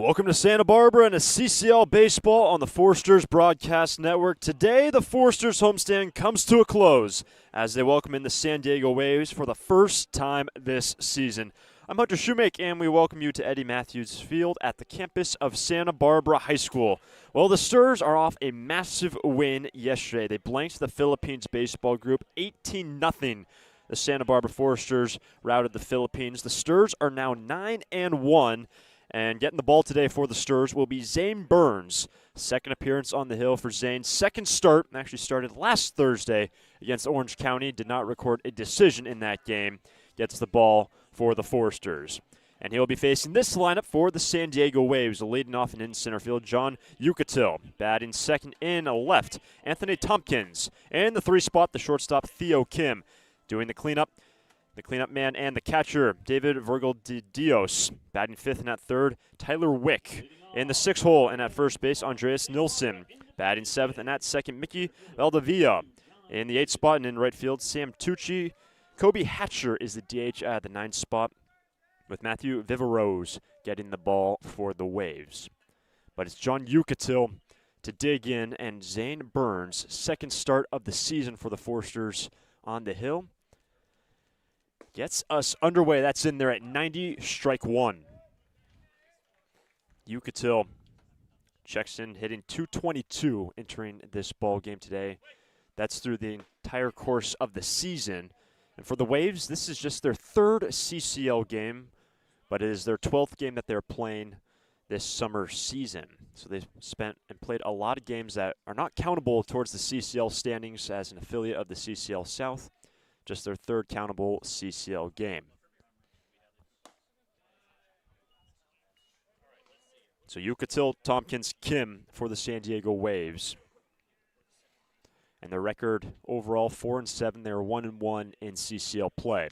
Welcome to Santa Barbara and a CCL Baseball on the Foresters Broadcast Network. Today, the Foresters homestand comes to a close as they welcome in the San Diego Waves for the first time this season. I'm Hunter Shoemake, and we welcome you to Eddie Matthews Field at the campus of Santa Barbara High School. Well, the Stars are off a massive win yesterday. They blanked the Philippines baseball group 18-0 the Santa Barbara Foresters routed the Philippines. The Sturs are now 9-1, and getting the ball today for the Sturs will be Zane Burns. Second appearance on the hill for Zane. Second start, actually started last Thursday against Orange County. Did not record a decision in that game. Gets the ball for the Foresters. And he'll be facing this lineup for the San Diego Waves. Leading off in center field, John Yucatil. Batting second in left, Anthony Tompkins. And the 3 spot, the shortstop, Theo Kim. Doing the cleanup man and the catcher, David Virgil de Dios. Batting fifth and at third, Tyler Wick. In the 6 hole and at first base, Andreas Nilsson. Batting seventh and at second, Mickey Valdivia. In the 8 spot and in right field, Sam Tucci. Kobe Hatcher is the DH at the 9 spot, with Matthew Viverose getting the ball for the Waves. But it's John Yucatil to dig in, and Zane Burns, second start of the season for the Foresters on the hill, gets us underway. That's in there at 90, strike 1. Yucatil checks in, hitting .222 entering this ball game today. That's through the entire course of the season. And for the Waves, this is just their 3rd CCL game, but it is their 12th game that they're playing this summer season. So they've spent and played a lot of games that are not countable towards the CCL standings as an affiliate of the CCL South. Just their 3rd countable CCL game. So Yucatil, Tompkins, Kim for the San Diego Waves. And their record overall 4-7. They're 1-1 in CCL play.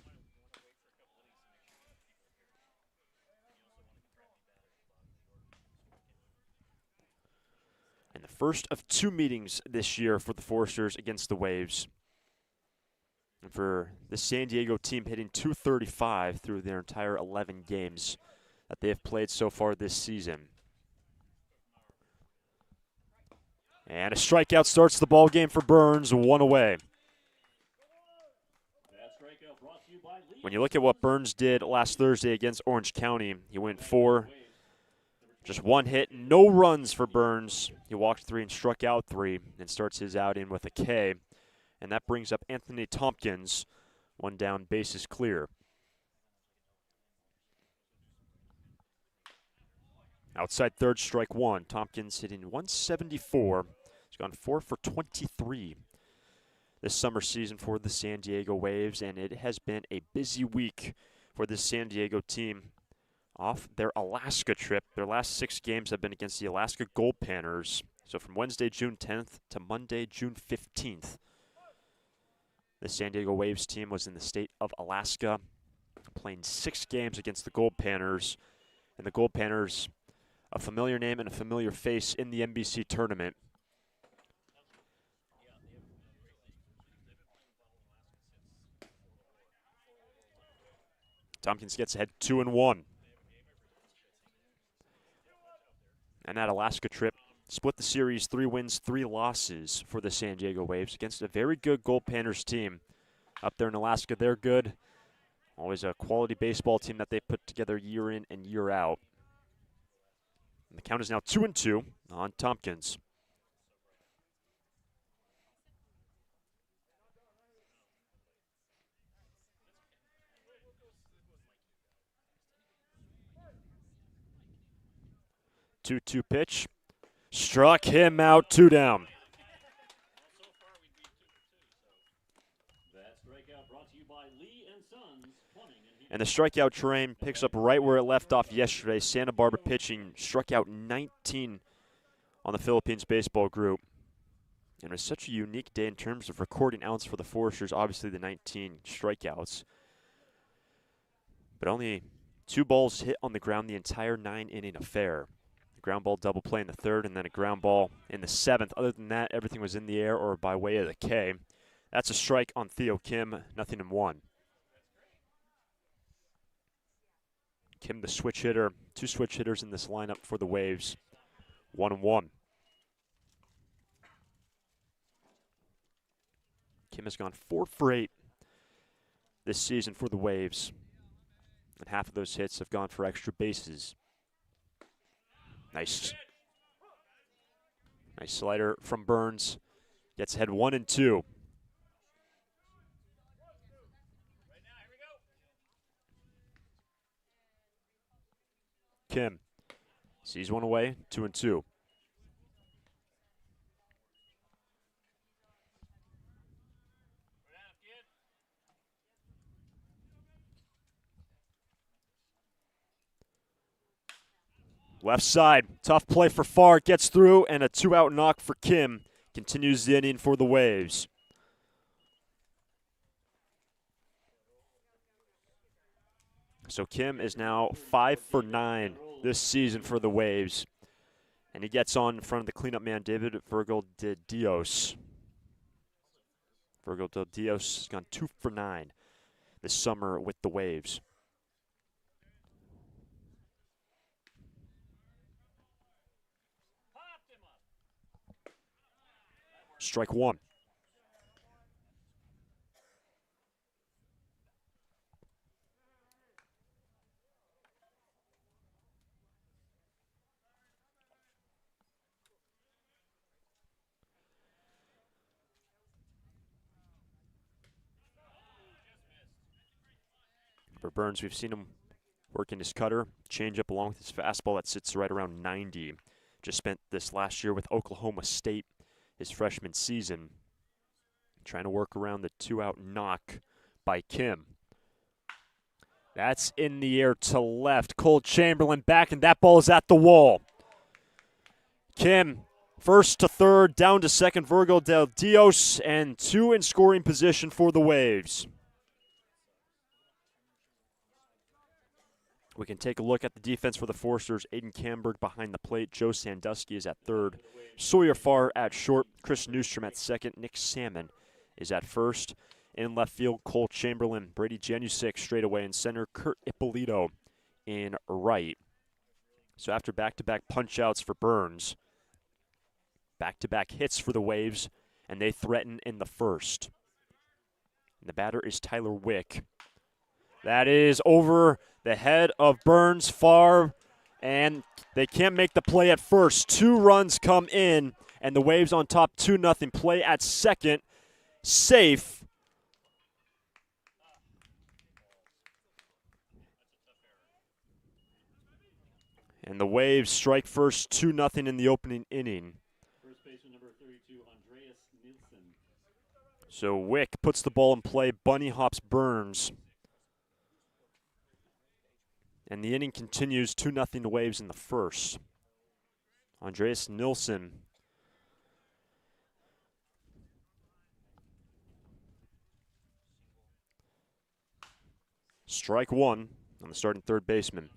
And the first of 2 meetings this year for the Foresters against the Waves. And for the San Diego team, hitting .235 through their entire 11 games that they have played so far this season. And a strikeout starts the ball game for Burns, 1 away. When you look at what Burns did last Thursday against Orange County, he went 4, just 1 hit, no runs for Burns. He walked 3 and struck out 3, and starts his outing with a K. And that brings up Anthony Tompkins, 1 down, bases clear. Outside third, strike 1. Tompkins hitting .174. He's gone 4 for 23 this summer season for the San Diego Waves, and it has been a busy week for the San Diego team off their Alaska trip. Their last 6 games have been against the Alaska Gold Panthers. So from Wednesday, June 10th to Monday, June 15th, the San Diego Waves team was in the state of Alaska, playing 6 games against the Gold Panthers. And the Gold Panthers, a familiar name and a familiar face in the NBC tournament. Tompkins gets ahead 2-1. And that Alaska trip split the series 3 wins, 3 losses for the San Diego Waves against a very good Gold Panthers team. Up there in Alaska, they're good. Always a quality baseball team that they put together year in and year out. And the count is now 2-2 on Tompkins. Two-two pitch. Struck him out, 2 down. And the strikeout train picks up right where it left off yesterday. Santa Barbara pitching struck out 19 on the Philippines baseball group. And it was such a unique day in terms of recording outs for the Foresters, obviously the 19 strikeouts. But only 2 balls hit on the ground the entire 9-inning affair. A ground ball double play in the 3rd, and then a ground ball in the 7th. Other than that, everything was in the air or by way of the K. That's a strike on Theo Kim, 0-1. Kim, the switch hitter. 2 switch hitters in this lineup for the Waves. 1-1. Kim has gone 4 for 8 this season for the Waves. And half of those hits have gone for extra bases. Nice slider from Burns. Gets ahead 1-2. Kim. Sees one away, 2-2. Left side, tough play for Farr, gets through, and a 2-out knock for Kim. Continues the inning for the Waves. So Kim is now 5 for 9 this season for the Waves. And he gets on in front of the cleanup man, David Virgil de Dios. Virgil de Dios has gone 2 for 9 this summer with the Waves. Strike one. For Burns, we've seen him working his cutter, change up along with his fastball that sits right around 90. Just spent this last year with Oklahoma State, his freshman season, trying to work around the 2-out knock by Kim. That's in the air to left. Cole Chamberlain back, and that ball is at the wall. Kim, first to third, down to second, Virgil de Dios, and 2 in scoring position for the Waves. We can take a look at the defense for the Forsters. Aiden Camberg behind the plate. Joe Sandusky is at third. Sawyer Farr at short. Chris Newstrom at second. Nick Salmon is at first. In left field, Cole Chamberlain. Brady Janusik straight away in center. Kurt Ippolito in right. So after back-to-back punch-outs for Burns, back-to-back hits for the Waves, and they threaten in the first. And the batter is Tyler Wick. That is over the head of Burns, Farr, and they can't make the play at first. 2 runs come in, and the Waves on top 2-0. Play at second, safe. And the Waves strike first, 2-0 in the opening inning. First baseman number 32, Andreas Nielsen. So Wick puts the ball in play. Bunny hops Burns. And the inning continues 2-0 to Waves in the first. Andreas Nilsson. Strike one on the starting third baseman.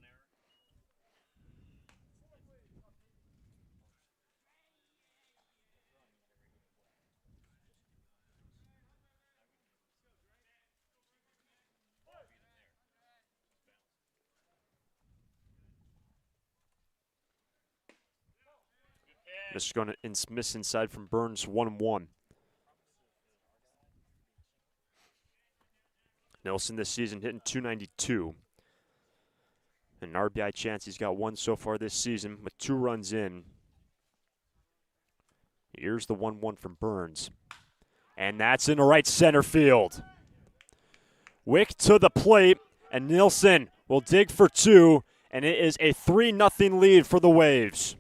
This is going to miss inside from Burns, 1-1. Nilsson this season hitting .292. An RBI chance, he's got 1 so far this season with 2 runs in. Here's the 1-1 from Burns. And that's in the right center field. Wick to the plate, and Nilsson will dig for 2, and it is a 3-0 lead for the Waves.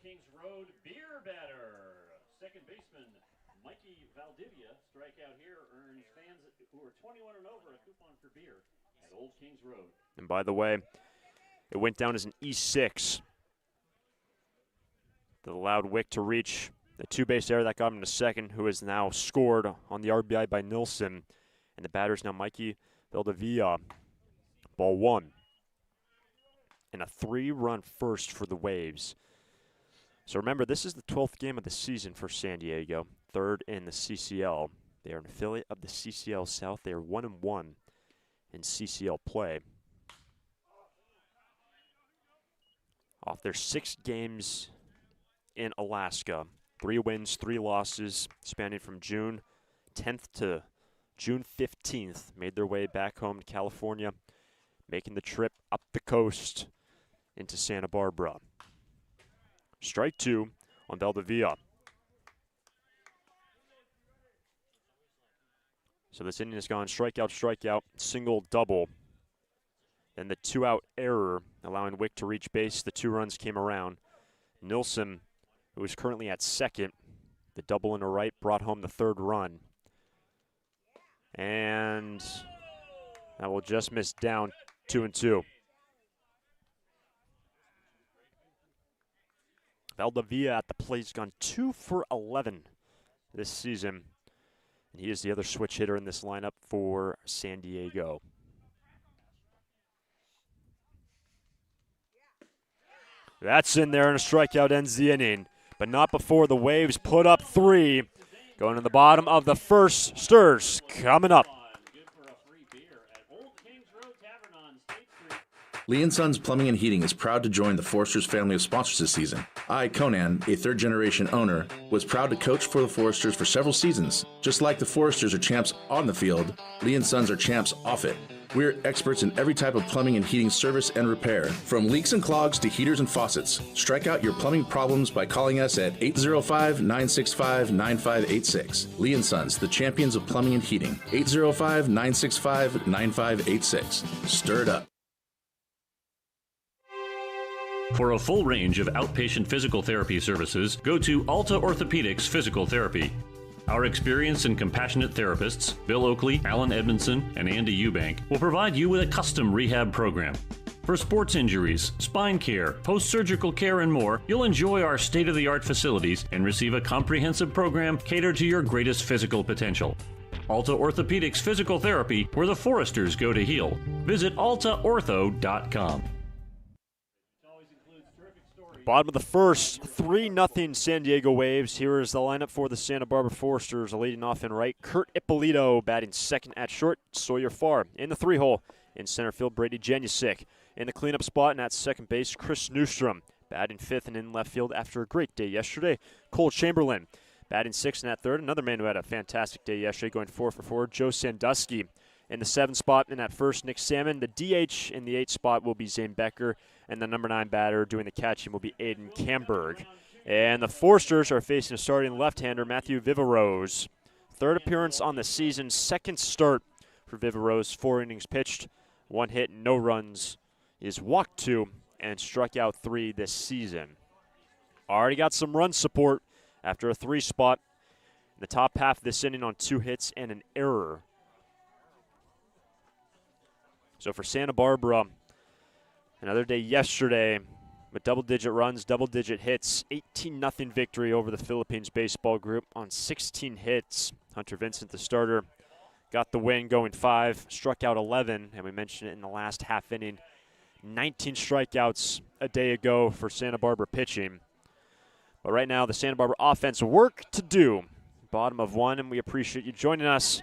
Kings Road beer batter. Second baseman Mikey Valdivia, strikeout here, earns fans who are 21 and over a coupon for beer at Old Kings Road. And by the way, it went down as an E6 that allowed Wick to reach the 2-base error that got him to second, who has now scored on the RBI by Nilsson. And the batter is now Mikey Valdivia. Ball 1. And a 3-run first for the Waves. So remember, this is the 12th game of the season for San Diego, 3rd in the CCL. They are an affiliate of the CCL South. They are 1-1 in CCL play. Off their 6 games in Alaska, 3 wins, 3 losses, spanning from June 10th to June 15th. Made their way back home to California, making the trip up the coast into Santa Barbara. Strike 2 on Valdivia. So this inning has gone strikeout, strikeout, single, double. Then the 2-out error, allowing Wick to reach base. The 2 runs came around. Nilsson, who is currently at second, the double in the right, brought home the 3rd run. And that will just miss down 2-2. Valdivia at the plate has gone 2 for 11 this season. And he is the other switch hitter in this lineup for San Diego. That's in there, and a strikeout ends the inning. But not before the Waves put up 3. Going to the bottom of the first. Sturs coming up. Lee & Sons Plumbing and Heating is proud to join the Foresters family of sponsors this season. I, Conan, a third-generation owner, was proud to coach for the Foresters for several seasons. Just like the Foresters are champs on the field, Lee & Sons are champs off it. We're experts in every type of plumbing and heating service and repair, from leaks and clogs to heaters and faucets. Strike out your plumbing problems by calling us at 805-965-9586. Lee & Sons, the champions of plumbing and heating. 805-965-9586. Stir it up. For a full range of outpatient physical therapy services, go to Alta Orthopedics Physical Therapy. Our experienced and compassionate therapists, Bill Oakley, Alan Edmondson, and Andy Eubank, will provide you with a custom rehab program. For sports injuries, spine care, post-surgical care, and more, you'll enjoy our state-of-the-art facilities and receive a comprehensive program catered to your greatest physical potential. Alta Orthopedics Physical Therapy, where the Foresters go to heal. Visit altaortho.com. Bottom of the first, 3-0 San Diego Waves. Here is the lineup for the Santa Barbara Foresters. Leading off in right, Kurt Ippolito batting second at short. Sawyer Farr in the 3-hole. In center field, Brady Janusik. In the cleanup spot and at second base, Chris Newstrom. Batting fifth and in left field after a great day yesterday, Cole Chamberlain. Batting sixth and at third, another man who had a fantastic day yesterday, going 4 for 4, Joe Sandusky. In the 7th spot and at first, Nick Salmon. The DH in the 8th spot will be Zane Becker. And the number 9 batter doing the catching will be Aiden Camberg. And the Foresters are facing a starting left-hander, Matthew Vivarose. 3rd appearance on the season, 2nd start for Vivarose. 4 innings pitched, 1 hit, no runs. Is walked 2 and struck out 3 this season. Already got some run support after a 3 spot in the top half of this inning on 2 hits and an error. So for Santa Barbara, another day yesterday with double-digit runs, double-digit hits, 18-0 victory over the Philippines baseball group on 16 hits. Hunter Vincent, the starter, got the win going 5, struck out 11, and we mentioned it in the last half inning. 19 strikeouts a day ago for Santa Barbara pitching. But right now, the Santa Barbara offense work to do. Bottom of 1, and we appreciate you joining us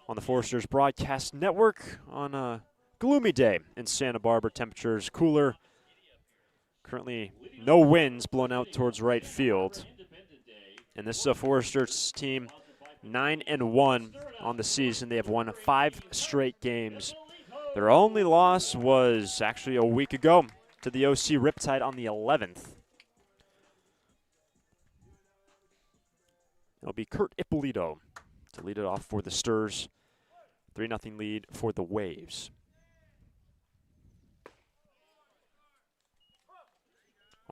on the Foresters Broadcast Network on a gloomy day in Santa Barbara. Temperatures cooler. Currently no winds blowing out towards right field. And this is a Foresters team 9-1 on the season. They have won 5 straight games. Their only loss was actually a week ago to the OC Riptide on the 11th. It'll be Kurt Ippolito to lead it off for the Sturs. 3-0 lead for the Waves.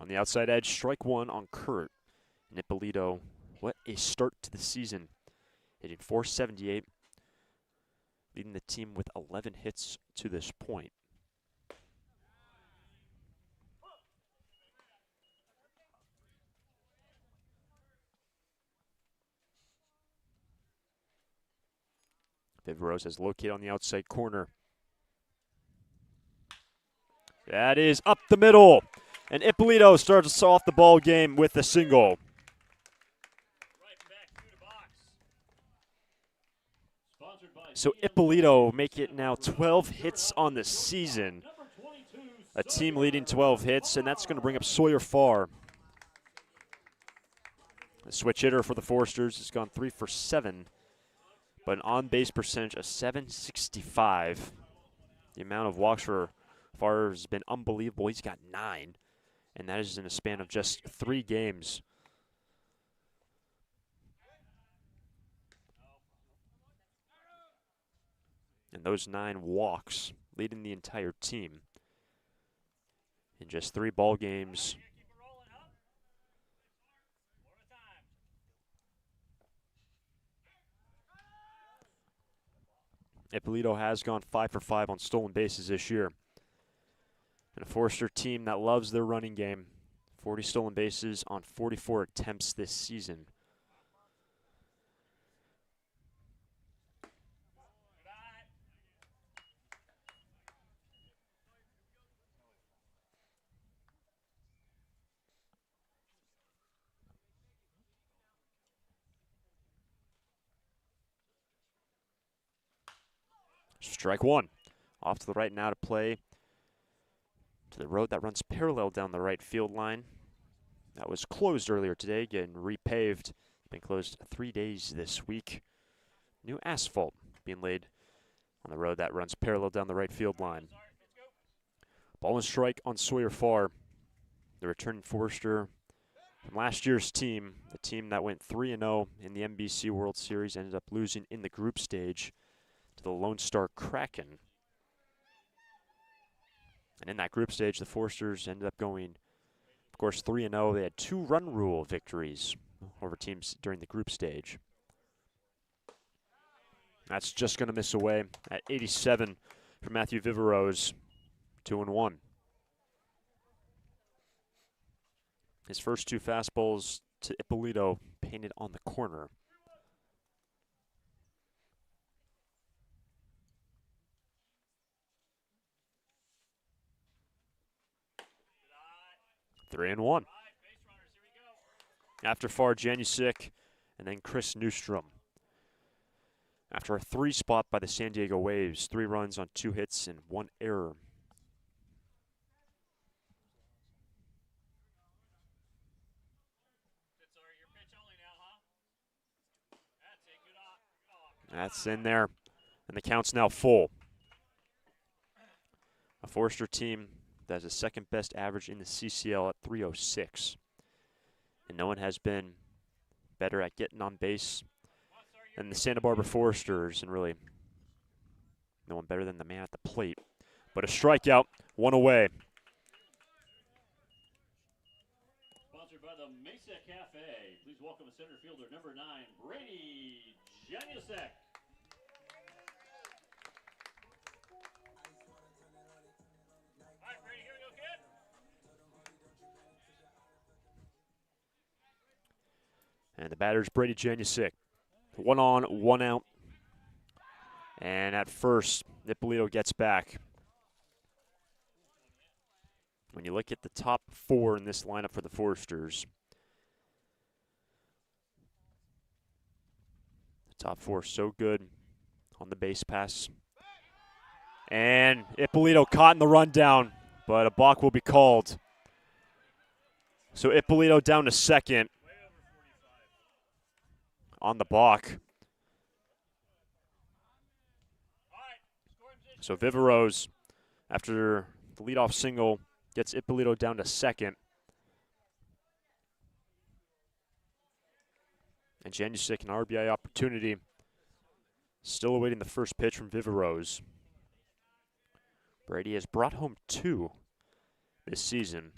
On the outside edge, strike 1 on Kurt. And Ippolito, what a start to the season. Hitting .478, leading the team with 11 hits to this point. Vivarose is located on the outside corner. That is up the middle. And Ippolito starts us off the ball game with a single. So Ippolito make it now 12 hits on the season. A team leading 12 hits, and that's going to bring up Sawyer Farr. The switch hitter for the Foresters has gone 3 for 7, but an on-base percentage of .765. The amount of walks for Farr has been unbelievable. He's got 9. And that is in a span of just 3 games. And those 9 walks, leading the entire team in just 3 ball games. Ippolito has gone 5 for 5 on stolen bases this year. And a Forester team that loves their running game. 40 stolen bases on 44 attempts this season. Strike 1. Off to the right now to play to the road that runs parallel down the right field line. That was closed earlier today, getting repaved. Been closed 3 days this week. New asphalt being laid on the road that runs parallel down the right field line. Ball and strike on Sawyer Farr, the returning Forester from last year's team, the team that went 3-0 in the NBC World Series, ended up losing in the group stage to the Lone Star Kraken. And in that group stage, the Foresters ended up going, of course, 3-0. They had 2 run rule victories over teams during the group stage. That's just going to miss away at 87 for Matthew Viveros, 2-1. His first 2 fastballs to Ippolito painted on the corner. Three and 1. After Farr, Janusik, and then Chris Newstrom. After a 3 spot by the San Diego Waves, 3 runs on 2 hits and 1 error. That's in there, and the count's now full. A Forester team that has the second best average in the CCL at .306. And no one has been better at getting on base than the Santa Barbara Foresters, and really no one better than the man at the plate. But a strikeout, 1 away. Sponsored by the Mesa Cafe. Please welcome the center fielder, number 9, Brady Janusek. And the batter's Brady Janusik. 1 on, 1 out. And at first, Ippolito gets back. When you look at the top 4 in this lineup for the Foresters, the top 4 so good on the base pass. And Ippolito caught in the rundown, but a balk will be called. So Ippolito down to second on the balk. So Viveros, after the leadoff single, gets Ippolito down to second. And Janusik, an RBI opportunity, still awaiting the first pitch from Viveros. Brady has brought home 2 this season.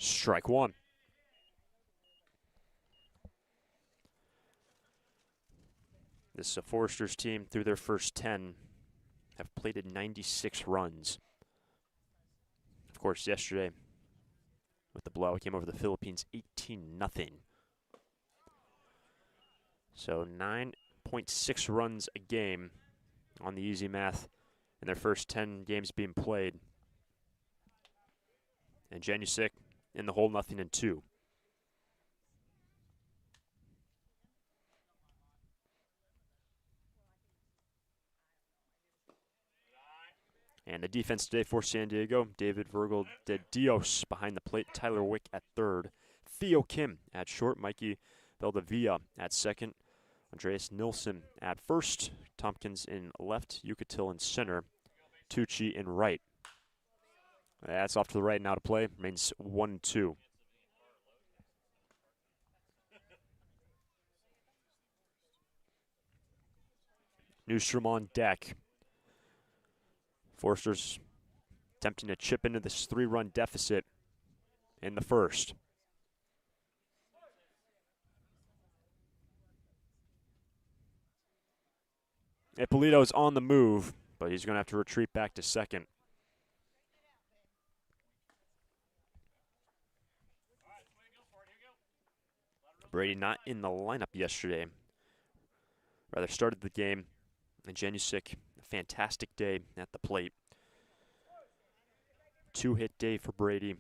Strike 1. This is a Foresters team through their first 10 have plated 96 runs. Of course, yesterday with the blowout came over the Philippines 18-0. So 9.6 runs a game on the easy math in their first 10 games being played. And Janusik in the hole, 0-2. And the defense today for San Diego, David Virgil de Dios behind the plate, Tyler Wick at third, Theo Kim at short, Mikey Valdivia at second, Andreas Nilsson at first, Tompkins in left, Yucatil in center, Tucci in right. That's off to the right now to play, remains 1-2. Newstrom on deck. Forsters attempting to chip into this 3-run deficit in the first. Ippolito's on the move, but he's going to have to retreat back to second. Brady not in the lineup yesterday. Rather started the game. And Janusik, a fantastic day at the plate. 2-hit day for Brady.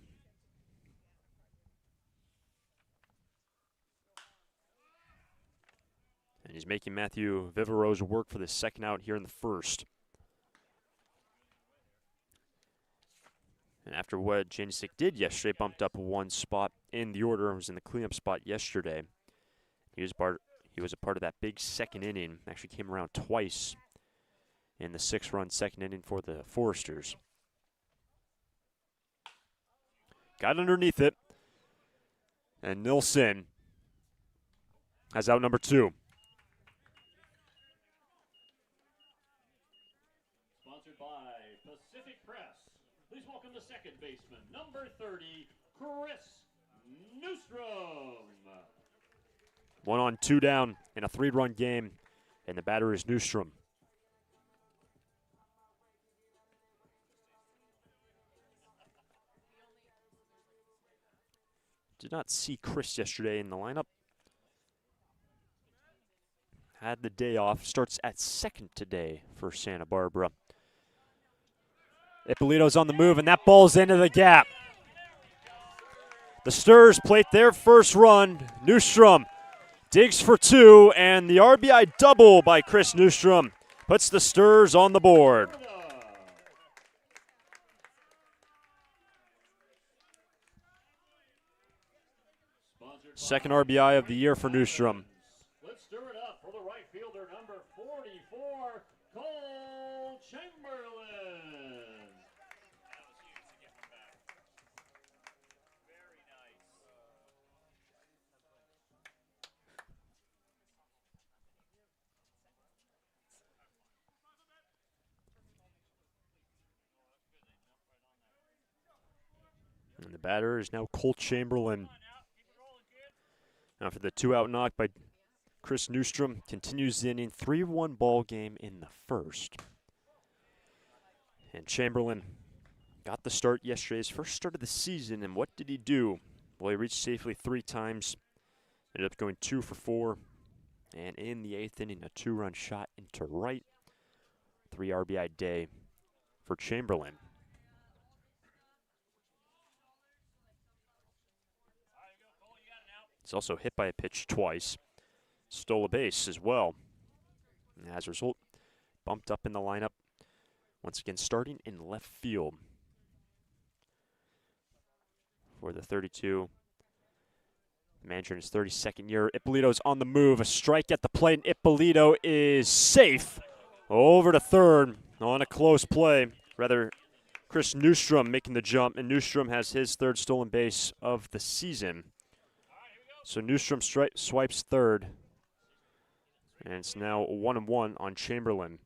And he's making Matthew Viveros work for the second out here in the first. And after what Janusik did yesterday, bumped up one spot in the order, was in the cleanup spot yesterday. He was a part of that big second inning. Actually came around twice in the 6-run second inning for the Foresters. Got underneath it. And Nilsson has out number 2. Sponsored by Pacific Press. Please welcome the second baseman, number 30, Chris Newstrom. 1 on 2 down in a 3-run game, and the batter is Newstrom. Did not see Chris yesterday in the lineup. Had the day off. Starts at second today for Santa Barbara. Ippolito's on the move, and that ball's into the gap. The Sturs plate their first run. Newstrom digs for 2, and the RBI double by Chris Newstrom puts the Sturs on the board. Second RBI of the year for Newstrom. Let's stir it up for the right fielder, number 44, Cole Chamberlain. And the batter is now Cole Chamberlain. After the 2-out knock by Chris Newstrom, continues the inning, 3-1 ball game in the first. And Chamberlain got the start yesterday, his first start of the season, and what did he do? Well, he reached safely 3 times, ended up going 2 for 4, and in the 8th inning, a 2-run shot into right. 3 RBI day for Chamberlain. He's also hit by a pitch twice. Stole a base as well. And as a result, bumped up in the lineup. Once again, starting in left field for the 32. Manager in his 32nd year. Ippolito's on the move. A strike at the plate, and Ippolito is safe. Over to third on a close play. Rather, Chris Newstrom making the jump, and Newstrom has his 3rd stolen base of the season. So Newstrom swipes third, and it's now 1-1 on Chamberlain.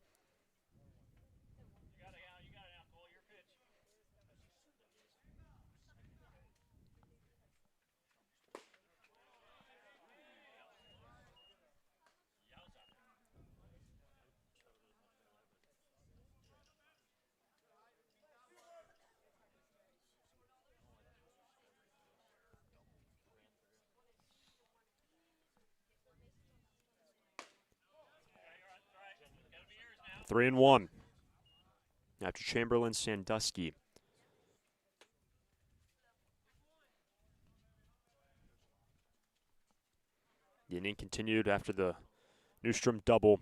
Three and 1 after Chamberlain, Sandusky. The inning continued after the Newstrom double.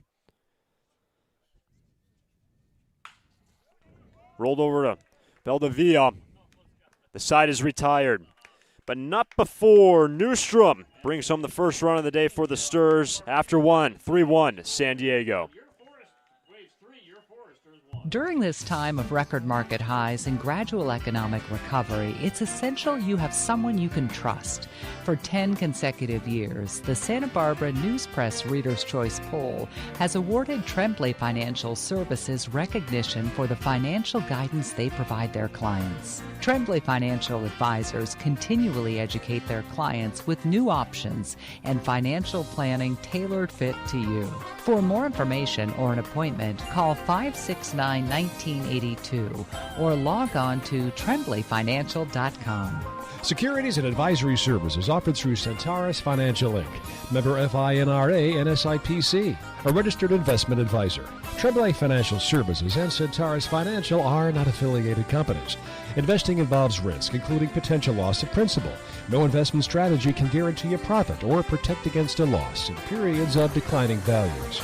Rolled over to Valdivia. The side is retired, but not before Newstrom brings home the first run of the day for the Sturs after 3-1 San Diego. Your Forest waves 3, your Foresters 1. During this time of record market highs and gradual economic recovery, it's essential you have someone you can trust. For 10 consecutive years, the Santa Barbara News Press Reader's Choice Poll has awarded Tremblay Financial Services recognition for the financial guidance they provide their clients. Tremblay Financial Advisors continually educate their clients with new options and financial planning tailored fit to you. For more information or an appointment, call 569-1982 or log on to tremblayfinancial.com. Securities and advisory services offered through Centaurus Financial Inc., member FINRA and SIPC, a registered investment advisor. Tremblay Financial Services and Centaurus Financial are not affiliated companies. Investing involves risk, including potential loss of principal. No investment strategy can guarantee a profit or protect against a loss in periods of declining values.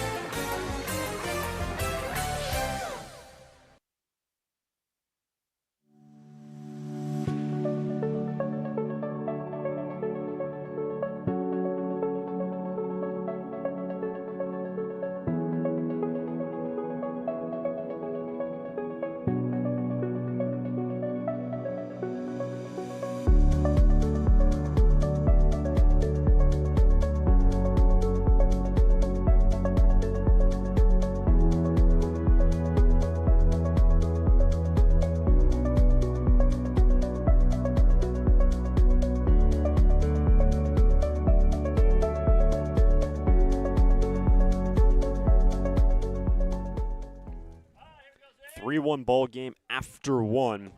Ball game after one.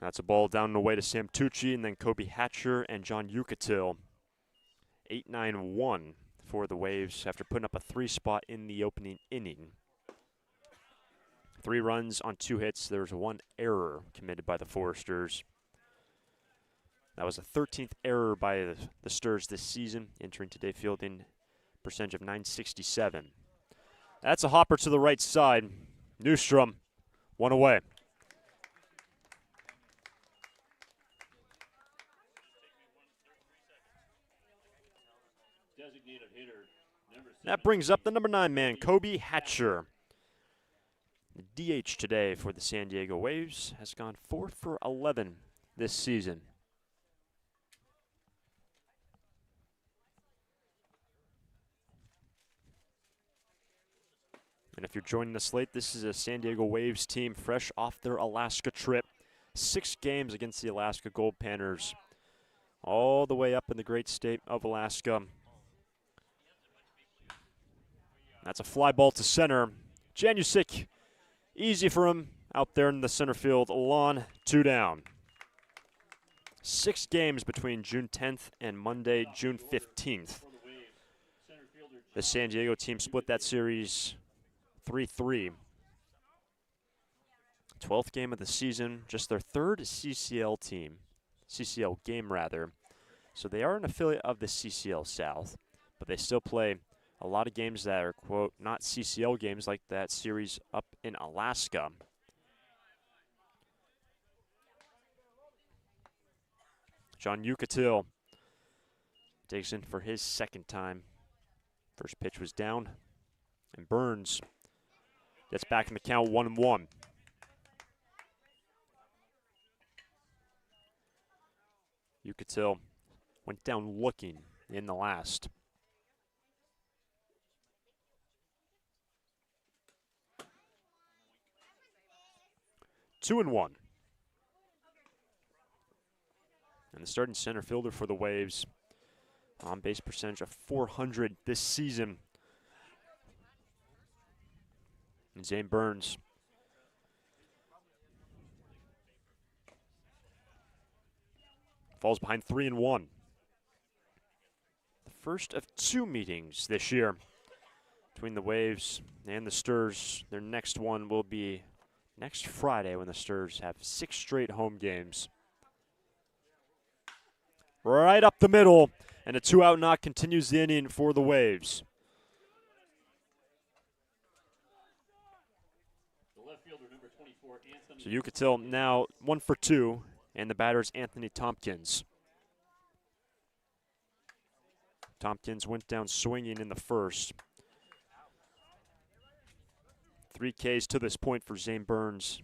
That's a ball down and away to Sam Tucci and then Kobe Hatcher and John Yucatil. 8-9-1 for the Waves after putting up a 3 spot in the opening inning. 3 runs on 2 hits. There was 1 error committed by the Foresters. That was the 13th error by the Sturs this season, entering today fielding percentage of .967. That's a hopper to the right side. Newstrom, 1 away. Designated hitter, number 7. That brings up the number 9 man, Kobe Hatcher. The DH today for the San Diego Waves has gone 4 for 11 this season. And if you're joining us late, this is a San Diego Waves team fresh off their Alaska trip. 6 games against the Alaska Gold Panthers, all the way up in the great state of Alaska. That's a fly ball to center. Janusik, easy for him out there in the center field lawn, 2 down. 6 games between June 10th and Monday, June 15th. The San Diego team split that series 3-3. 12th game of the season, just their 3rd CCL game rather. So they are an affiliate of the CCL South, but they still play a lot of games that are, quote, not CCL games like that series up in Alaska. John Yucatil digs in for his 2nd time. First pitch was down, and Burns gets back in the count 1-1. Yucatil went down looking in the last. Two and one. And the starting center fielder for the Waves, on base percentage of .400 this season. And Zane Burns. Falls behind 3-1. The first of 2 meetings this year between the Waves and the Sturs. Their next one will be next Friday when the Sturs have 6 straight home games. Right up the middle, and a 2-out knock continues the inning for the Waves. So Yucatil now 1 for 2, and the batter's Anthony Tompkins. Tompkins went down swinging in the first. 3 Ks to this point for Zane Burns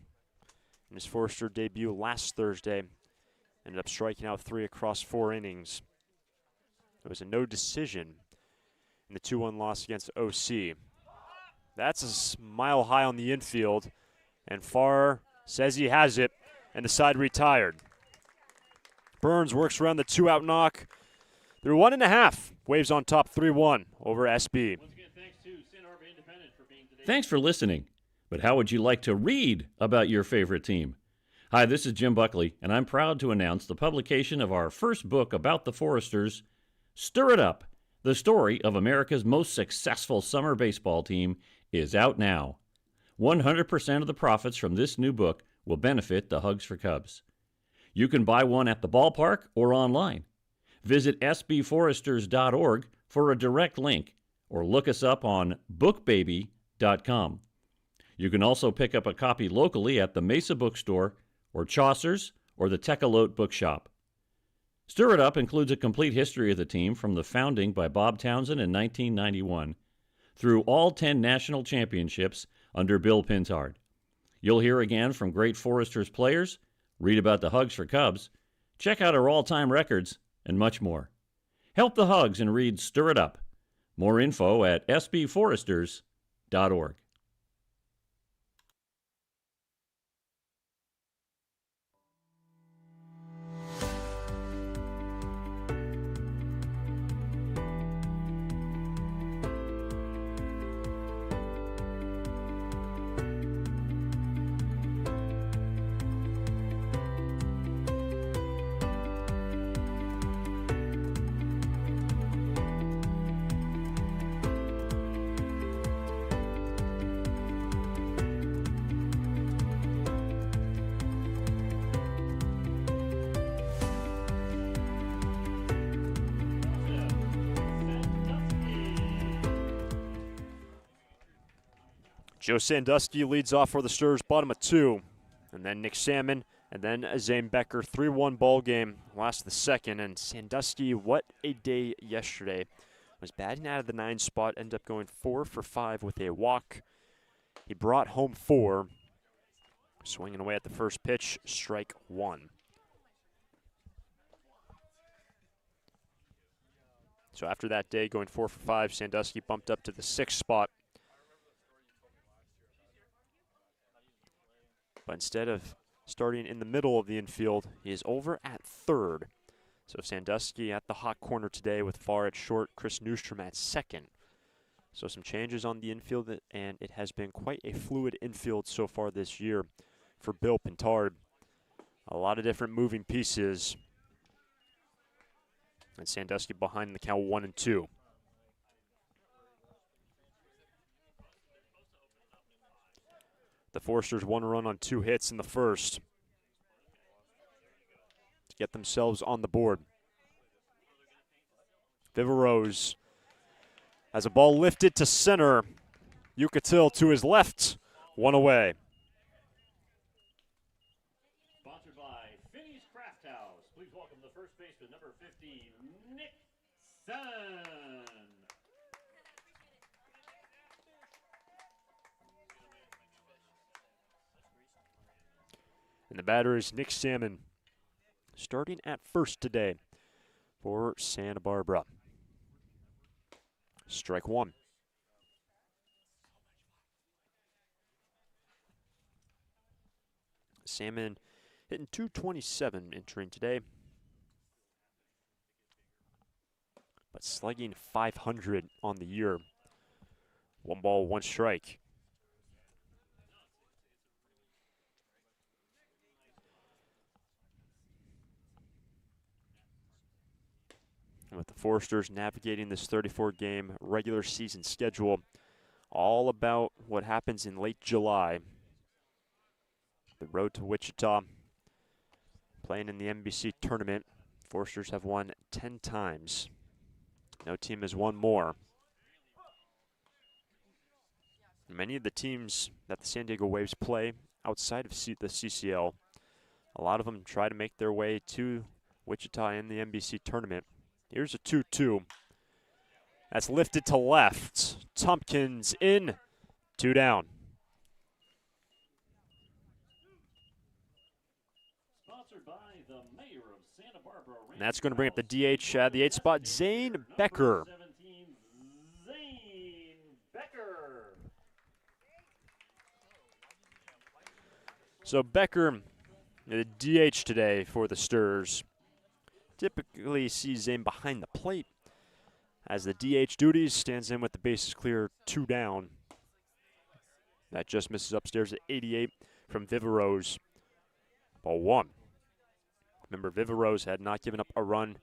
in his Forester debut last Thursday. Ended up striking out 3 across 4 innings. It was a no decision in the 2-1 loss against OC. That's a mile high on the infield, and Farr says he has it, and the side retired. Burns works around the 2-out knock through 1.5. Waves on top 3-1 over SB. Once again, thanks to Santa Barbara Independent for being today's Thanks for listening. But how would you like to read about your favorite team? Hi, this is Jim Buckley, and I'm proud to announce the publication of our first book about the Foresters, Stir It Up, the story of America's most successful summer baseball team, is out now. 100% of the profits from this new book will benefit the Hugs for Cubs. You can buy one at the ballpark or online. Visit sbforesters.org for a direct link, or look us up on bookbaby.com. You can also pick up a copy locally at the Mesa Bookstore or Chaucer's or the Tecolote Bookshop. Stir It Up includes a complete history of the team from the founding by Bob Townsend in 1991 through all 10 national championships under Bill Pintard. You'll hear again from great Foresters players, read about the Hugs for Cubs, check out our all-time records, and much more. Help the Hugs and read Stir It Up. More info at sbforesters.org. Joe Sandusky leads off for the Sturs, bottom of 2. And then Nick Salmon, and then Zane Becker. 3-1 ball game, last of the second. And Sandusky, what a day yesterday. Was batting out of the 9 spot, ended up going 4 for 5 with a walk. He brought home 4. Swinging away at the first pitch, strike 1. So after that day, going 4 for 5, Sandusky bumped up to the 6th spot. But instead of starting in the middle of the infield, he is over at 3rd. So Sandusky at the hot corner today with Farr at short, Chris Newstrom at 2nd. So some changes on the infield, and it has been quite a fluid infield so far this year for Bill Pintard. A lot of different moving pieces. And Sandusky behind the count 1-2. The Foresters 1 run on 2 hits in the first to get themselves on the board. Viveros has a ball lifted to center. Yucatil to his left, 1 away. Sponsored by Finney's Craft House. Please welcome the first baseman, number 50, Nick Sun. And the batter is Nick Salmon, starting at first today for Santa Barbara. Strike 1. Salmon hitting .227 entering today, but slugging .500 on the year. 1 ball, 1 strike. And with the Foresters navigating this 34-game regular season schedule, all about what happens in late July. The road to Wichita, playing in the NBC tournament. Foresters have won 10 times. No team has won more. Many of the teams that the San Diego Waves play outside of the CCL, a lot of them try to make their way to Wichita in the NBC tournament. Here's a 2-2. That's lifted to left. Tompkins in, 2 down. Santa Barbara. And that's going to bring up the DH at the 8th spot, Zane Becker. 17, Zane Becker. So Becker, the DH today for the Sturs. Typically sees Zane behind the plate as the DH duties, stands in with the bases clear, 2 down. That just misses upstairs at 88 from Viveros. Ball 1. Remember, Viveros had not given up a run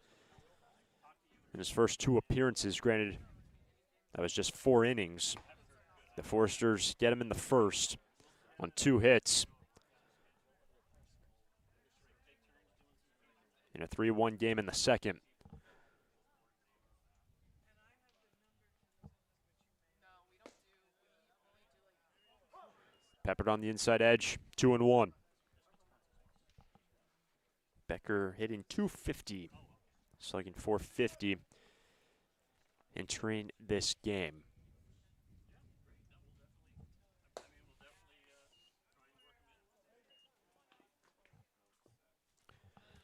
in his first 2 appearances. Granted, that was just 4 innings. The Foresters get him in the first on 2 hits. In a 3-1 game in the second. Peppered on the inside edge, 2-1. Becker hitting .250, slugging .450, entering this game.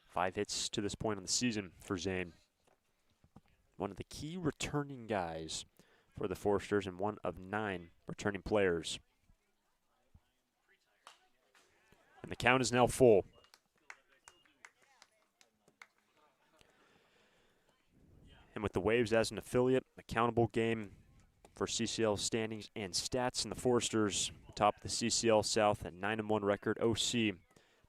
Five hits to this point on the season for Zane. One of the key returning guys for the Foresters and one of 9 returning players. And the count is now full. And with the Waves as an affiliate, accountable game for CCL standings and stats, and the Foresters top the CCL South at 9-1 record. OC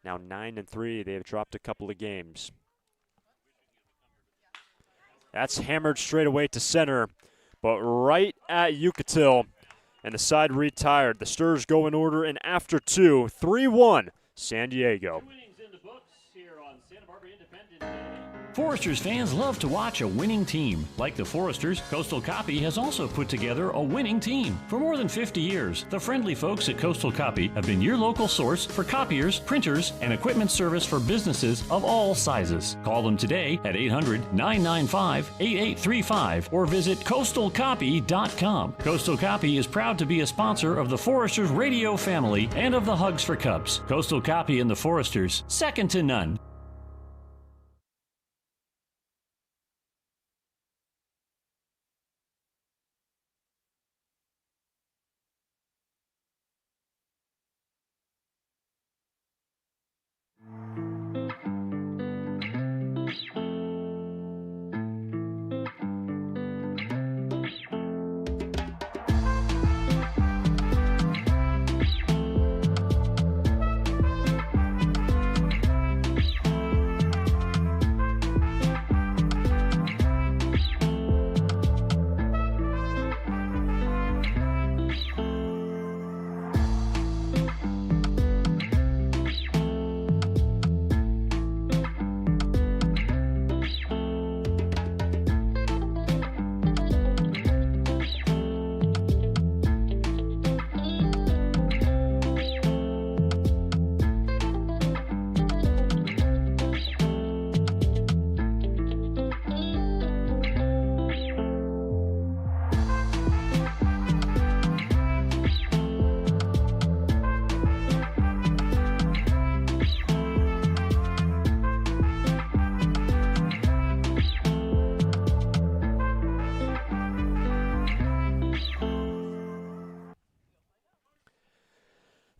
now 9-3. They have dropped a couple of games. That's hammered straight away to center, but right at Yucatil, and the side retired. The Sturs go in order, and after 2, 3-1, San Diego. 2 innings in the books here on Santa Barbara Independent Day. Foresters fans love to watch a winning team. Like the Foresters, Coastal Copy has also put together a winning team. For more than 50 years, the friendly folks at Coastal Copy have been your local source for copiers, printers, and equipment service for businesses of all sizes. Call them today at 800-995-8835 or visit coastalcopy.com. Coastal Copy is proud to be a sponsor of the Foresters radio family and of the Hugs for Cubs. Coastal Copy and the Foresters, second to none.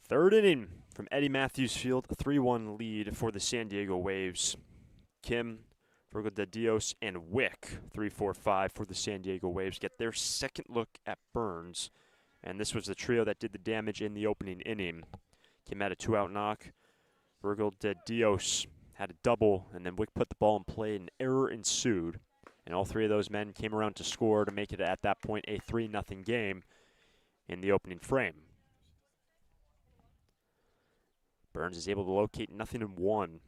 Third inning from Eddie Matthews Field, a 3-1 lead for the San Diego Waves. Kim, Virgil de Dios, and Wick, 3-4-5 for the San Diego Waves, get their second look at Burns. And this was the trio that did the damage in the opening inning. Kim had a 2-out knock. Virgil de Dios had a double, and then Wick put the ball in play. An error ensued, and all 3 of those men came around to score to make it at that point a 3-0 game in the opening frame. Burns is able to locate 0-1.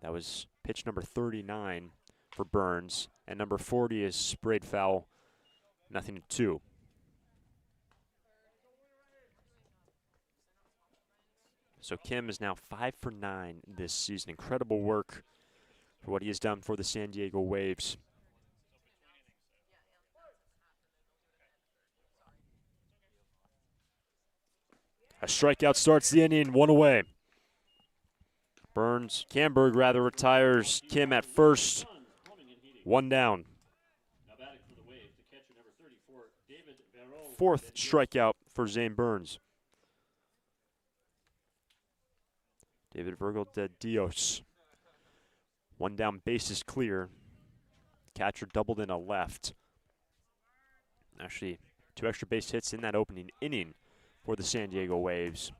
That was pitch number 39 for Burns, and number 40 is sprayed foul, 0-2. So Kim is now 5 for 9 this season. Incredible work for what he has done for the San Diego Waves. A strikeout starts the inning, 1 away. Camberg retires Kim at first. One down. Now batting for the Waves, the catcher number 34, David Verreau. Fourth strikeout for Zane Burns. David Virgil de Dios. One down, bases clear. Catcher doubled in a left. Actually, 2 extra base hits in that opening inning for the San Diego Waves.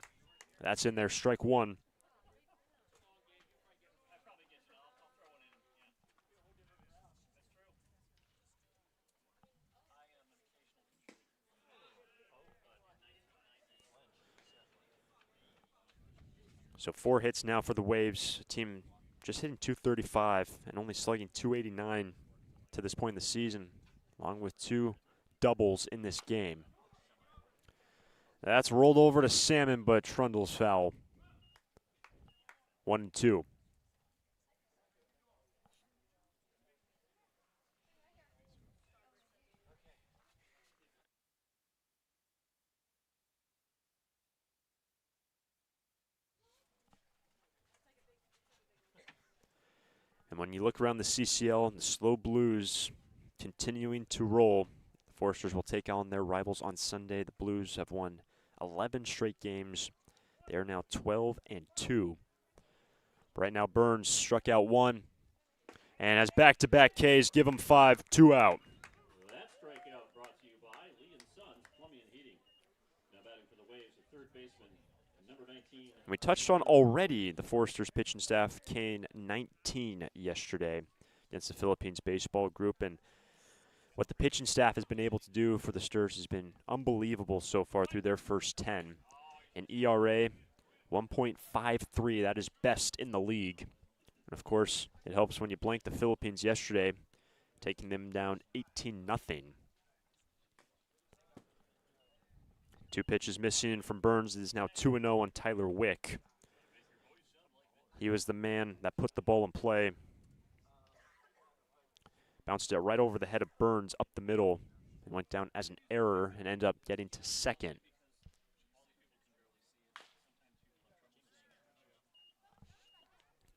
That's in there, strike one. So 4 hits now for the Waves. A team just hitting .235 and only slugging .289 to this point in the season, along with 2 doubles in this game. That's rolled over to Salmon, but Trundle's foul. 1-2. And when you look around the CCL, the Slow Blues continuing to roll. The Foresters will take on their rivals on Sunday. The Blues have won 11 straight games. They are now 12-2. Right now, Burns struck out 1 and has back-to-back Ks. Give him 5, 2 out. That strikeout brought to you by Lee & Sons Plumbing and Heating. Now batting for the Waves, the third baseman, number 19. We touched on already the Foresters pitching staff Kane 19 yesterday against the Philippines baseball group, and what the pitching staff has been able to do for the Sturs has been unbelievable so far through their first 10. An ERA 1.53, that is best in the league. And of course, it helps when you blank the Philippines yesterday, taking them down 18-0. 2 pitches missing from Burns. It is now 2-0 on Tyler Wick. He was the man that put the ball in play. Bounced it right over the head of Burns up the middle and went down as an error and ended up getting to second.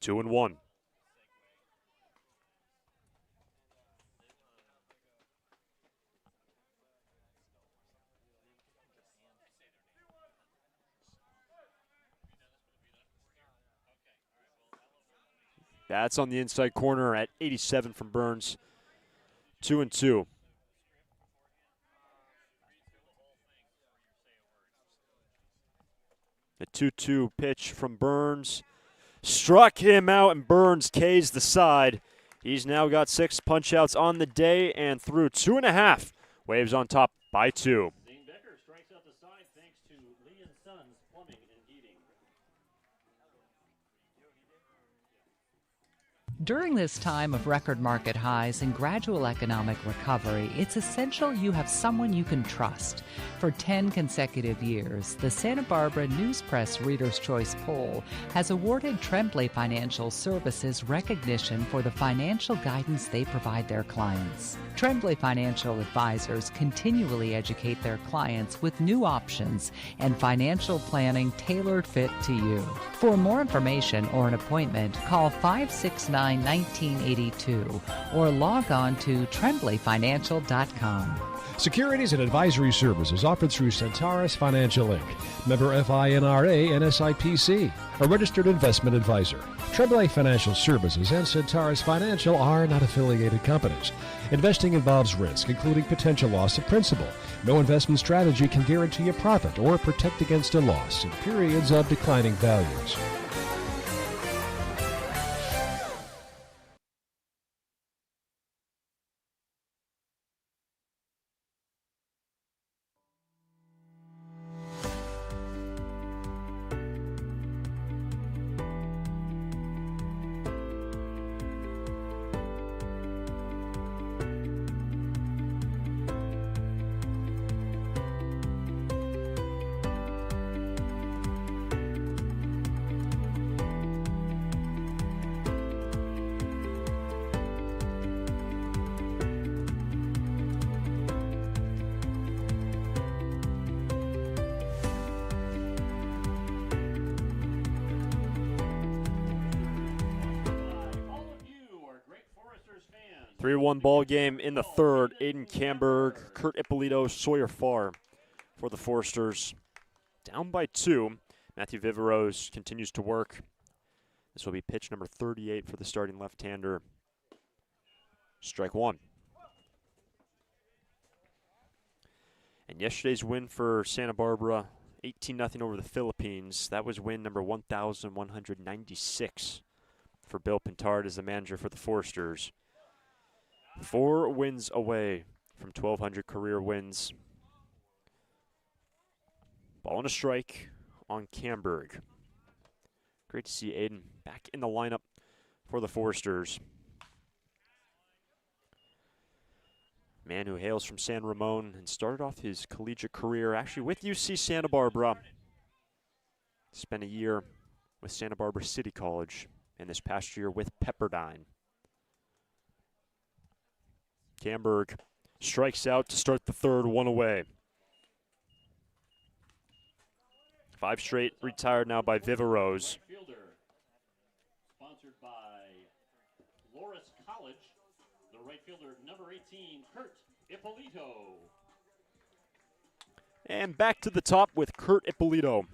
2-1. That's on the inside corner at 87 from Burns. 2-2. A 2-2 pitch from Burns. Struck him out, and Burns K's the side. He's now got 6 punch-outs on the day and through 2.5. Waves on top by 2. Zane Becker strikes out the side thanks to Lee & Sons Plumbing and Heating. During this time of record market highs and gradual economic recovery, it's essential you have someone you can trust. For 10 consecutive years, the Santa Barbara News Press Reader's Choice Poll has awarded Tremblay Financial Services recognition for the financial guidance they provide their clients. Tremblay Financial Advisors continually educate their clients with new options and financial planning tailored fit to you. For more information or an appointment, call 569-1982 or log on to tremblayfinancial.com. Securities and advisory services offered through Centaurus Financial Inc., member FINRA and SIPC, a registered investment advisor. Tremblay Financial Services and Centaurus Financial are not affiliated companies. Investing involves risk, including potential loss of principal. No investment strategy can guarantee a profit or protect against a loss in periods of declining values. 3-1 ball game in the third. Aiden Camberg, Kurt Ippolito, Sawyer Farr for the Forsters. Down by 2. Matthew Viveros continues to work. This will be pitch number 38 for the starting left-hander. Strike 1. And yesterday's win for Santa Barbara, 18-0 over the Philippines. That was win number 1,196 for Bill Pintard as the manager for the Forsters. 4 wins away from 1,200 career wins. Ball and a strike on Camberg. Great to see Aiden back in the lineup for the Forsters. Man who hails from San Ramon and started off his collegiate career actually with UC Santa Barbara. Spent a year with Santa Barbara City College and this past year with Pepperdine. Camberg strikes out to start the third, 1 away. 5 straight retired now by Viveros. Fielder, sponsored by Loris College. The right fielder, number 18, Kurt Ippolito. And back to the top with Kurt Ippolito.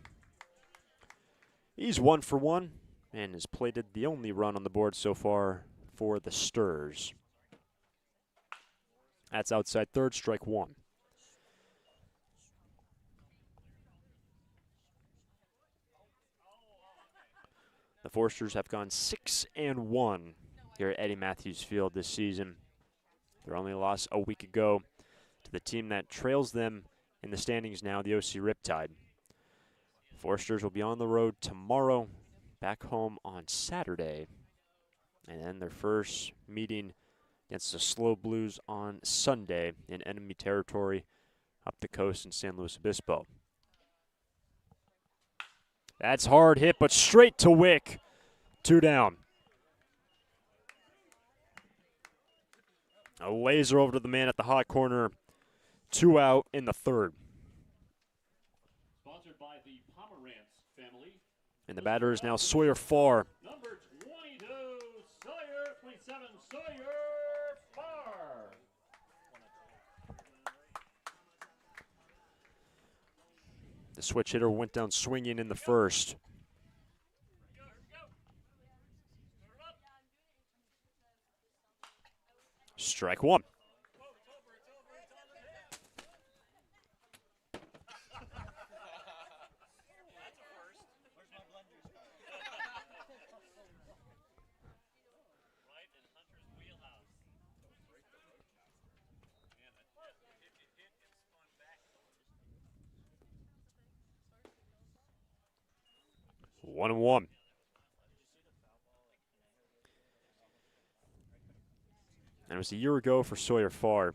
He's 1 for 1 and has plated the only run on the board so far for the Sturs. That's outside third, strike 1. The Forsters have gone 6-1 here at Eddie Matthews Field this season. Their only loss a week ago to the team that trails them in the standings now, the OC Riptide. Forsters will be on the road tomorrow, back home on Saturday, and then their first meeting against the Slow Blues on Sunday in enemy territory up the coast in San Luis Obispo. That's hard hit, but straight to Wick. 2 down. A laser over to the man at the hot corner. 2 out in the third. Sponsored by the Pomerantz family. And the batter is now Sawyer Farr. Number 22, Sawyer, 27, Sawyer Farr. The switch hitter went down swinging in the first. Strike 1. One and one. And it was a year ago for Sawyer Farr.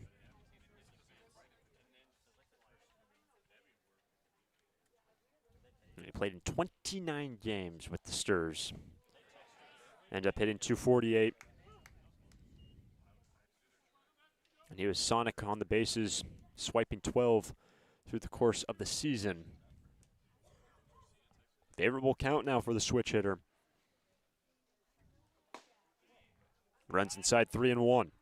He played in 29 games with the Sturs. Ended up hitting .248. And he was sonic on the bases, swiping 12 through the course of the season. Favorable count now for the switch hitter. Runs inside 3 and 1.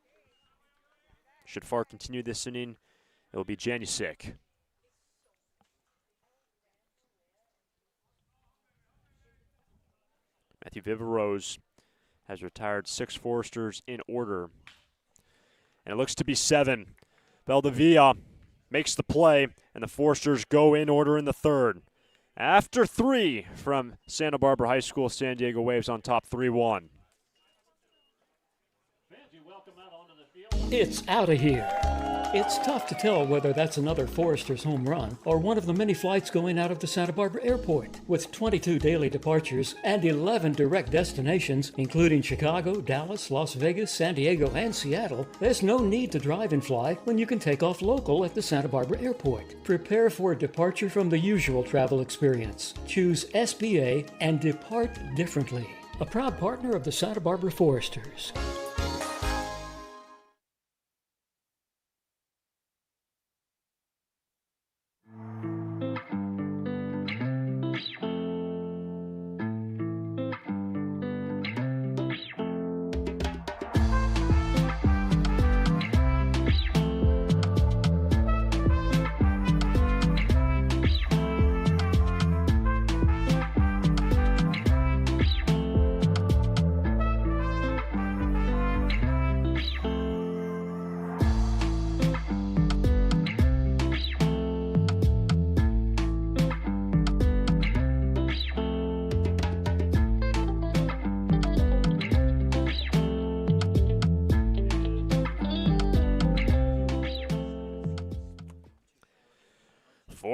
Should Farr continue this inning, it will be Janusik. Matthew Viveros has retired 6 Forsters in order. And it looks to be 7. Valdivia makes the play, and the Forsters go in order in the third. After 3 from Santa Barbara High School, San Diego Waves on top 3-1. It's out of here. It's tough to tell whether that's another Foresters home run or one of the many flights going out of the Santa Barbara airport. With 22 daily departures and 11 direct destinations, including Chicago, Dallas, Las Vegas, San Diego, and Seattle, there's no need to drive and fly when you can take off local at the Santa Barbara airport. Prepare for a departure from the usual travel experience. Choose SBA and depart differently. A proud partner of the Santa Barbara Foresters.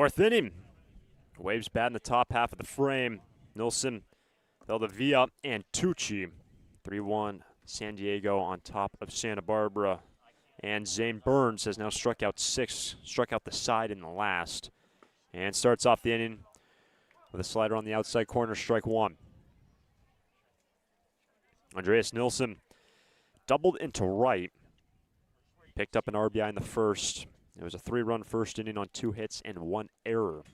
Fourth inning. Waves bat in the top half of the frame. Nilsson, Valdivia, and Tucci. 3-1 San Diego on top of Santa Barbara. And Zane Burns has now struck out 6, struck out the side in the last. And starts off the inning with a slider on the outside corner, strike 1. Andreas Nilsson doubled into right. Picked up an RBI in the first. It was a 3-run first inning on 2 hits and 1 error.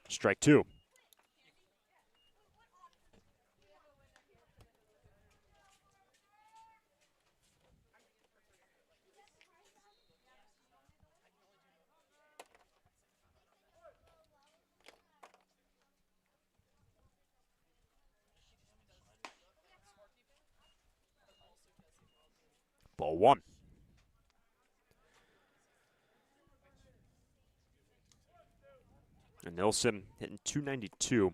Strike 2. Ball 1. And Nilsson hitting .292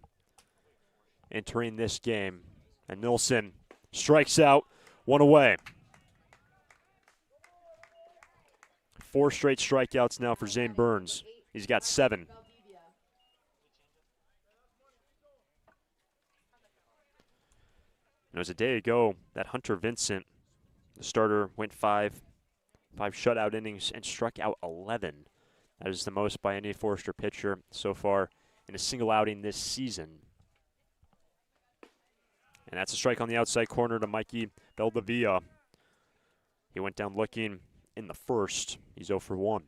entering this game. And Nilsson strikes out, 1 away. 4 straight strikeouts now for Zane Burns. He's got 7. It was a day ago that Hunter Vincent, the starter, went 5 shutout innings and struck out 11. That is the most by any Forester pitcher so far in a single outing this season. And that's a strike on the outside corner to Mikey Valdivia. He went down looking in the first. He's 0 for 1.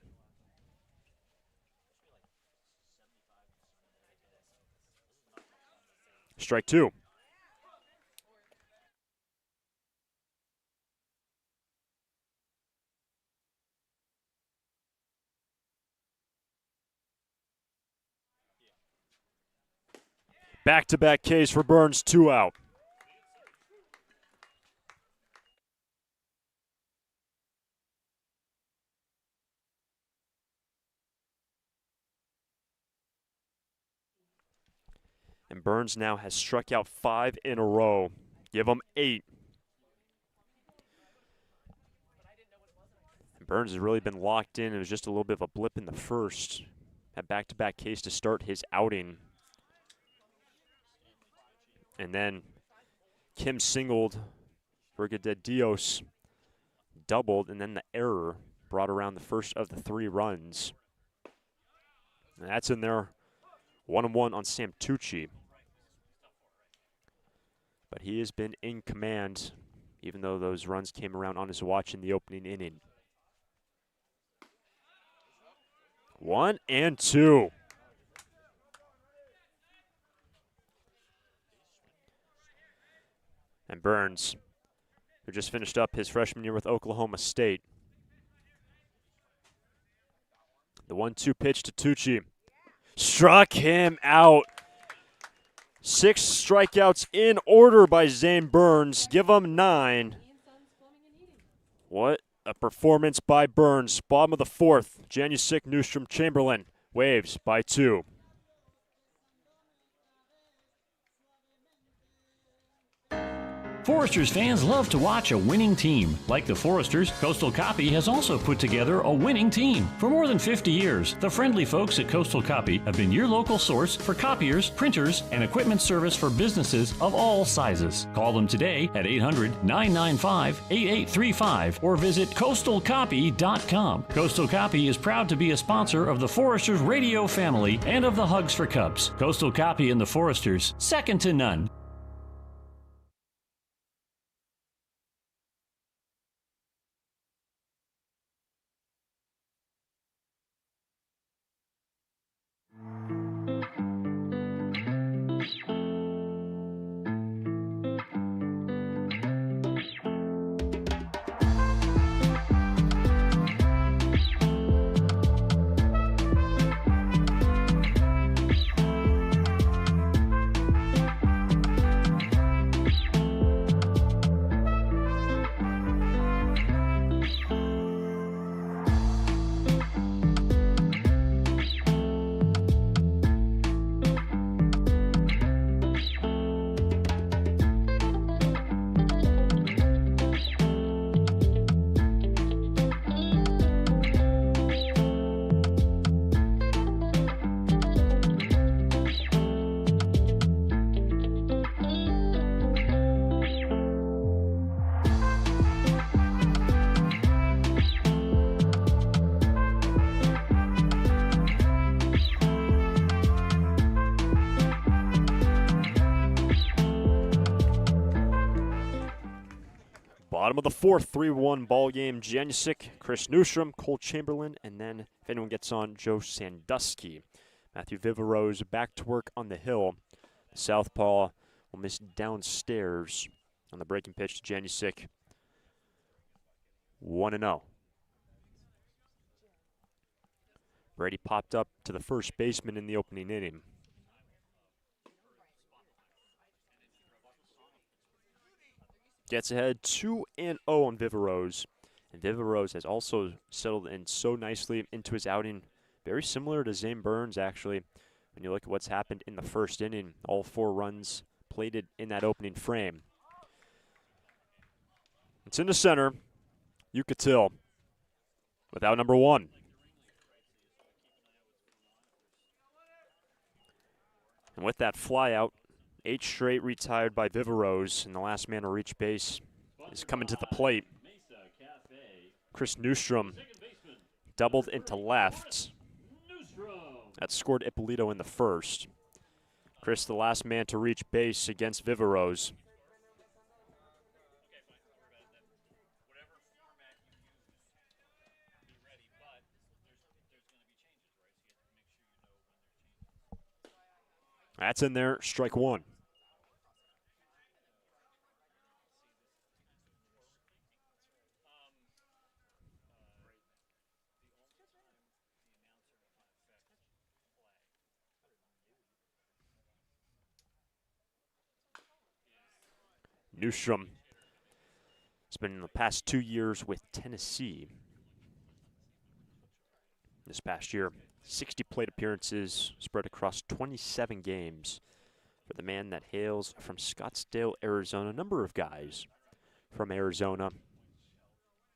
Strike 2. Back-to-back Ks for Burns, 2 out. And Burns now has struck out 5 in a row. Give him 8. And Burns has really been locked in. It was just a little bit of a blip in the first. Had back-to-back Ks to start his outing. And then Kim singled, Brigadier Dios doubled, and then the error brought around the first of the 3 runs. And that's in there, 1-1 on Sam Tucci. But he has been in command, even though those runs came around on his watch in the opening inning. 1 and 2. And Burns, who just finished up his freshman year with Oklahoma State. The 1-2 pitch to Tucci. Struck him out. 6 strikeouts in order by Zane Burns. Give him 9. What a performance by Burns. Bottom of the 4th. Janusik, Newstrom, Chamberlain. Waves by 2. Foresters fans love to watch a winning team. Like the Foresters, Coastal Copy has also put together a winning team. For more than 50 years, the friendly folks at Coastal Copy have been your local source for copiers, printers, and equipment service for businesses of all sizes. Call them today at 800-995-8835 or visit coastalcopy.com. Coastal Copy is proud to be a sponsor of the Foresters radio family and of the Hugs for Cubs. Coastal Copy and the Foresters, second to none. Bottom of the fourth, 3-1 ball game. Janusik, Chris Newstrom, Cole Chamberlain, and then if anyone gets on, Joe Sandusky. Matthew Viverose back to work on the hill. The southpaw will miss downstairs on the breaking pitch to Janusik. 1-0. Brady popped up to the first baseman in the opening inning. Gets ahead 2-0 on Viverose. And Viverose has also settled in so nicely into his outing. Very similar to Zane Burns, actually. When you look at what's happened in the first inning, all 4 runs plated in that opening frame. It's in the center. Yucatil without number 1. And with that flyout, 8 straight retired by Viverose, and the last man to reach base is coming to the plate. Chris Newstrom doubled into left. That scored Ippolito in the first. Chris, the last man to reach base against Viverose. That's in there, strike 1. Newstrom has been in the past 2 years with Tennessee. This past year, 60 plate appearances spread across 27 games for the man that hails from Scottsdale, Arizona. A number of guys from Arizona,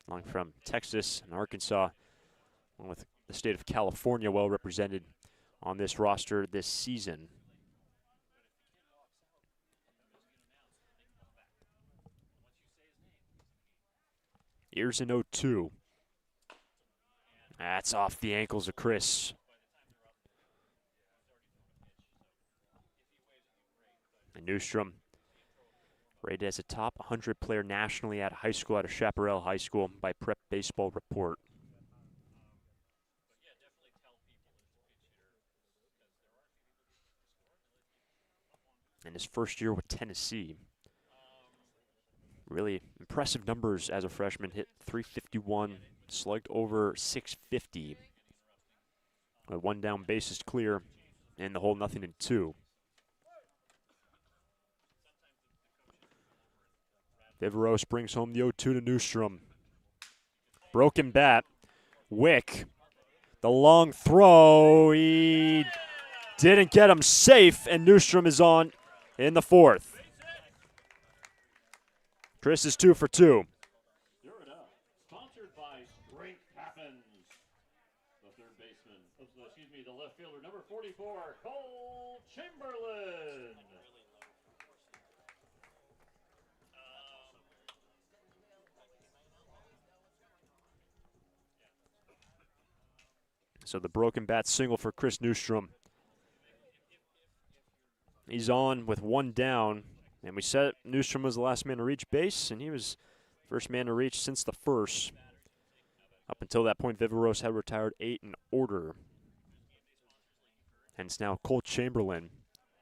along from Texas and Arkansas, along with the state of California well represented on this roster this season. Here's an 0-2. That's off the ankles of Chris. And Newstrom, rated as a top 100 player nationally at a high school out of Chaparral High School by Prep Baseball Report. In his first year with Tennessee, really impressive numbers as a freshman. Hit .351, slugged over .650. With 1 down, bases clear, and the hole 0-2. Viverose brings home the 0-2 to Newstrom. Broken bat. Wick. The long throw. He didn't get him safe, and Newstrom is on in the 4th. Chris is 2 for 2. Sponsored by Straight Happens. The third baseman, the left fielder, number 44, Cole Chamberlain. So the broken bat single for Chris Newstrom. He's on with 1 down. And we said Newstrom was the last man to reach base, and he was the first man to reach since the first. Up until that point, Viverose had retired 8 in order. Hence now Cole Chamberlain,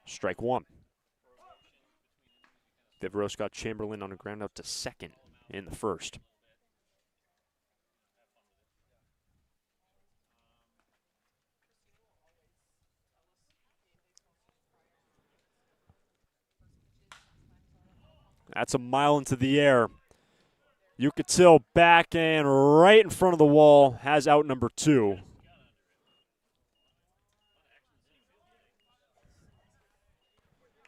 strike 1. Viverose got Chamberlain on a ground out to second in the first. That's a mile into the air. Yucatil back and right in front of the wall, has out number 2.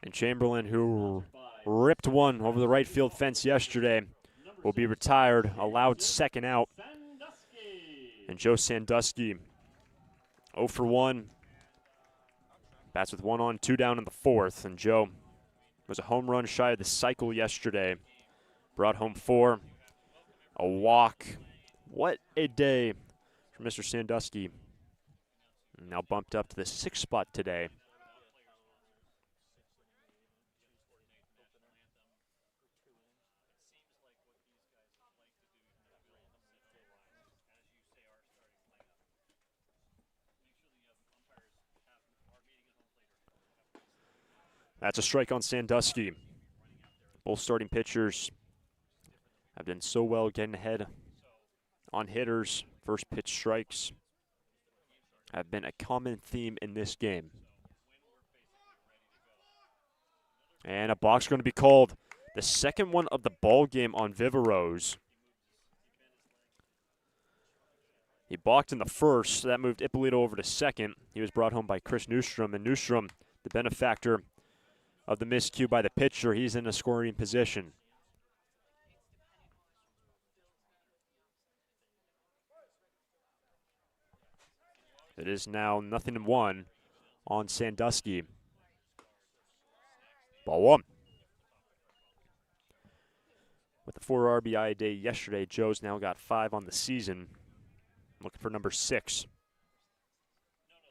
And Chamberlain, who ripped one over the right field fence yesterday, will be retired, allowed second out. And Joe Sandusky, 0 for 1. Bats with 1 on, 2 down in the 4th. And Joe was a home run shy of the cycle yesterday. Brought home 4. A walk. What a day for Mr. Sandusky. Now bumped up to the 6th spot today. That's a strike on Sandusky. Both starting pitchers have done so well getting ahead on hitters. First pitch strikes have been a common theme in this game. And a balk's going to be called. The second one of the ball game on Viveros. He balked in the first, so that moved Ippolito over to second. He was brought home by Chris Newstrom, and Newstrom, the benefactor of the miscue by the pitcher, he's in a scoring position. It is now 0-1 on Sandusky. Ball one. With the 4 RBI day yesterday, Joe's now got 5 on the season. Looking for number 6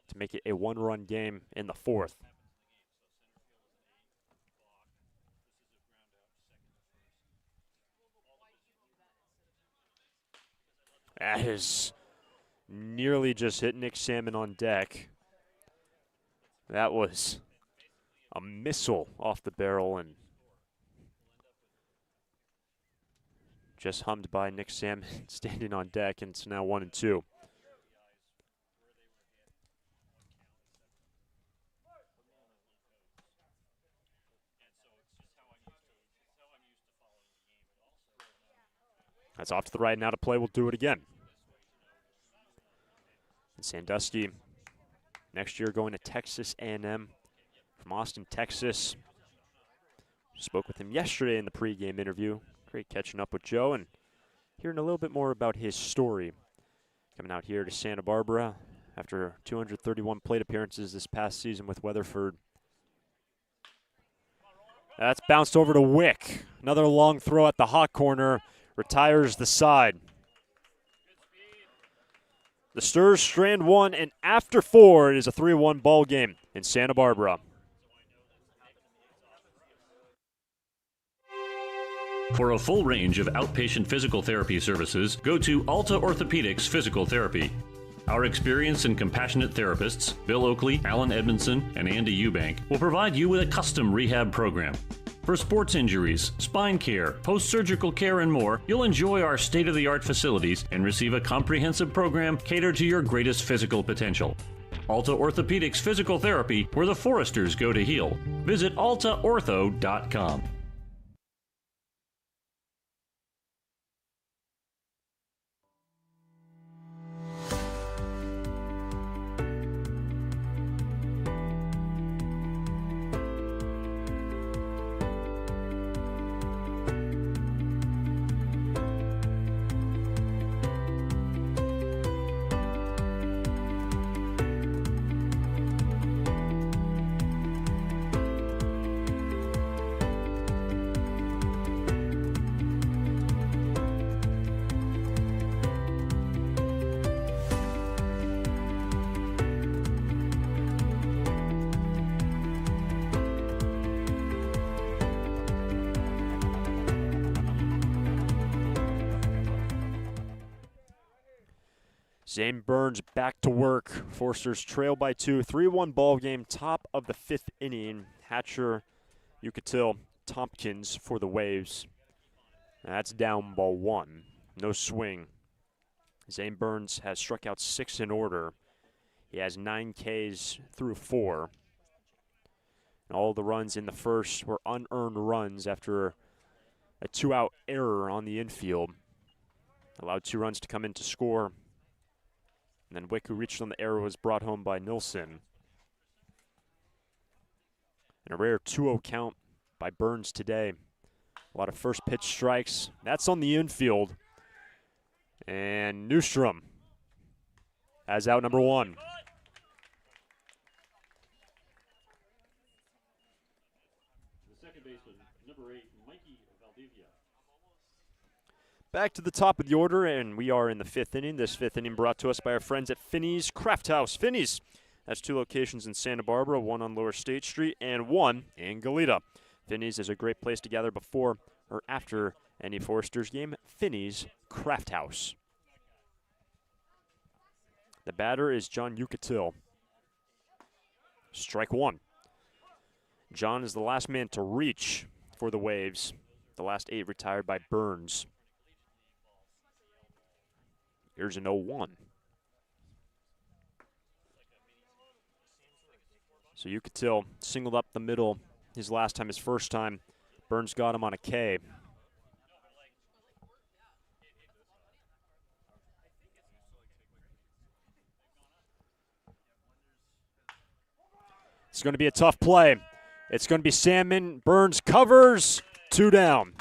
to make it a 1-run game in the 4th. That is nearly just hit Nick Salmon on deck. That was a missile off the barrel and just hummed by Nick Salmon standing on deck, and it's now 1-2. That's off to the right, now to play. We'll do it again. And Sandusky next year going to Texas A&M from Austin, Texas. Spoke with him yesterday in the pregame interview. Great catching up with Joe and hearing a little bit more about his story. Coming out here to Santa Barbara after 231 plate appearances this past season with Weatherford. That's bounced over to Wick. Another long throw at the hot corner. Retires the side. The Sturs strand 1, and after 4, it is a 3-1 ball game in Santa Barbara. For a full range of outpatient physical therapy services, go to Alta Orthopedics Physical Therapy. Our experienced and compassionate therapists, Bill Oakley, Alan Edmondson, and Andy Eubank, will provide you with a custom rehab program. For sports injuries, spine care, post-surgical care, and more, you'll enjoy our state-of-the-art facilities and receive a comprehensive program catered to your greatest physical potential. Alta Orthopedics Physical Therapy, where the Foresters go to heal. Visit altaortho.com. Zane Burns back to work. Forsters trail by 2. 3-1 ball game, top of the 5th inning. Hatcher, Yucatil, Tompkins for the Waves. That's down ball 1. No swing. Zane Burns has struck out 6 in order. He has 9 Ks through 4. And all the runs in the first were unearned runs after a 2-out error on the infield. Allowed 2 runs to come in to score. And then Wick, who reached on the error, was brought home by Nilsson. And a rare 2-0 count by Burns today. A lot of first pitch strikes. That's on the infield. And Newstrom has out number 1. The second baseman, number 8, Mikey Valdivia. Back to the top of the order, and we are in the 5th inning. This 5th inning brought to us by our friends at Finney's Craft House. Finney's has 2 locations in Santa Barbara, 1 on Lower State Street and 1 in Goleta. Finney's is a great place to gather before or after any Foresters game. Finney's Craft House. The batter is John Yucatil. Strike 1. John is the last man to reach for the Waves. The last 8 retired by Burns. Here's an 0-1. So Ucatil singled up the middle his last time, his first time. Burns got him on a K. It's going to be a tough play. It's going to be Salmon. Burns covers. 2 down.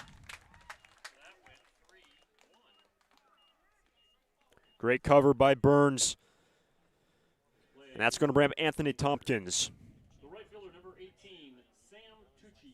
Great cover by Burns. And that's going to bring up Anthony Tompkins. The right fielder, number 18, Sam Tucci.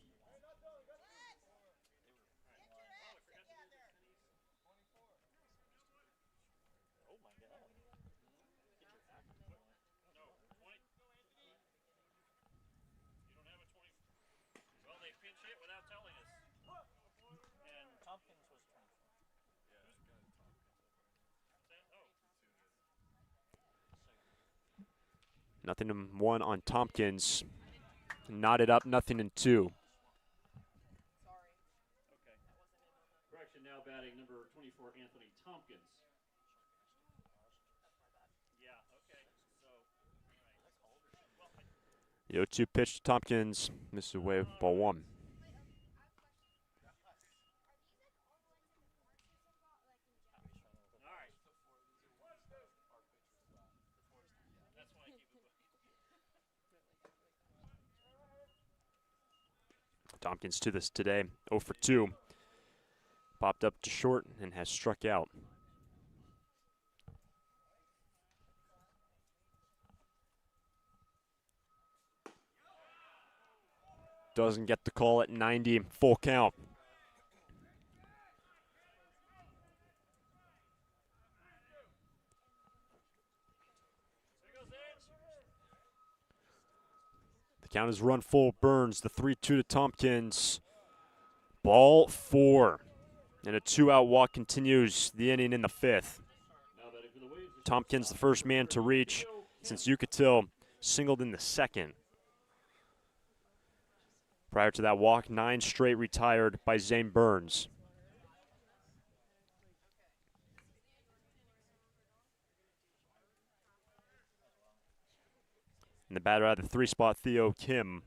Nothing in 1 on Tompkins. Knotted up, nothing in 2. Correction, now batting number 24, Anthony Tompkins. The 0-2 pitch to Tompkins. Misses away, ball 1. Tompkins to this today, 0 for 2. Popped up to short and has struck out. Doesn't get the call at 90, full count. The count is run full. Burns, the 3-2 to Tompkins. Ball 4. And a 2-out walk continues the inning in the 5th. Tompkins, the first man to reach since Ucatil singled in the 2nd. Prior to that walk, 9 straight retired by Zane Burns. And the batter out of the 3 spot, Theo Kim,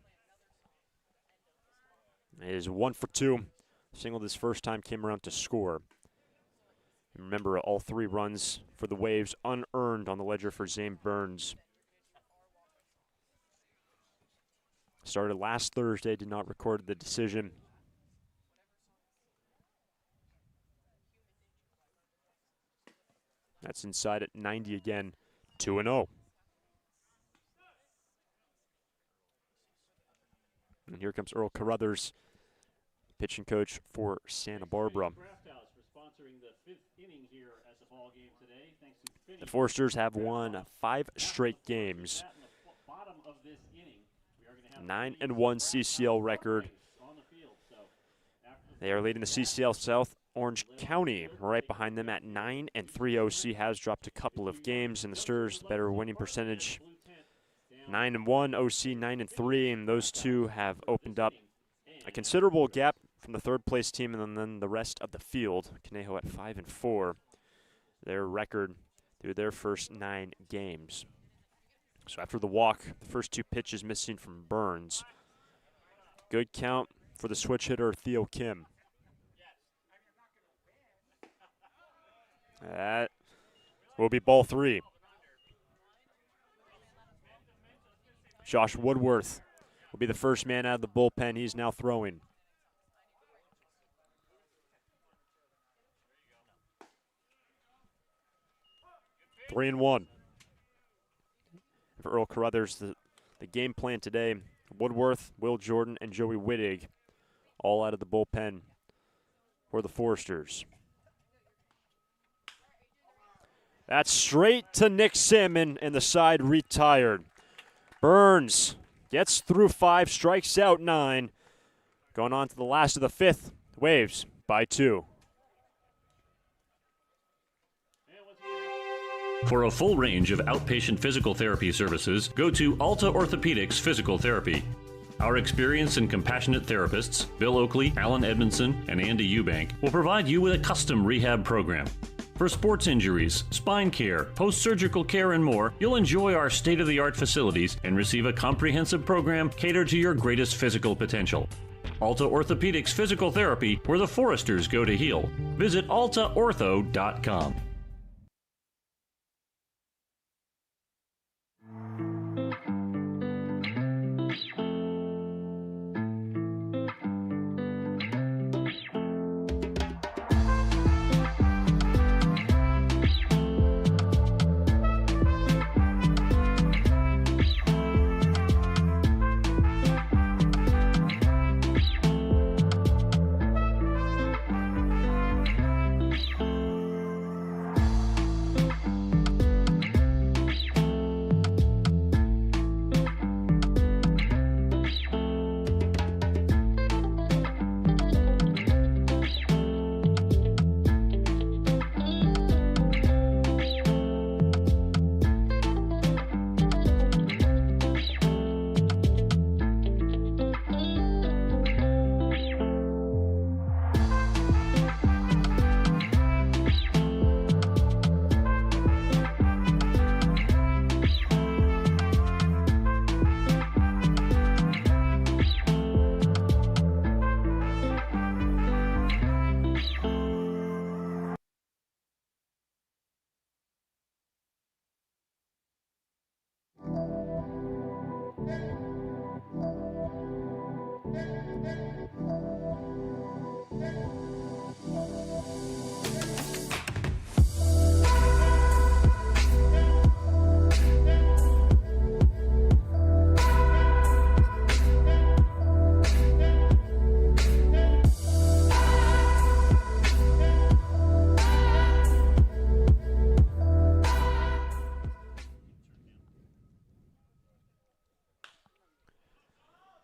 is 1 for 2. Singled his first time, came around to score. And remember, all 3 runs for the Waves unearned on the ledger for Zane Burns. Started last Thursday, did not record the decision. That's inside at 90 again, 2-0. And here comes Earl Carruthers, pitching coach for Santa Barbara. The Foresters have won 5 straight games. 9-1 CCL record. They are leading the CCL South. Orange County right behind them at 9-3. OC has dropped a couple of games, and the Sturs, the better winning percentage. 9-1, OC 9-3, and those two have opened up a considerable gap from the 3rd place team and then the rest of the field. Conejo at 5-4, their record through their first 9 games. So after the walk, the first 2 pitches missing from Burns. Good count for the switch hitter Theo Kim. That will be ball 3. Josh Woodworth will be the first man out of the bullpen. He's now throwing. Three and 1. For Earl Carruthers, the game plan today, Woodworth, Will Jordan, and Joey Wittig all out of the bullpen for the Foresters. That's straight to Nick Salmon, and the side retired. Burns gets through 5, strikes out 9. Going on to the last of the 5th. Waves by 2. For a full range of outpatient physical therapy services, go to Alta Orthopedics Physical Therapy. Our experienced and compassionate therapists, Bill Oakley, Alan Edmondson, and Andy Eubank, will provide you with a custom rehab program. For sports injuries, spine care, post-surgical care, and more, you'll enjoy our state-of-the-art facilities and receive a comprehensive program catered to your greatest physical potential. Alta Orthopedics Physical Therapy, where the Foresters go to heal. Visit altaortho.com.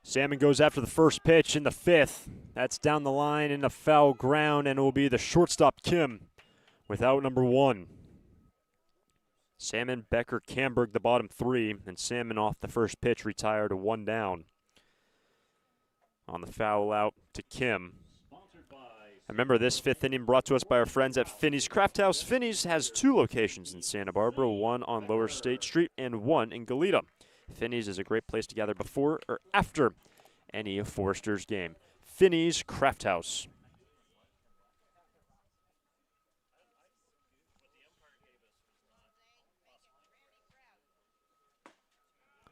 Salmon goes after the first pitch in the fifth. That's down the line in the foul ground, and it will be the shortstop, Kim, with out number one. Salmon, Becker, Camberg, the bottom three, and Salmon off the first pitch retired to one down. On the foul out to Kim. Remember, this fifth inning brought to us by our friends at Finney's Craft House. Finney's has two locations in Santa Barbara, one on Lower State Street and one in Goleta. Finney's is a great place to gather before or after any Foresters game. Finney's Craft House.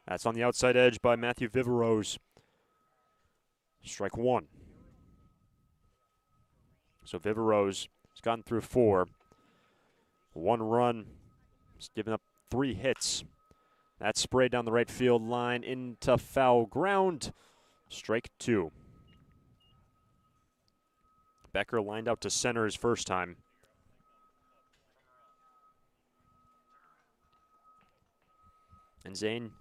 That's on the outside edge by Matthew Viveros. Strike one. So Viveros has gotten through four. One run, he's given up 3 hits. That's sprayed down the right field line into foul ground. Strike two. Becker lined out to center his first time. And Zane,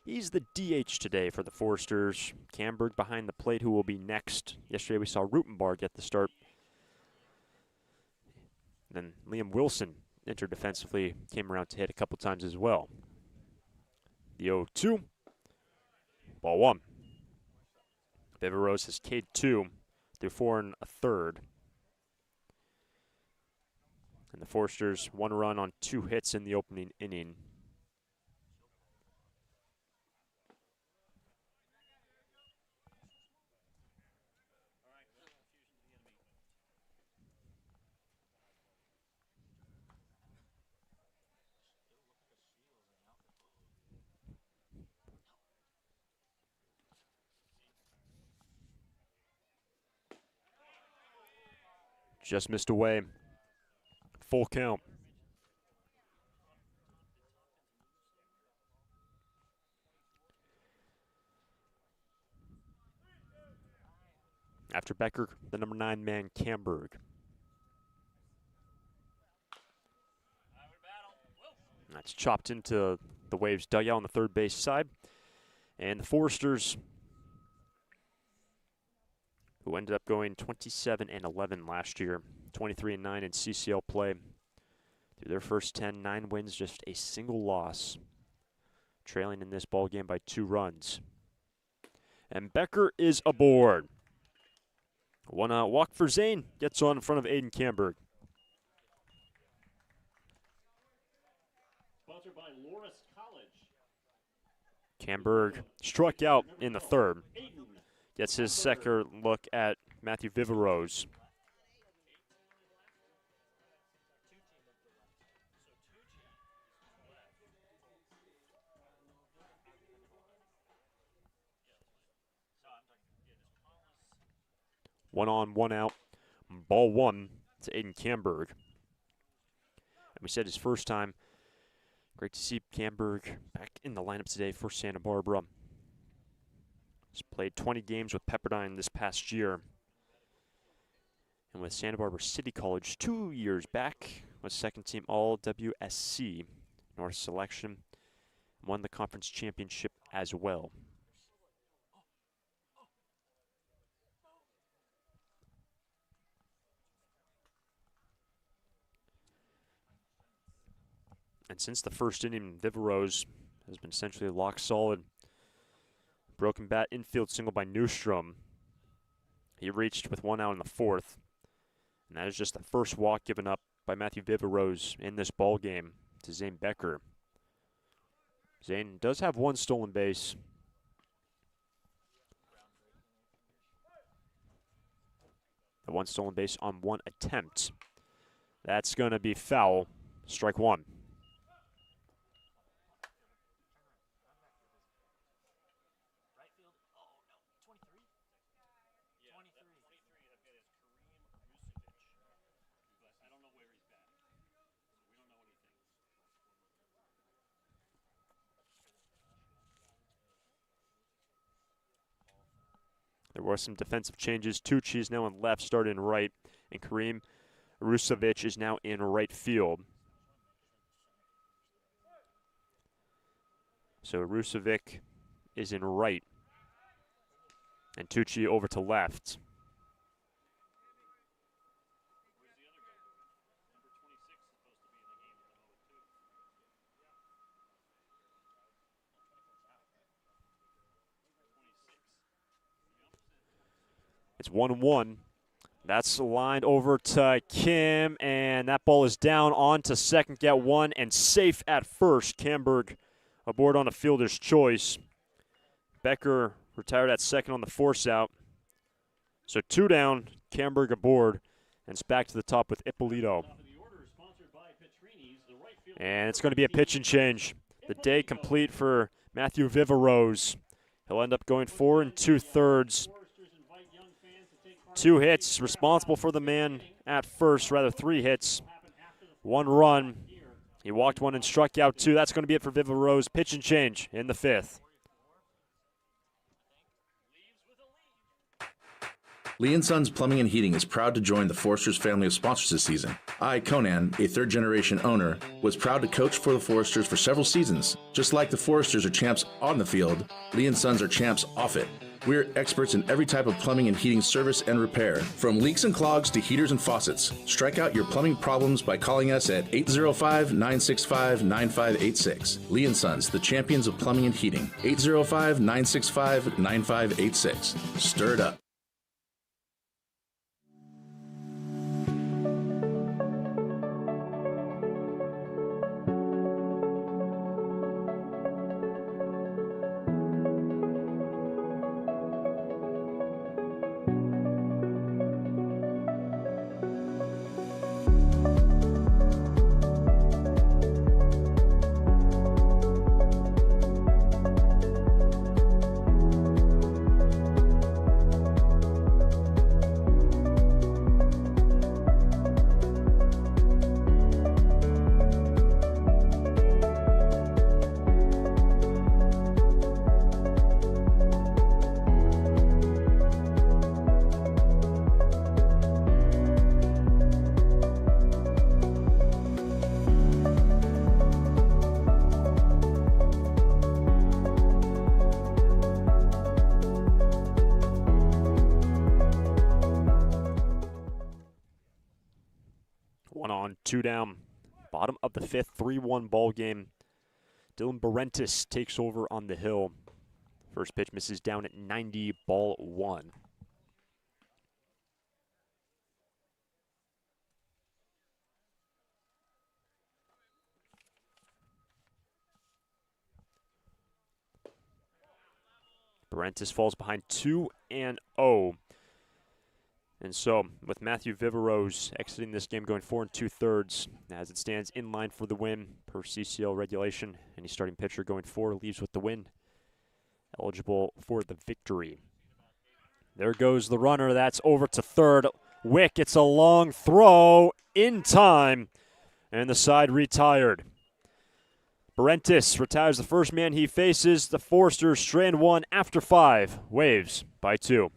he's the DH today for the Foresters. Camberg behind the plate, who will be next. Yesterday we saw Rutenbar get the start. Then Liam Wilson entered defensively, came around to hit a couple times as well. The 0-2. Ball one. Viveros has K'd 2 through 4 1/3. And the Foresters 1 run on 2 hits in the opening inning. Just missed away. Full count. After Becker, the number 9 man, Camberg. That's chopped into the Waves dugout on the third base side. And the Foresters, who ended up going 27-11 last year, 23-9 in CCL play. Through their first 10, 9 wins, just a single loss, trailing in this ball game by 2 runs. And Becker is aboard. One out walk for Zane. Gets on in front of Aiden Camberg. Sponsored by Loras College. Camberg struck out in the third. Aiden. Gets his second look at Matthew Viveros. One on, one out. Ball one to Aiden Camberg. And we said his first time. Great to see Camberg back in the lineup today for Santa Barbara. He's played 20 games with Pepperdine this past year. And with Santa Barbara City College 2 years back, was second team All WSC North selection. Won the conference championship as well. And since the first inning, Viveros has been essentially lock solid. Broken bat infield single by Newstrom. He reached with one out in the fourth. And that is just the first walk given up by Matthew Viveros in this ball game to Zane Becker. Zane does have one stolen base. The one stolen base on one attempt. That's going to be foul. Strike one. There were some defensive changes. Tucci is now in left, started in right, and Kareem Rusevic is now in right field. So Rusevic is in right, and Tucci over to left. It's 1-1. That's lined over to Kim, and that ball is down on to second, get one, and safe at first. Camberg aboard on a fielder's choice. Becker retired at second on the force out. So two down, Camberg aboard, and it's back to the top with Ippolito. And it's going to be a pitch and change. The day complete for Matthew Viveros. He'll end up going 4 2/3. 2 hits, responsible for the man at first, rather 3 hits. 1 run. He walked 1 and struck out 2. That's going to be it for Viveros. Pitch and change in the 5th. Lee & Sons Plumbing and Heating is proud to join the Foresters family of sponsors this season. I, Conan, a third-generation owner, was proud to coach for the Foresters for several seasons. Just like the Foresters are champs on the field, Lee & Sons are champs off it. We're experts in every type of plumbing and heating service and repair, from leaks and clogs to heaters and faucets. Strike out your plumbing problems by calling us at 805-965-9586. Lee & Sons, the champions of plumbing and heating. 805-965-9586. Stir it up. Two down, bottom of the 5th, 3-1 ball game. Dylan Barentis takes over on the hill First pitch misses down at 90, ball 1. Barentis falls behind 2-0. And so, with Matthew Viveros exiting this game going 4 2/3, as it stands in line for the win per CCL regulation, and he's starting pitcher going 4 leaves with the win, eligible for the victory. There goes the runner. That's over to third. Wick, it's a long throw in time, and the side retired. Barentis retires the first man he faces. The Foresters strand 1 after 5. Waves by 2.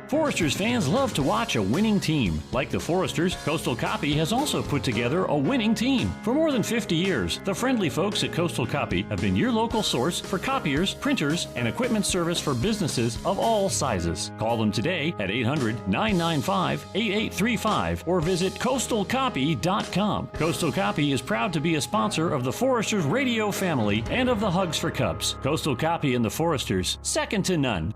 Foresters fans love to watch a winning team. Like the Foresters, Coastal Copy has also put together a winning team. For more than 50 years, the friendly folks at Coastal Copy have been your local source for copiers, printers, and equipment service for businesses of all sizes. Call them today at 800-995-8835 or visit coastalcopy.com. Coastal Copy is proud to be a sponsor of the Foresters radio family and of the Hugs for Cubs. Coastal Copy and the Foresters, second to none.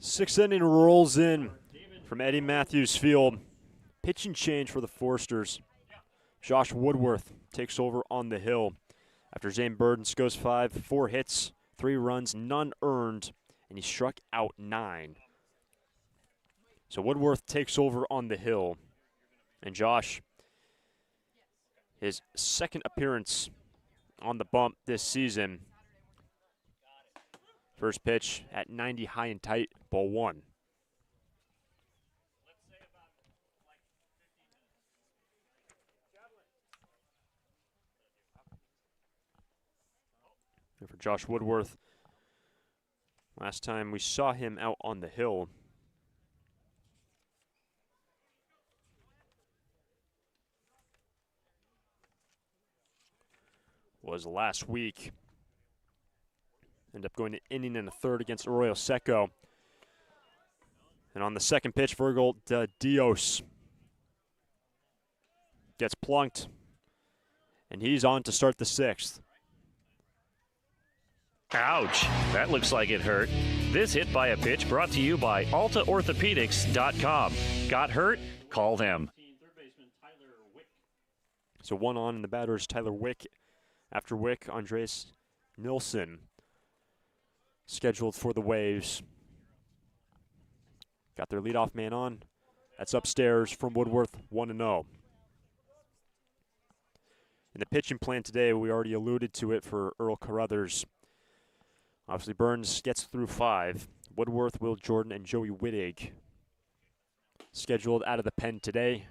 Sixth inning rolls in from Eddie Matthews Field. Pitching change for the Foresters. Josh Woodworth takes over on the hill after Zane Burdens goes 5, 4 hits, 3 runs, none earned, and he struck out 9. So Woodworth takes over on the hill. And Josh, his second appearance on the bump this season. First pitch at 90 high and tight, ball 1. And for Josh Woodworth, last time we saw him out on the hill was last week. End up going to inning and a third against Arroyo Seco. And on the second pitch, Virgil de Dios gets plunked. And he's on to start the 6th. Ouch, that looks like it hurt. This hit by a pitch brought to you by AltaOrthopedics.com. Got hurt? Call them. So 1 on in the batter is Tyler Wick. After Wick, Andres Nilsson scheduled for the Waves. Got their leadoff man on. That's upstairs from Woodworth, 1-0. In the pitching plan today, we already alluded to it for Earl Carruthers. Obviously, Burns gets through 5. Woodworth, Will Jordan, and Joey Wittig scheduled out of the pen today.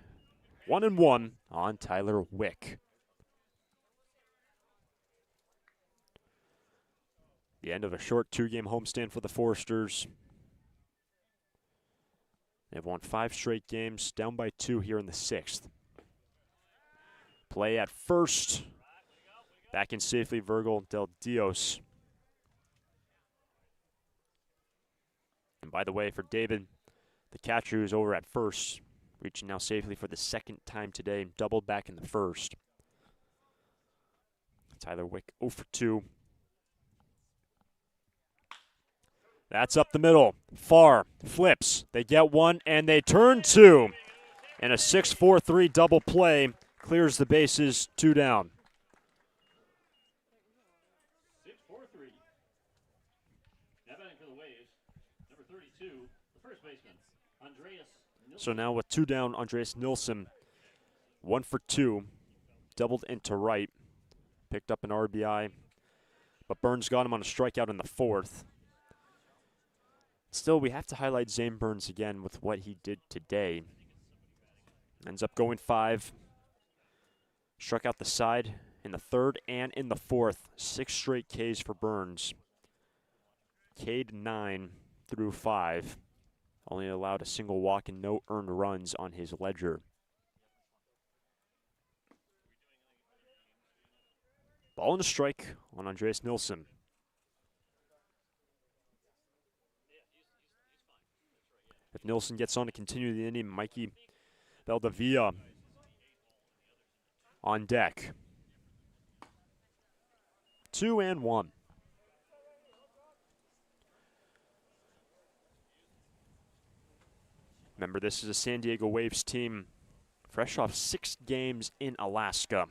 1-1 on Tyler Wick. The end of a short 2-game homestand for the Foresters. They've won 5 straight games, down by 2 here in the 6th. Play at first. Back in safely, Virgil Del Dios. And by the way, for David, the catcher who's over at first, reaching now safely for the 2nd time today, doubled back in the 1st. Tyler Wick 0 for 2. That's up the middle. Far flips. They get 1 and they turn 2. And a 6-4-3 double play clears the bases, 2 down. 6-4-3. Now batting for the Waves, number 32, the first baseman, Andreas Nilsson. So now with 2 down, Andreas Nilsson, 1 for 2, doubled into right, picked up an RBI, but Burns got him on a strikeout in the 4th. Still, we have to highlight Zane Burns again with what he did today. Ends up going 5. Struck out the side in the 3rd and in the 4th. 6 straight Ks for Burns. K'd 9 through 5. Only allowed a single walk and no earned runs on his ledger. Ball and a strike on Andreas Nilsson. If Nilsson gets on to continue the inning, Mikey Valdivia on deck. 2 and 1. Remember, this is a San Diego Waves team fresh off 6 games in Alaska.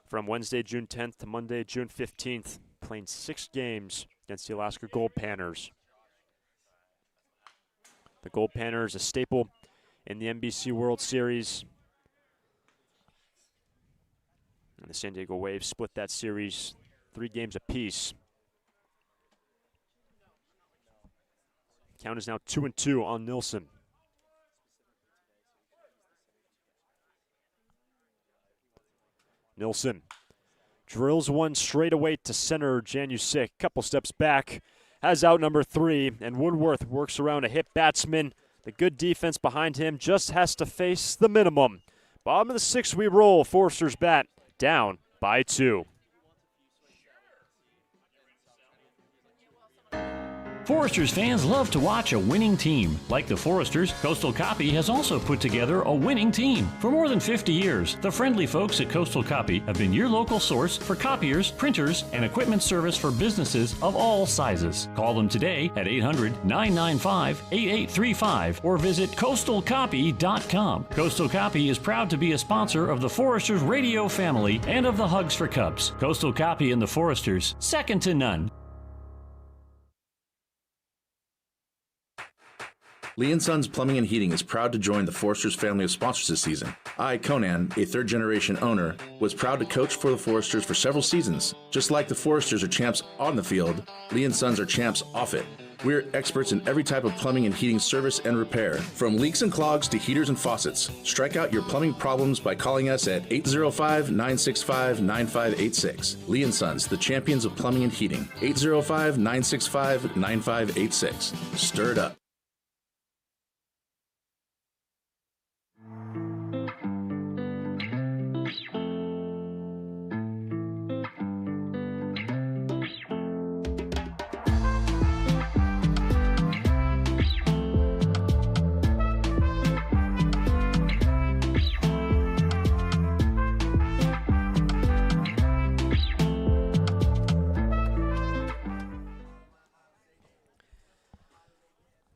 From Wednesday, June 10th to Monday, June 15th, playing 6 games against the Alaska Gold Panthers. The Gold Panthers, a staple in the NBC World Series. And the San Diego Waves split that series 3 games apiece. Count is now 2-2 on Nilsson. Nilsson drills one straight away to center. Janusik, couple steps back, has out number 3, and Woodworth works around a hit batsman. The good defense behind him just has to face the minimum. Bottom of the 6th we roll. Forster's bat down by 2. Foresters fans love to watch a winning team. Like the Foresters, Coastal Copy has also put together a winning team. For more than 50 years, the friendly folks at Coastal Copy have been your local source for copiers, printers, and equipment service for businesses of all sizes. Call them today at 800-995-8835 or visit coastalcopy.com. Coastal Copy is proud to be a sponsor of the Foresters radio family and of the Hugs for Cubs. Coastal Copy and the Foresters, second to none. Lee & Sons Plumbing and Heating is proud to join the Foresters family of sponsors this season. I, Conan, a third-generation owner, was proud to coach for the Foresters for several seasons. Just like the Foresters are champs on the field, Lee & Sons are champs off it. We're experts in every type of plumbing and heating service and repair, from leaks and clogs to heaters and faucets. Strike out your plumbing problems by calling us at 805-965-9586. Lee & Sons, the champions of plumbing and heating. 805-965-9586. Stir it up.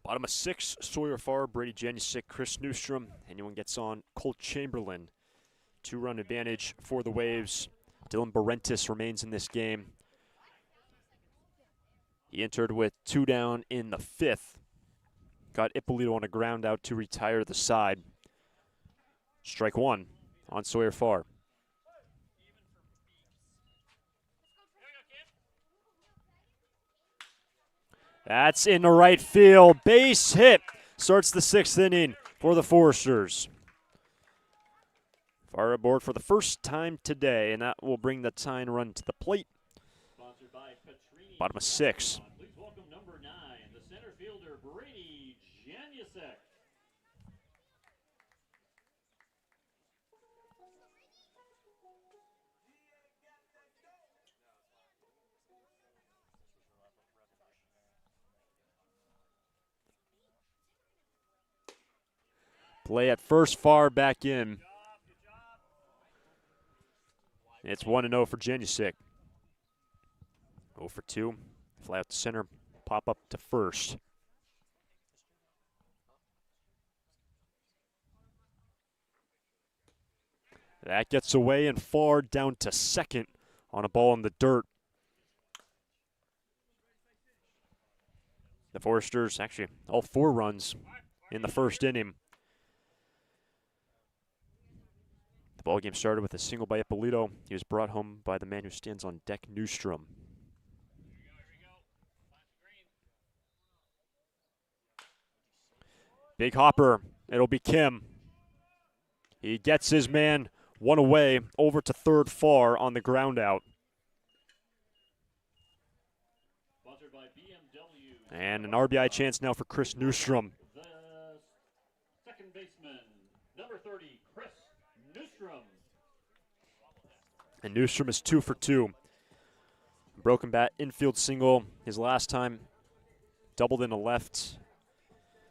Bottom of 6, Sawyer Farr, Brady Janusik, Chris Newstrom. Anyone gets on, Colt Chamberlain. 2-run advantage for the Waves. Dylan Barentis remains in this game. He entered with 2 down in the 5th. Got Ippolito on a ground out to retire the side. Strike 1 on Sawyer Farr. That's in the right field. Base hit. Starts the 6th inning for the Foresters. Farr aboard for the first time today, and that will bring the tying run to the plate. Sponsored by Petrini Bottom of 6. Please welcome number 9, the center fielder, Brady Janusek. Play at first, far back in. It's 1-0 for Janusik. 0 for 2. Fly out to center, pop up to first. That gets away and far down to second on a ball in the dirt. The Foresters, actually, all 4 runs in the first inning. The ball game started with a single by Ippolito. He was brought home by the man who stands on deck, Newstrom. Big hopper. It'll be Kim. He gets his man one away over to third far on the ground out. Sponsored by BMW. And an RBI chance now for Chris Newstrom. The second baseman, number 30, Chris Newstrom. And Newstrom is 2 for 2. Broken bat infield single. His last time doubled in the left.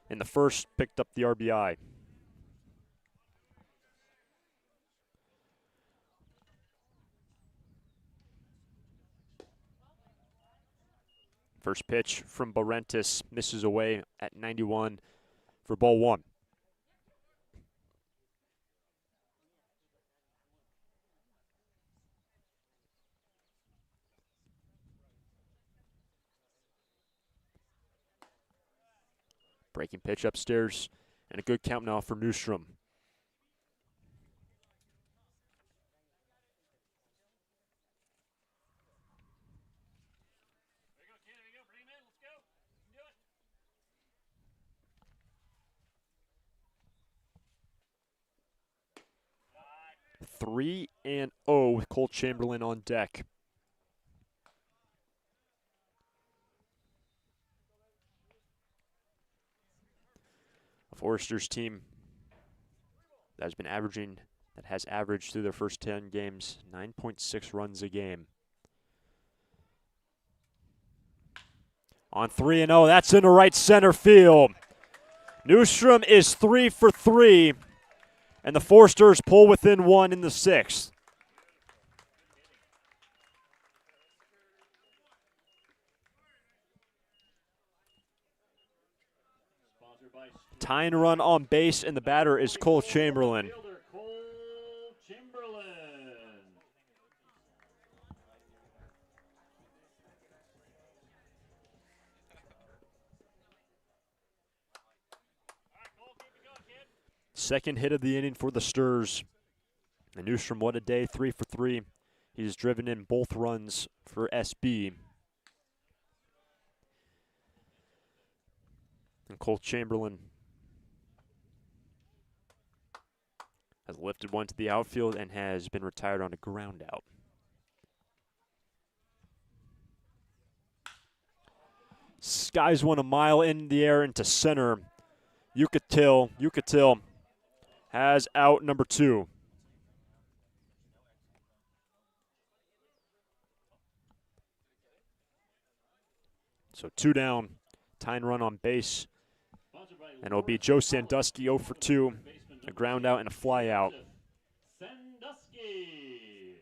In the first, picked up the RBI. First pitch from Barrentis misses away at 91 for ball 1. Breaking pitch upstairs, and a good count now for Newstrom. Three and 0 with Cole Chamberlain on deck. A Foresters team that has averaged through their first 10 games 9.6 runs a game. On 3 and 0, that's into right center field. Newstrom is 3 for 3. And the Foresters pull within 1 in the 6th. Tying run on base, and the batter is Cole Chamberlain. Cole Chamberlain. Second hit of the inning for the Sturs. And Newstrom, what a day, 3 for 3. He's driven in both runs for SB. And Cole Chamberlain has lifted one to the outfield and has been retired on a ground out. Skies one a mile in the air into center. Yucatil has out number 2. So 2 down, tying run on base. And it'll be Joe Sandusky 0 for 2, a ground out and a fly out. Sandusky.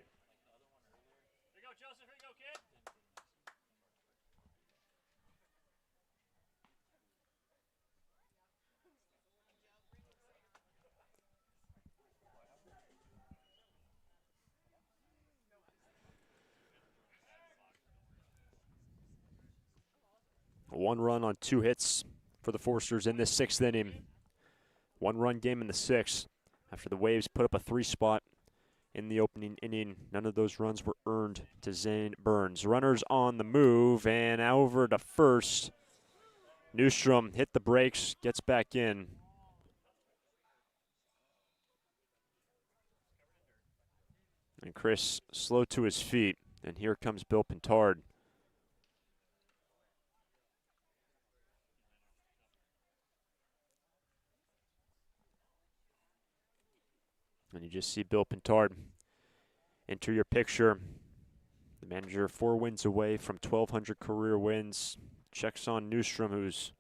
1 run on 2 hits for the Foresters in this 6th inning. 1-run game in the 6th. After the Waves put up a 3 spot in the opening inning, none of those runs were earned to Zane Burns. Runners on the move, and over to first. Newstrom hit the brakes, gets back in. And Chris slow to his feet, and here comes Bill Pintard. And you just see Bill Pintard enter your picture. The manager 4 wins away from 1,200 career wins. Checks on Newstrom, who's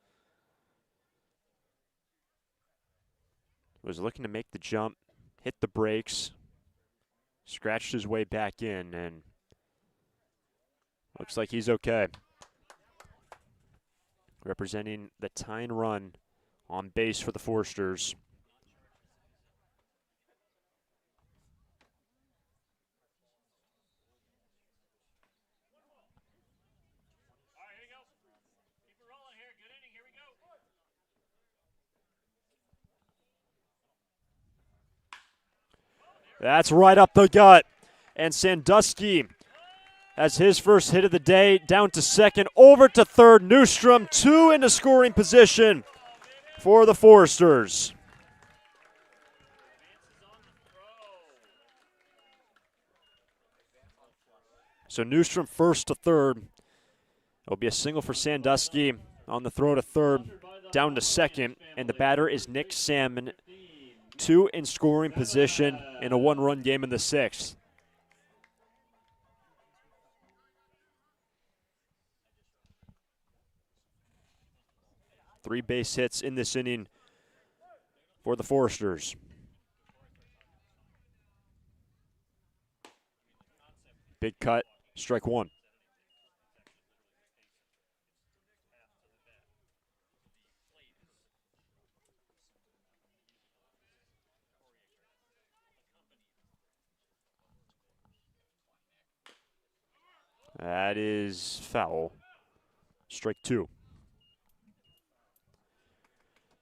was looking to make the jump, hit the brakes, scratched his way back in, and looks like he's okay. Representing the tying run on base for the Forsters. That's right up the gut. And Sandusky has his first hit of the day, down to second, over to third. Newstrom, 2 into scoring position for the Forsters. So Newstrom first to third. It'll be a single for Sandusky on the throw to third, down to second. And the batter is Nick Salmon. 2 in scoring position in a 1-run game in the 6th. Three base hits in this inning for the Forsters. Big cut, strike 1. That is foul. Strike 2.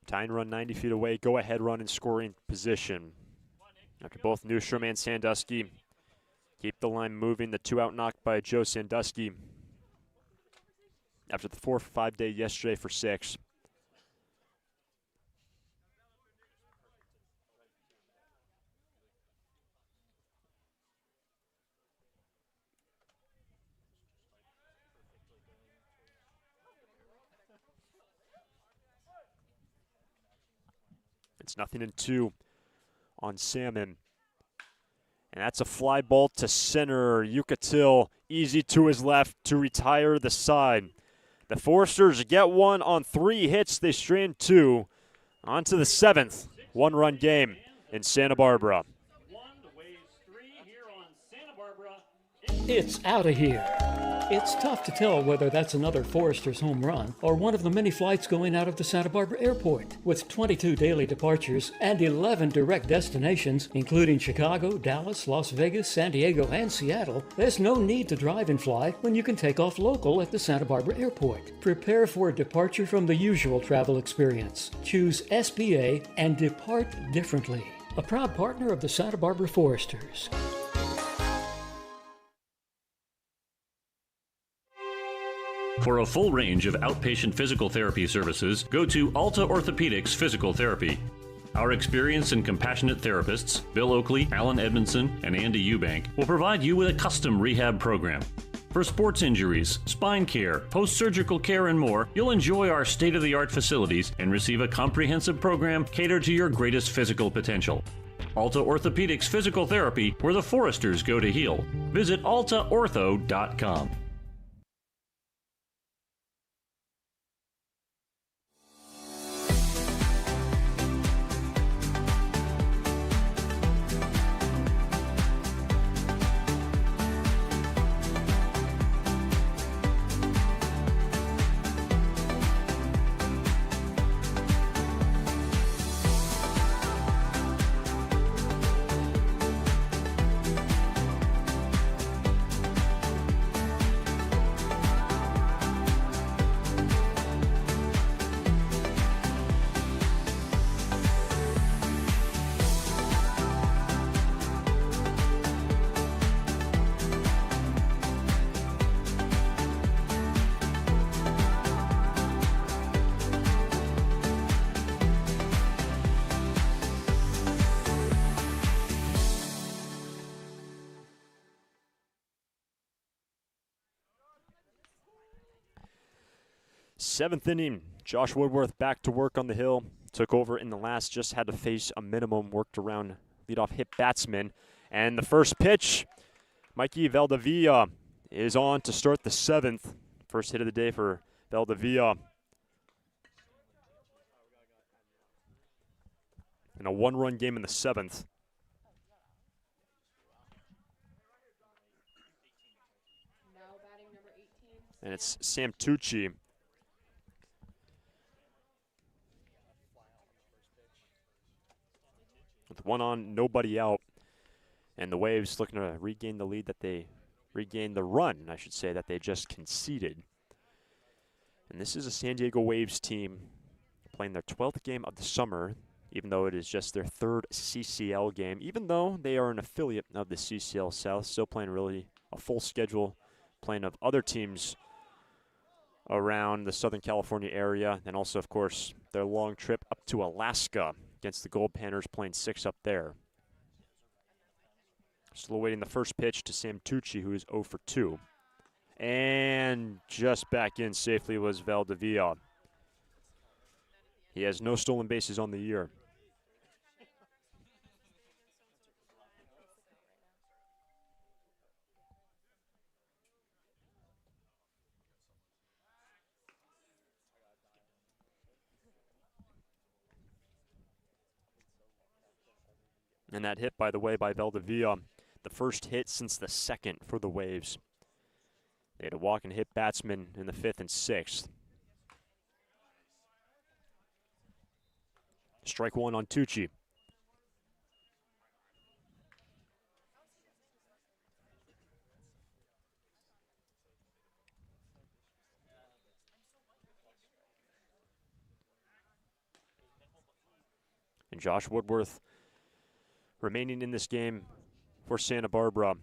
Tying run 90 feet away. Go ahead run in scoring position. After both Newstrom and Sandusky keep the line moving. The 2-out knock by Joe Sandusky. After the 4 for 5 day yesterday for 6. It's 0-2 on Salmon. And that's a fly ball to center. Yucatil easy to his left to retire the side. The Forsters get one on 3 hits. They strand 2. On to the 7th 1-run game in Santa Barbara. It's out of here. It's tough to tell whether that's another Foresters home run or one of the many flights going out of the Santa Barbara airport. With 22 daily departures and 11 direct destinations, including Chicago, Dallas, Las Vegas, San Diego, and Seattle, there's no need to drive and fly when you can take off local at the Santa Barbara airport. Prepare for a departure from the usual travel experience. Choose SBA and depart differently. A proud partner of the Santa Barbara Foresters. For a full range of outpatient physical therapy services, go to Alta Orthopedics Physical Therapy. Our experienced and compassionate therapists, Bill Oakley, Alan Edmondson, and Andy Eubank, will provide you with a custom rehab program. For sports injuries, spine care, post-surgical care, and more, you'll enjoy our state-of-the-art facilities and receive a comprehensive program catered to your greatest physical potential. Alta Orthopedics Physical Therapy, where the Foresters go to heal. Visit altaortho.com. Seventh inning, Josh Woodworth back to work on the hill. Took over in the last, just had to face a minimum, worked around leadoff hit batsman. And the first pitch, Mikey Valdivia is on to start the 7th. First hit of the day for Valdivia. In a 1-run game in the 7th. And it's Sam Tucci. With 1 on, nobody out. And the Waves looking to regain the lead that they regained the run, I should say, that they just conceded. And this is a San Diego Waves team playing their 12th game of the summer, even though it is just their 3rd CCL game, even though they are an affiliate of the CCL South, still playing really a full schedule, playing of other teams around the Southern California area, and also, of course, their long trip up to Alaska against the Gold Panthers, playing 6 up there. Still awaiting the first pitch to Sam Tucci, who is 0 for 2. And just back in safely was Valdivia. He has no stolen bases on the year. And that hit, by the way, by Valdivia, the first hit since the 2nd for the Waves. They had a walk and hit batsman in the 5th and 6th. Strike 1 on Tucci. And Josh Woodworth remaining in this game for Santa Barbara.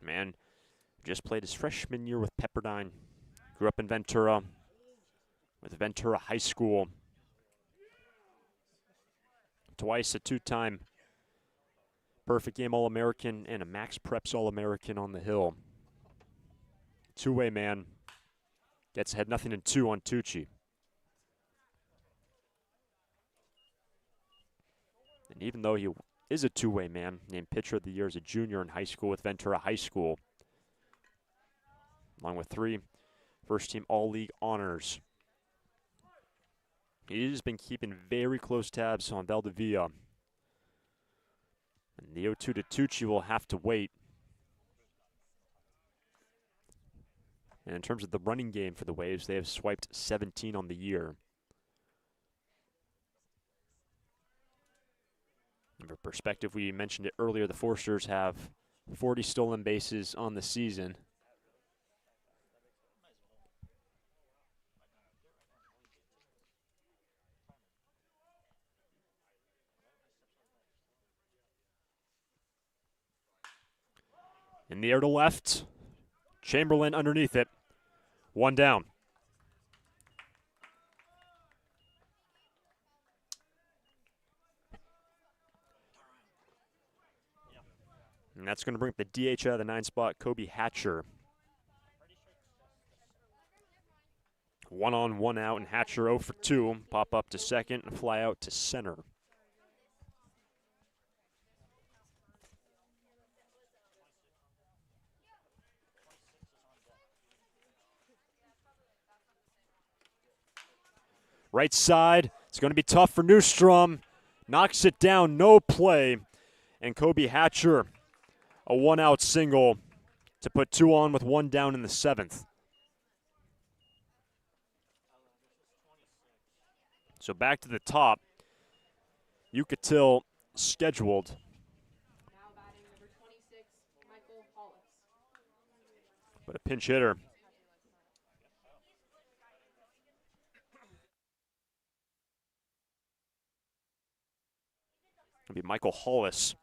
Man, just played his freshman year with Pepperdine. Grew up in Ventura with Ventura High School. Twice a 2-time perfect game All-American and a Max Preps All-American on the Hill. Two-way man. Had nothing in 2 on Tucci. And even though he is a two-way man, named Pitcher of the Year as a junior in high school with Ventura High School, along with 3 first-team All-League honors. He's been keeping very close tabs on Valdivia. And the 0-2 to Tucci will have to wait. And in terms of the running game for the Waves, they have swiped 17 on the year. And for perspective, we mentioned it earlier, the Forsters have 40 stolen bases on the season. In the air to left, Chamberlain underneath it. 1 down. And that's going to bring up the DH out of the 9 spot, Kobe Hatcher. 1 on, 1 out, and Hatcher 0 for 2. Pop up to second and fly out to center. Right side, it's going to be tough for Newstrom. Knocks it down, no play. And Kobe Hatcher, a 1-out single to put 2 on with 1 down in the 7th. So back to the top. Yucatil scheduled. Now batting number 26, Michael Hollis. But a pinch hitter. It'll be Michael Hollis.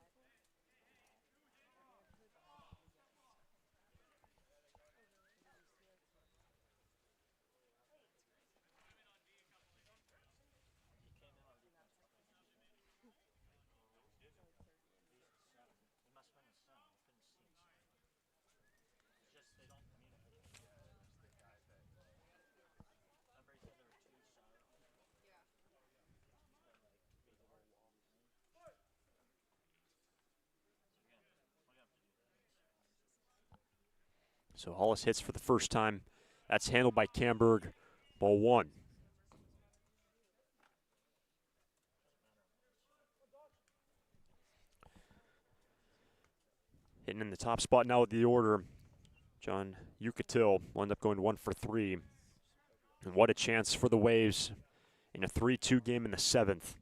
So Hollis hits for the first time. That's handled by Camberg. Ball 1. Hitting in the top spot now with the order. John Yucatil will end up going 1 for 3. And what a chance for the Waves in a 3-2 game in the 7th.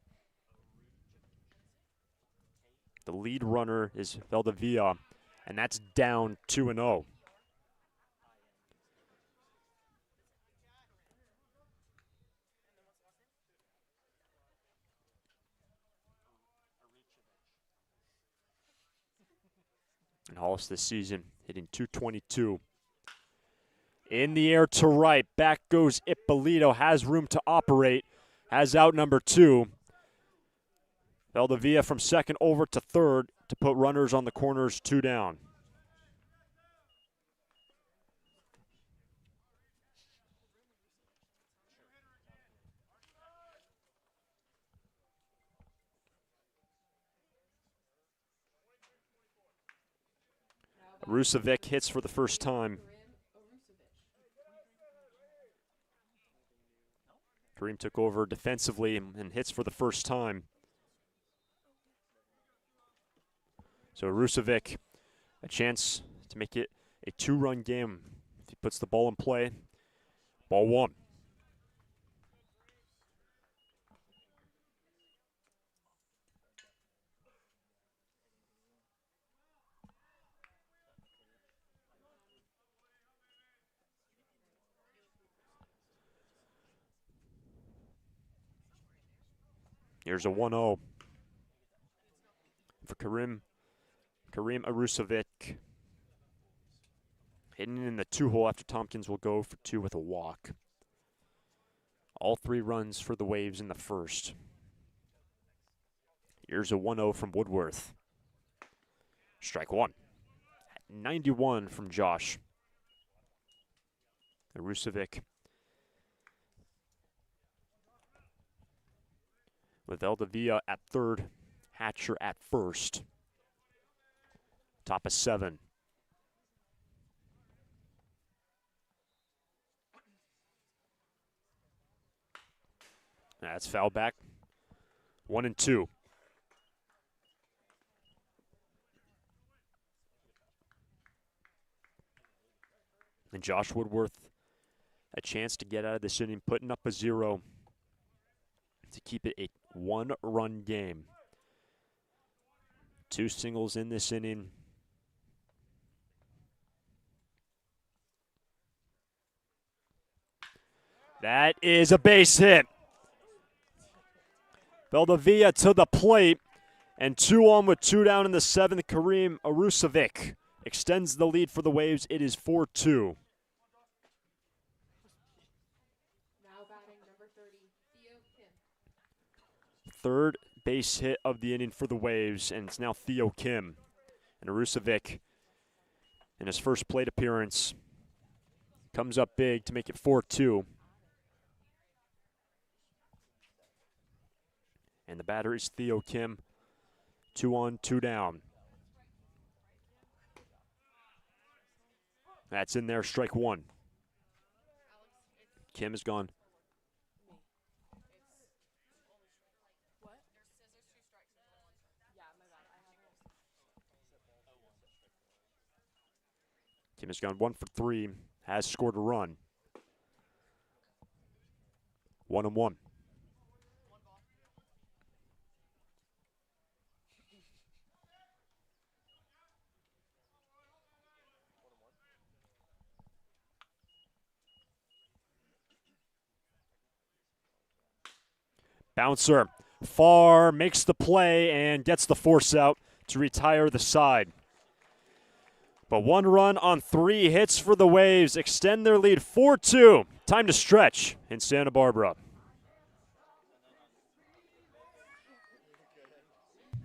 The lead runner is Valdivia, and that's down 2-0. And Hollis this season hitting .222. In the air to right. Back goes Ippolito. Has room to operate. Has out number 2. Valdivia from second over to third to put runners on the corners, 2 down. Rusevic hits for the first time. Kareem took over defensively and hits for the first time. So Rusevic, a chance to make it a 2-run game if he puts the ball in play. Ball 1. Here's a 1-0 for Kareem Arusevic. Hitting in the 2-hole after Tompkins will go for 2 with a walk. All 3 runs for the Waves in the first. Here's a 1-0 from Woodworth. Strike 1. 91 from Josh. Arusevic with Valdivia at third, Hatcher at first. Top of 7. That's foul back. 1 and 2. And Josh Woodworth, a chance to get out of this inning, putting up a 0 to keep it a 1-run game. 2 singles in this inning. That is a base hit. Valdivia to the plate, and 2 on with 2 down in the 7th. Kareem Arusevic extends the lead for the Waves. It is 4-2. Now batting number 30, Theo Kim. Third base hit of the inning for the Waves, and it's now Theo Kim. And Arusevic, in his first plate appearance, comes up big to make it 4-2. And the batter is Theo Kim. 2 on, 2 down. That's in there, strike 1. Kim is gone. Kim has gone 1 for 3, has scored a run. 1 and 1. Bouncer far, makes the play and gets the force out to retire the side. But 1 run on 3 hits for the Waves, extend their lead 4-2. Time to stretch in Santa Barbara.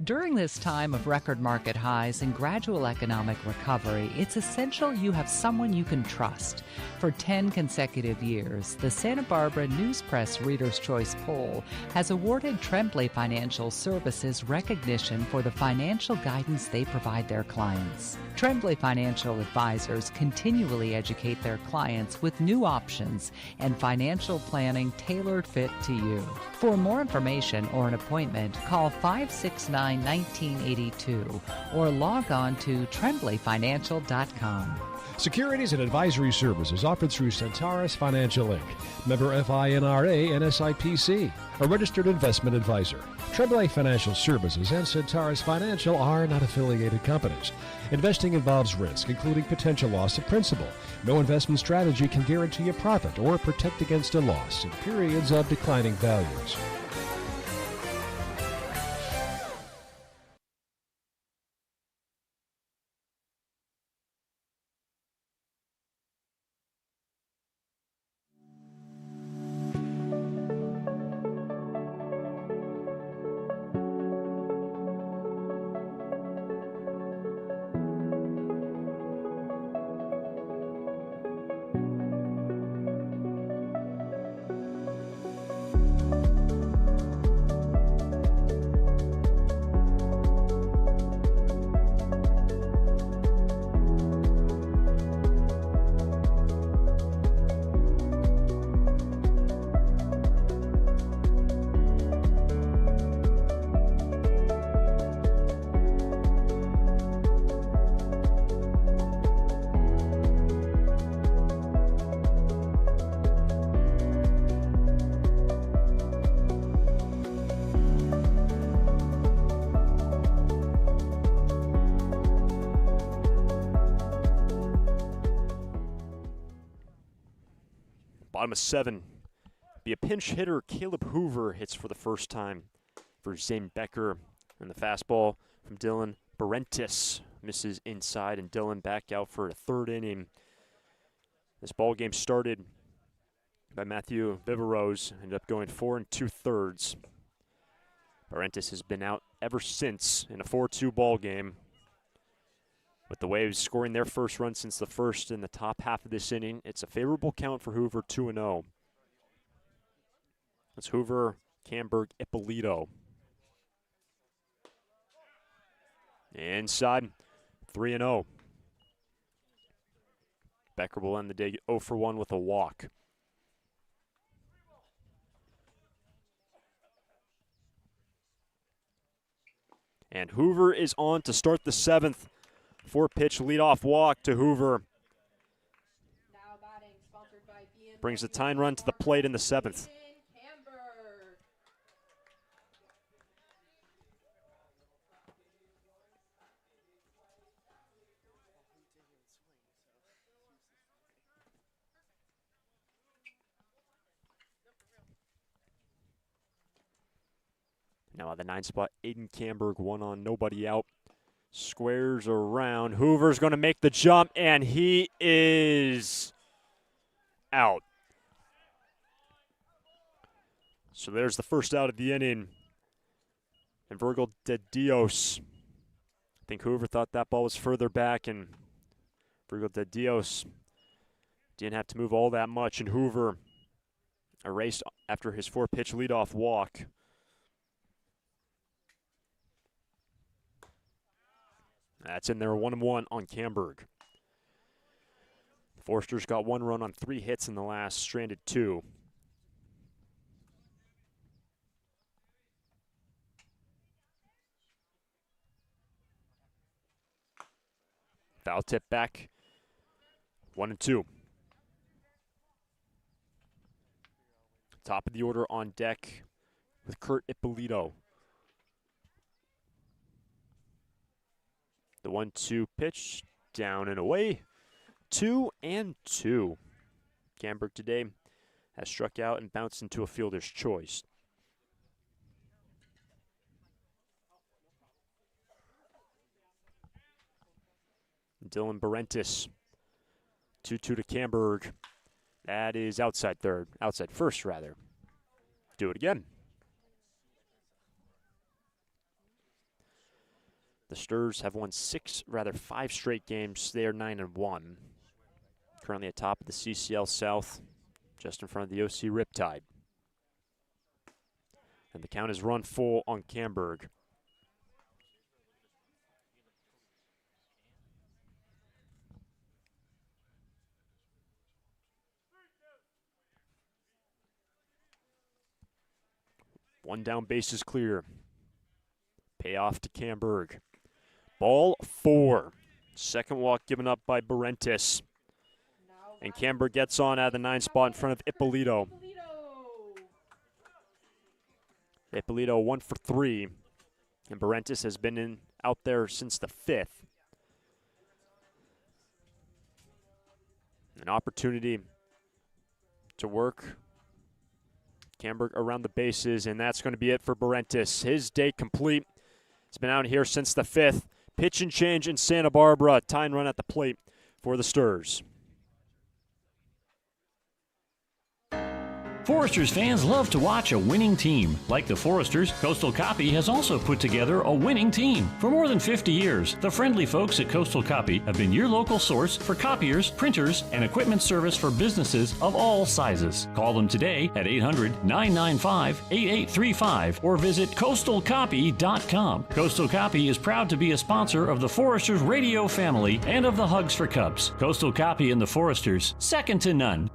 During this time of record market highs and gradual economic recovery, it's essential you have someone you can trust. For 10 consecutive years, the Santa Barbara News Press Reader's Choice Poll has awarded Tremblay Financial Services recognition for the financial guidance they provide their clients. Tremblay Financial Advisors continually educate their clients with new options and financial planning tailored fit to you. For more information or an appointment, call 569-1982 or log on to tremblayfinancial.com. Securities and advisory services offered through Centaurus Financial Inc., member FINRA and SIPC, a registered investment advisor. Tremblay Financial Services and Centaurus Financial are not affiliated companies. Investing involves risk, including potential loss of principal. No investment strategy can guarantee a profit or protect against a loss in periods of declining values. Bottom of 7. Be a pinch hitter. Caleb Hoover hits for the first time for Zane Becker. And the fastball from Dylan Berentis misses inside, and Dylan back out for a third inning. This ball game started by Matthew Viveros, ended up going 4 2/3. Berentis has been out ever since in a 4-2 ball game, with the Waves scoring their first run since the first in the top half of this inning. It's a favorable count for Hoover, 2-0. It's Hoover, Camberg, Ippolito. Inside, 3-0. Becker will end the day 0 for 1 with a walk. And Hoover is on to start the 7th. 4-pitch leadoff walk to Hoover. Now batting, sponsored by BMW. Brings the tying run to the plate in the 7th. Camberg. Now at the 9 spot, Aiden Camberg, 1 on, nobody out. Squares around. Hoover's going to make the jump, and he is out. So there's the first out of the inning. And Virgil de Dios. I think Hoover thought that ball was further back, and Virgil de Dios didn't have to move all that much, and Hoover erased after his 4-pitch leadoff walk. That's in there, 1-1 on Camberg. The Forsters got 1 run on 3 hits in the last, stranded 2. Foul tip back, 1-2. Top of the order on deck with Kurt Ippolito. The 1-2 pitch, down and away, 2-2. Camberg today has struck out and bounced into a fielder's choice. Dylan Berentis, 2-2 to Camberg. That is outside first rather. Do it again. The Sturs have won 5 straight games. They are 9-1. Currently atop of the CCL South, just in front of the OC Riptide. And the count is run full on Camberg. One down, base is clear. Payoff to Camberg. Ball 4. Second walk given up by Berentis. And Camberg gets on out of the 9 spot in front of Ippolito. Ippolito 1 for 3. And Berentis has been out there since the 5th. An opportunity to work Camberg around the bases, and that's going to be it for Berentis. His day complete. He's been out here since the 5th. Pitch and change in Santa Barbara. Tying run at the plate for the Sturs. Foresters fans love to watch a winning team. Like the Foresters, Coastal Copy has also put together a winning team. For more than 50 years, the friendly folks at Coastal Copy have been your local source for copiers, printers, and equipment service for businesses of all sizes. Call them today at 800-995-8835 or visit coastalcopy.com. Coastal Copy is proud to be a sponsor of the Foresters radio family and of the Hugs for Cubs. Coastal Copy and the Foresters, second to none.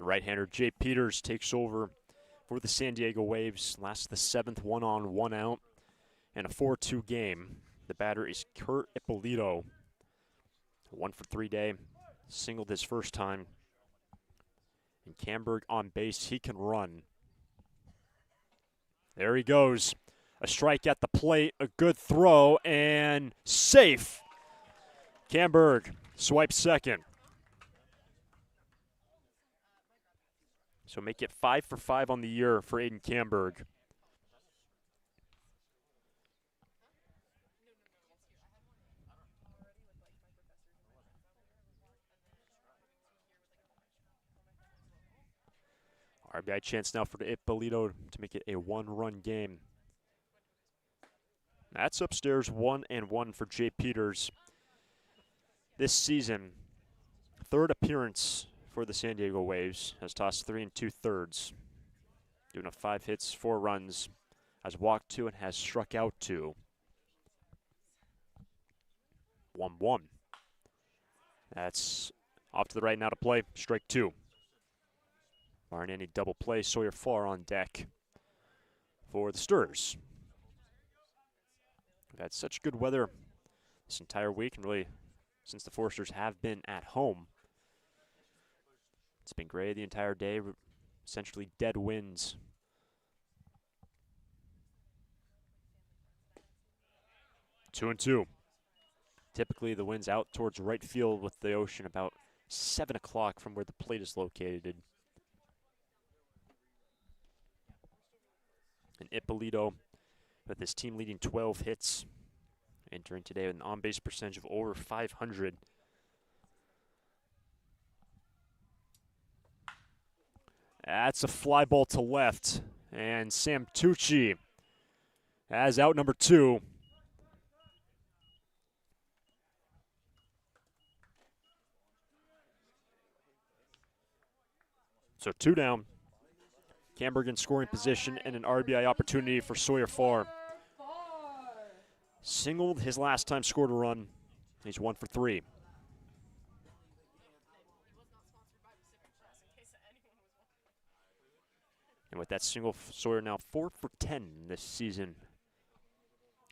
Right-hander Jay Peters takes over for the San Diego Waves. Last the 7th, 1 on, 1 out, and a 4-2 game. The batter is Kurt Ippolito. 1 for 3 day, singled his first time. And Camberg on base, he can run. There he goes. A strike at the plate, a good throw, and safe. Camberg swipes second. So make it 5 for 5 on the year for Aiden Camberg. RBI chance now for Ippolito to make it a 1-run game. That's upstairs 1-1 for Jay Peters. This season, 3rd appearance for the San Diego Waves, has tossed 3 2/3, doing a 5 hits, 4 runs, has walked 2 and has struck out 2. 1-1. That's off to the right now to play. Strike 2. Barring any double play, Sawyer Farr on deck for the Sturs. We've had such good weather this entire week, and really since the Foresters have been at home. It's been gray the entire day, essentially dead winds. Two and two. Typically the wind's out towards right field with the ocean about 7 o'clock from where the plate is located. And Ippolito with his team leading 12 hits, entering today with an on-base percentage of over 500. That's a fly ball to left, and Sam Tucci has out number 2. So 2 down. Camberg in scoring position and an RBI opportunity for Sawyer Farr. Singled his last time, scored a run. He's 1 for 3. And with that single, Sawyer now 4 for 10 this season.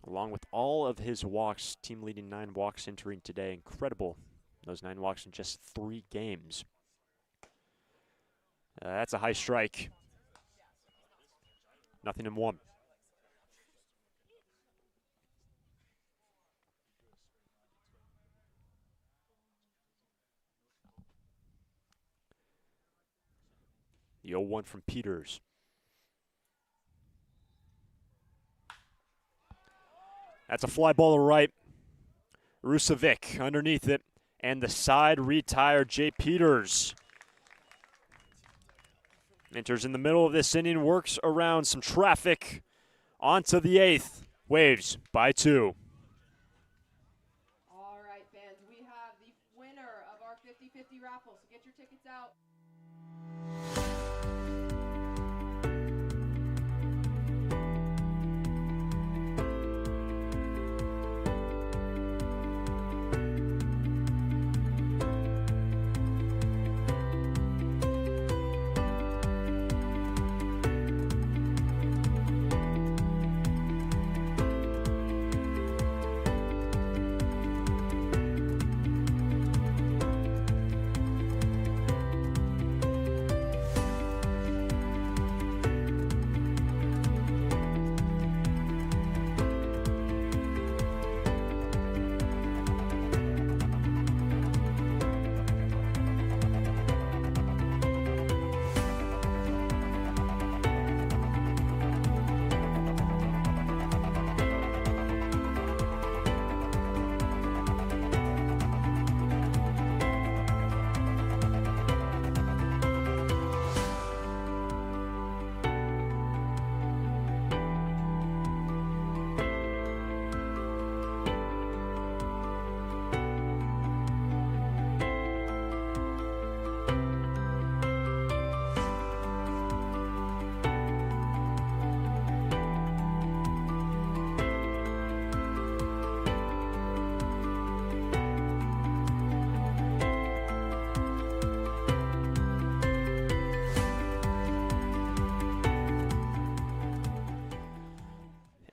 Along with all of his walks, team leading 9 walks entering today. Incredible. Those 9 walks in just 3 games. That's a high strike. 0-1. The 0-1 from Peters. That's a fly ball to right. Rusevic underneath it. And the side retired Jay Peters. Enters in the middle of this inning, works around some traffic. Onto the 8th. Waves by 2. All right, fans, we have the winner of our 50-50 raffle, so get your tickets out.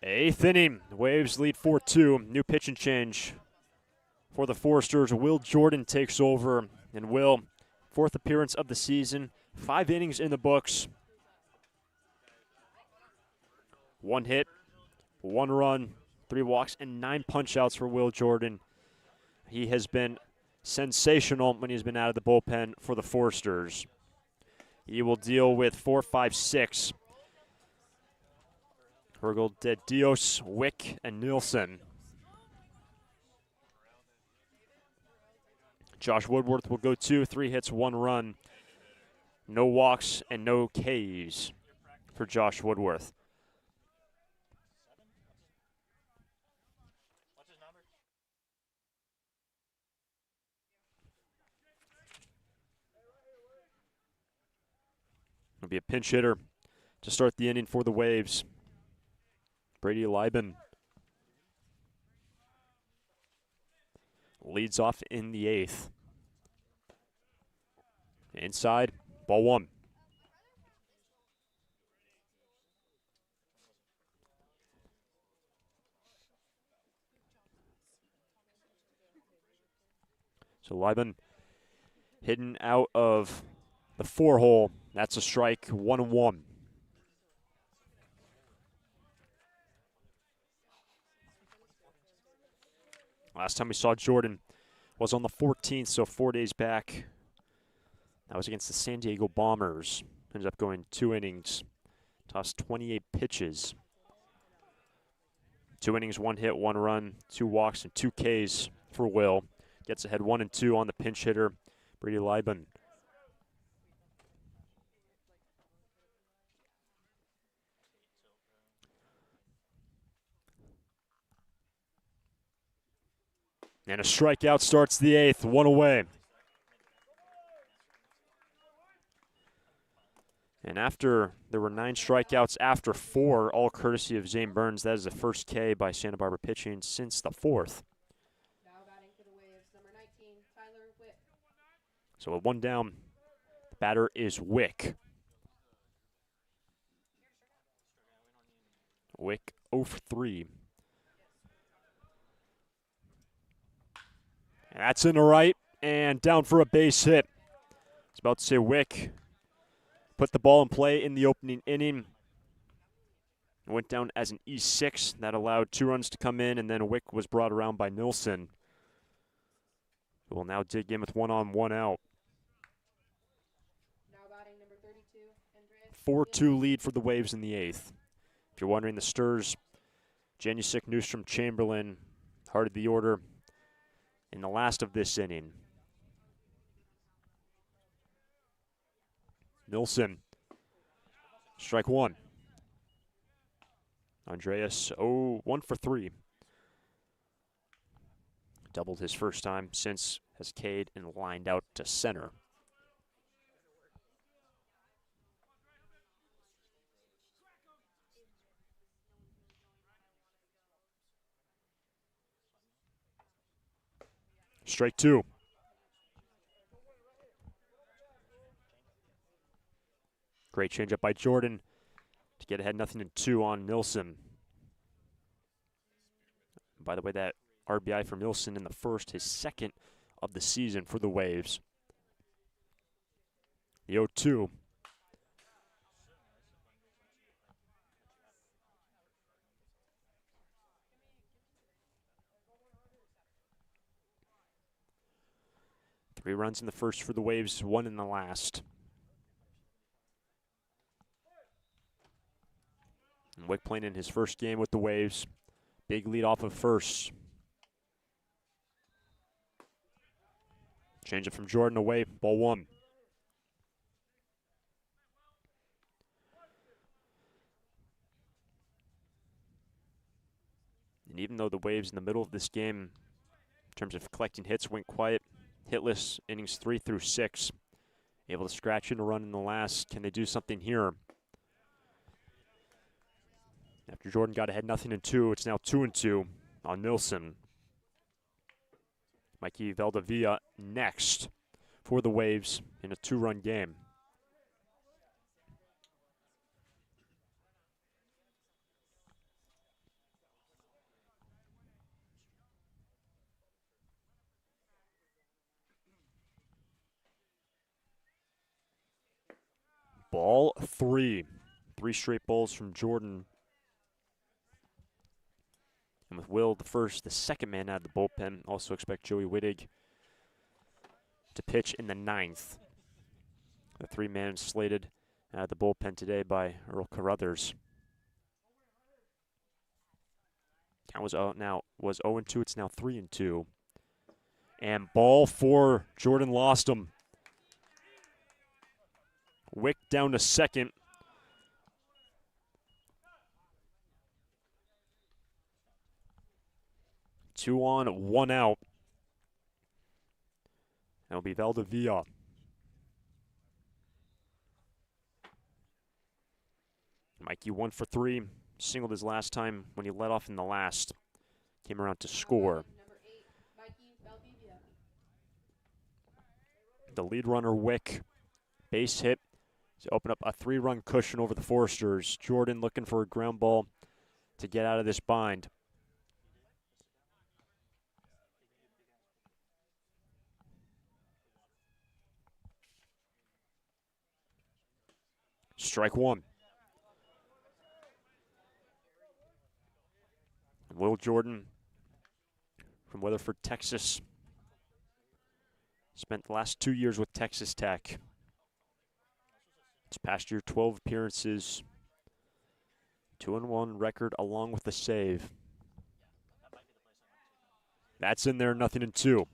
Eighth inning, Waves lead 4-2. New pitch and change for the Foresters. Will Jordan takes over, and Will, 4th appearance of the season, 5 innings in the books. 1 hit, 1 run, 3 walks, and 9 punch-outs for Will Jordan. He has been sensational when he's been out of the bullpen for the Foresters. He will deal with 4, 5, 6. Hergel, De Dios, Wick, and Nielsen. Josh Woodworth will go 2, 3 hits, 1 run. No walks and no Ks for Josh Woodworth. It'll be a pinch hitter to start the inning for the Waves. Brady Lieben leads off in the 8th. Inside, ball one. So Liban hidden out of the 4-hole. That's a strike, 1-1. Last time we saw Jordan was on the 14th, so 4 days back. That was against the San Diego Bombers. Ended up going 2 innings, tossed 28 pitches. 2 innings, 1 hit, 1 run, 2 walks, and 2 Ks for Will. Gets ahead 1-2 on the pinch hitter, Brady Liban. And a strikeout starts the 8th, 1 away. And after, there were 9 strikeouts after 4, all courtesy of Zane Burns. That is the first K by Santa Barbara pitching since the 4th. Now batting for the Waves, number 19, Tyler Wick. So with 1 down, the batter is Wick. Wick 0 for 3. And that's in the right and down for a base hit. I was about to say Wick put the ball in play in the opening inning. It went down as an E6. That allowed 2 runs to come in, and then Wick was brought around by Nilsson, who will now dig in with 1 on, 1 out. Now batting number 32, Andreas. 4-2 lead for the Waves in the 8th. If you're wondering, the Sturs, Janusik, Newstrom, Chamberlain, heart of the order in the last of this inning. Nilsson, strike 1. Andreas, 1 for 3. Doubled his first time since, has Cade and lined out to center. Strike 2. Great changeup by Jordan to get ahead 0-2 on Nilsson. By the way, that RBI for Nilsson in the first, his 2nd of the season for the Waves. The 0-2. Three runs in the first for the Waves, 1 in the last. And Wick playing in his first game with the Waves. Big lead off of first. Change it from Jordan away, ball 1. And even though the Waves in the middle of this game, in terms of collecting hits, went quiet, hitless innings 3 through 6, able to scratch in a run in the last. Can they do something here? After Jordan got ahead 0-2, it's now 2-2 on Nilsson. Mikey Valdivia next for the Waves in a 2-run game. Ball 3. 3 straight balls from Jordan. And with Will, the second man out of the bullpen, also expect Joey Wittig to pitch in the 9th. The 3-man slated out of the bullpen today by Earl Carruthers. Count was 0-2. It's now 3-2. And ball 4. Jordan lost him. Wick down to second. Two on, 1 out. That'll be Valdivia. Mikey 1 for 3. Singled his last time when he led off in the last. Came around to score. Number 8, Mikey Valdivia. The lead runner, Wick, base hit to open up a 3-run cushion over the Foresters. Jordan looking for a ground ball to get out of this bind. Strike one. Will Jordan from Weatherford, Texas. Spent the last 2 years with Texas Tech. This past year, 12 appearances, 2-1 record along with the save. That's in there, 0-2.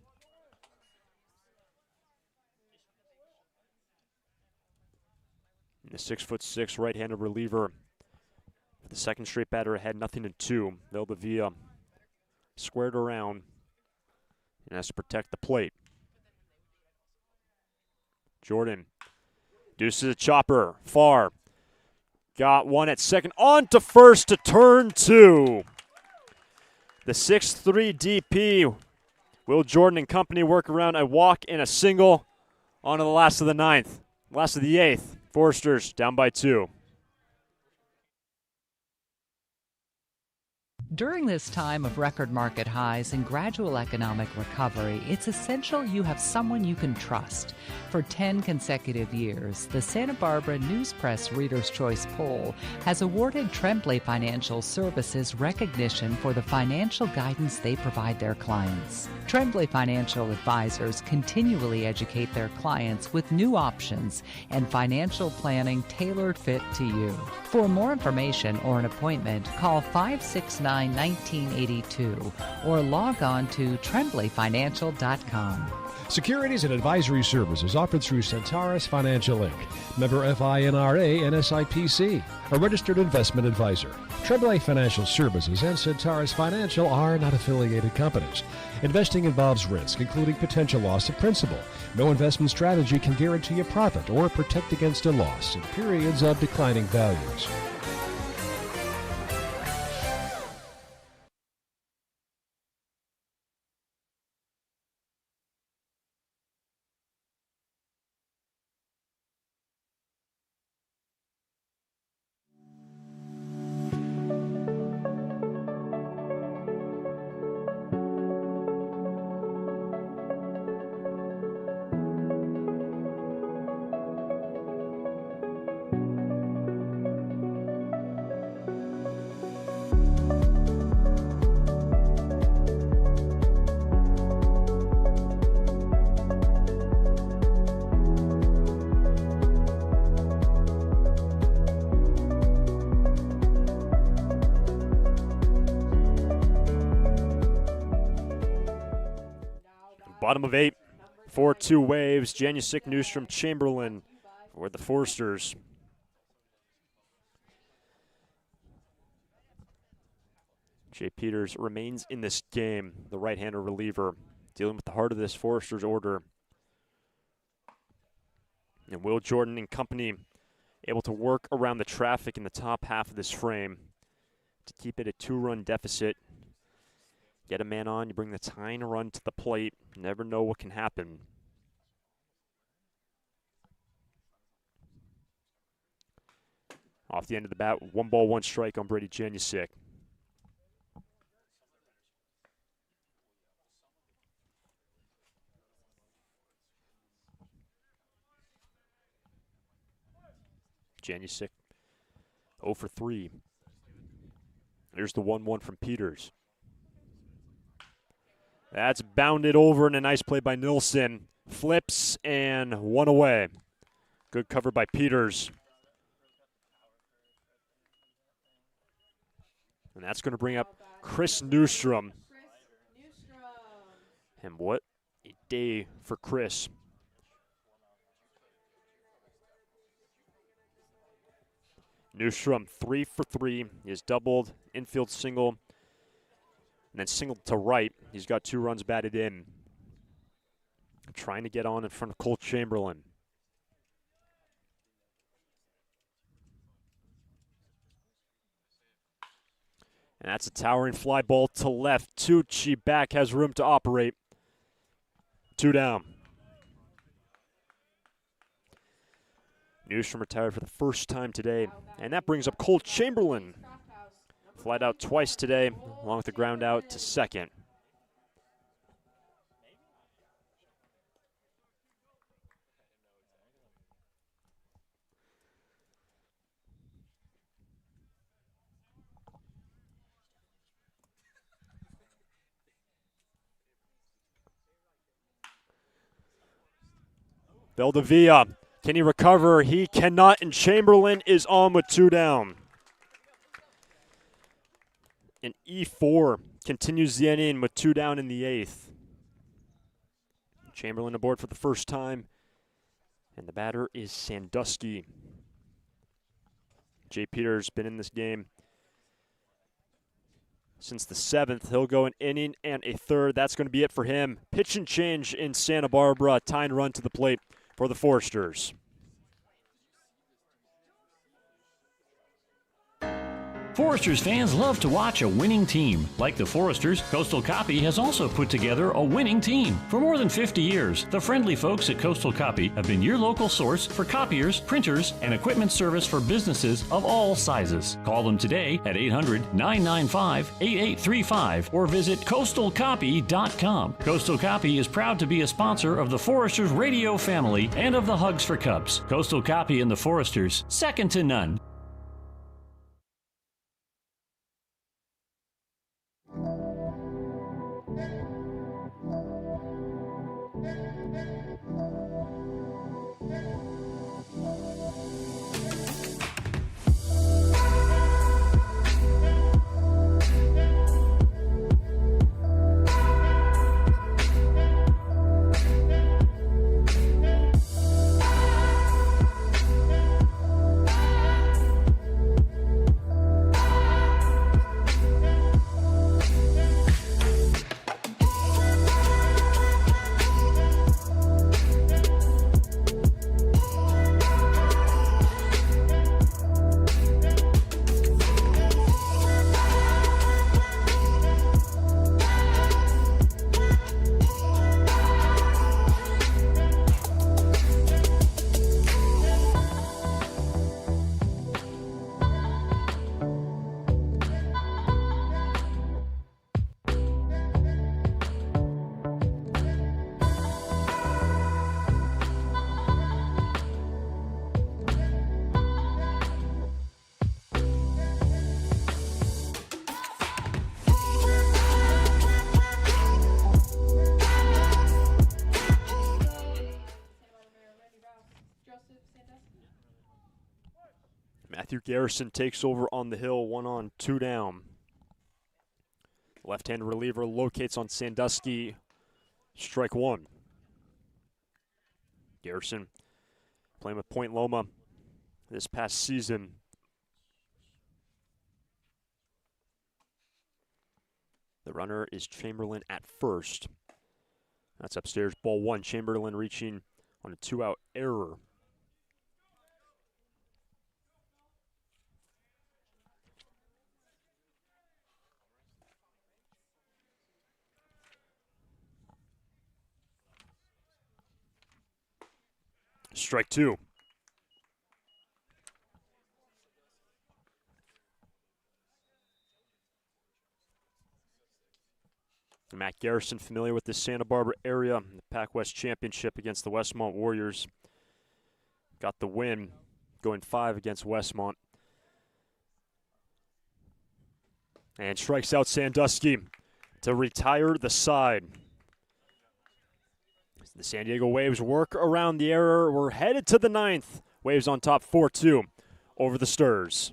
The 6'6" right-handed reliever for the second straight batter ahead, 0-2. Valdivia squared around and has to protect the plate. Jordan deuces a chopper, far. Got one at second, on to first to turn two. The 6'3" DP, Will Jordan and company work around a walk and a single on to the last of the ninth. Last of the eighth. Foresters down by 2. During this time of record market highs and gradual economic recovery, it's essential you have someone you can trust. For 10 consecutive years, the Santa Barbara News Press Reader's Choice Poll has awarded Tremblay Financial Services recognition for the financial guidance they provide their clients. Tremblay Financial Advisors continually educate their clients with new options and financial planning tailored fit to you. For more information or an appointment, call 569-1982 or log on to tremblayfinancial.com. Securities and advisory services offered through Centaurus Financial Inc., member FINRA and SIPC, a registered investment advisor. Tremblay Financial Services and Centaurus Financial are not affiliated companies. Investing involves risk, including potential loss of principal. No investment strategy can guarantee a profit or protect against a loss in periods of declining values. Bottom of 8, 4-2 Waves. Janusic, Newstrom, Chamberlain for the Foresters. Jay Peters remains in this game, the right-hander reliever, dealing with the heart of this Foresters order. And Will Jordan and company able to work around the traffic in the top half of this frame to keep it a 2-run deficit. Get a man on, you bring the tying run to the plate. You never know what can happen. Off the end of the bat, 1 ball, 1 strike on Brady Janusic. Janusic 0 for 3. There's the 1-1 from Peters. That's bounded over and a nice play by Nilsson. Flips and 1 away. Good cover by Peters. And that's going to bring up Chris Newstrom. And what a day for Chris. Newstrom 3 for 3. He has doubled, infield single, and then singled to right. He's got 2 runs batted in. Trying to get on in front of Cole Chamberlain. And that's a towering fly ball to left. Tucci back, has room to operate. 2 down. Newstrom retired for the first time today, and that brings up Cole Chamberlain. Flied out twice today, along with the ground out to second. Valdivia, can he recover? He cannot, and Chamberlain is on with 2 down. And E4 continues the inning with 2 down in the 8th. Chamberlain aboard for the first time, and the batter is Sandusky. Jay Peters been in this game since the 7th. He'll go an inning and a third. That's going to be it for him. Pitch and change in Santa Barbara. Tying run to the plate for the Foresters. Foresters fans love to watch a winning team. Like the Foresters, Coastal Copy has also put together a winning team. For more than 50 years, the friendly folks at Coastal Copy have been your local source for copiers, printers, and equipment service for businesses of all sizes. Call them today at 800-995-8835 or visit coastalcopy.com. Coastal Copy is proud to be a sponsor of the Foresters radio family and of the Hugs for Cubs. Coastal Copy and the Foresters, second to none. Matthew Garrison takes over on the hill, 1 on, 2 down. Left-hand reliever locates on Sandusky. Strike 1. Garrison playing with Point Loma this past season. The runner is Chamberlain at first. That's upstairs, ball 1. Chamberlain reaching on a 2-out error. Strike 2. Matt Garrison, familiar with the Santa Barbara area, the Pac-West Championship against the Westmont Warriors. Got the win, going 5 against Westmont. And strikes out Sandusky to retire the side. The San Diego Waves work around the error. We're headed to the 9th. Waves on top 4-2 over the Sturs.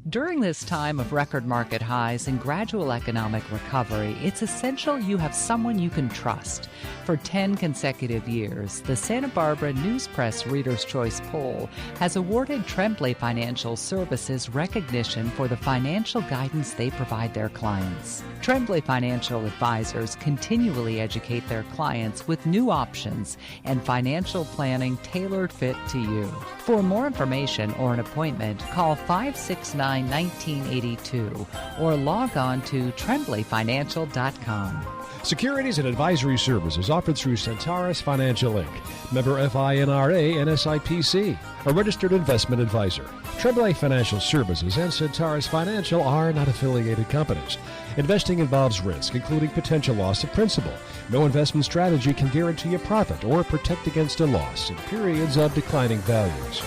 During this time of record market highs and gradual economic recovery, it's essential you have someone you can trust. For 10 consecutive years, the Santa Barbara News Press Reader's Choice Poll has awarded Tremblay Financial Services recognition for the financial guidance they provide their clients. Tremblay Financial Advisors continually educate their clients with new options and financial planning tailored fit to you. For more information or an appointment, call 569 9, 1982, or log on to trembleyfinancial.com. Securities and advisory services offered through Centaurus Financial Inc., member FINRA and SIPC, a registered investment advisor. Tremblay Financial Services and Centaurus Financial are not affiliated companies. Investing involves risk, including potential loss of principal. No investment strategy can guarantee a profit or protect against a loss in periods of declining values.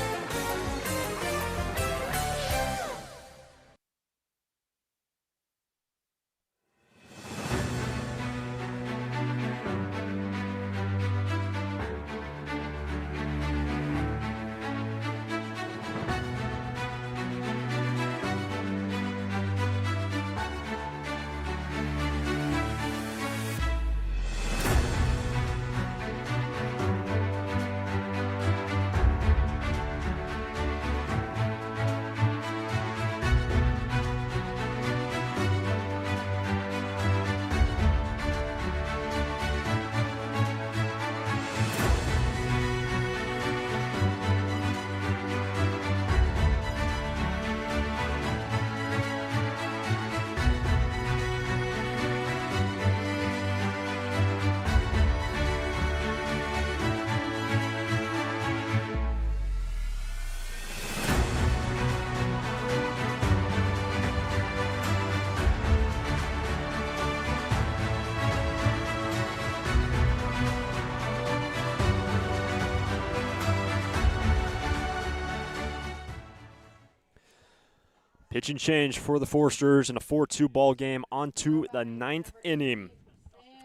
Pitch and change for the Forsters in a 4-2 ball game on to the 9th inning.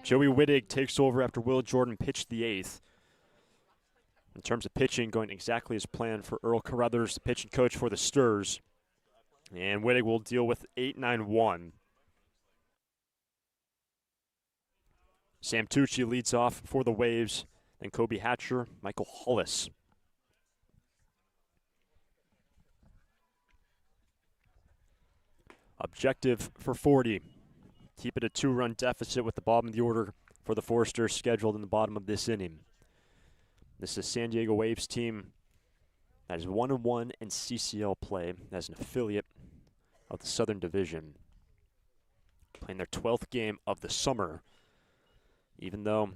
Joey Wittig takes over after Will Jordan pitched the 8th. In terms of pitching, going exactly as planned for Earl Carruthers, the pitching coach for the Sturs. And Wittig will deal with 8-9-1. Sam Tucci leads off for the Waves. Then Kobe Hatcher, Michael Hollis. Objective for 40. Keep it a 2-run deficit with the bottom of the order for the Forsters scheduled in the bottom of this inning. This is a San Diego Waves team that is 1-1 in CCL play as an affiliate of the Southern Division. Playing their 12th game of the summer. Even though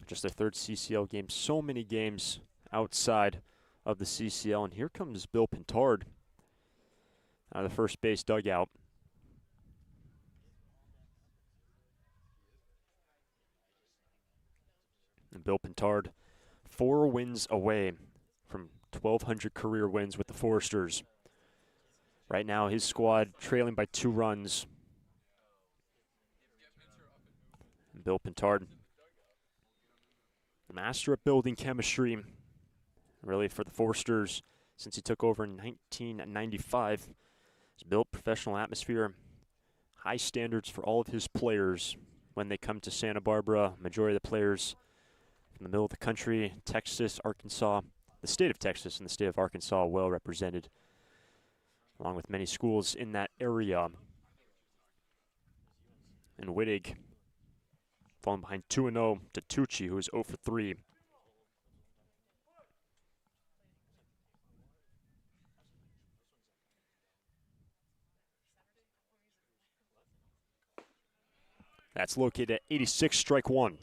just their 3rd CCL game, so many games outside of the CCL. And here comes Bill Pintard out of the first base dugout. And Bill Pintard, 4 wins away from 1,200 career wins with the Forsters. Right now, his squad trailing by 2 runs. And Bill Pintard, the master of building chemistry, really for the Forsters since he took over in 1995. He's built professional atmosphere, high standards for all of his players when they come to Santa Barbara. Majority of the players from the middle of the country, Texas, Arkansas, the state of Texas and the state of Arkansas well represented, along with many schools in that area. And Wittig falling behind 2-0 to Tucci, who is 0 for 3. That's located at 86, strike 1.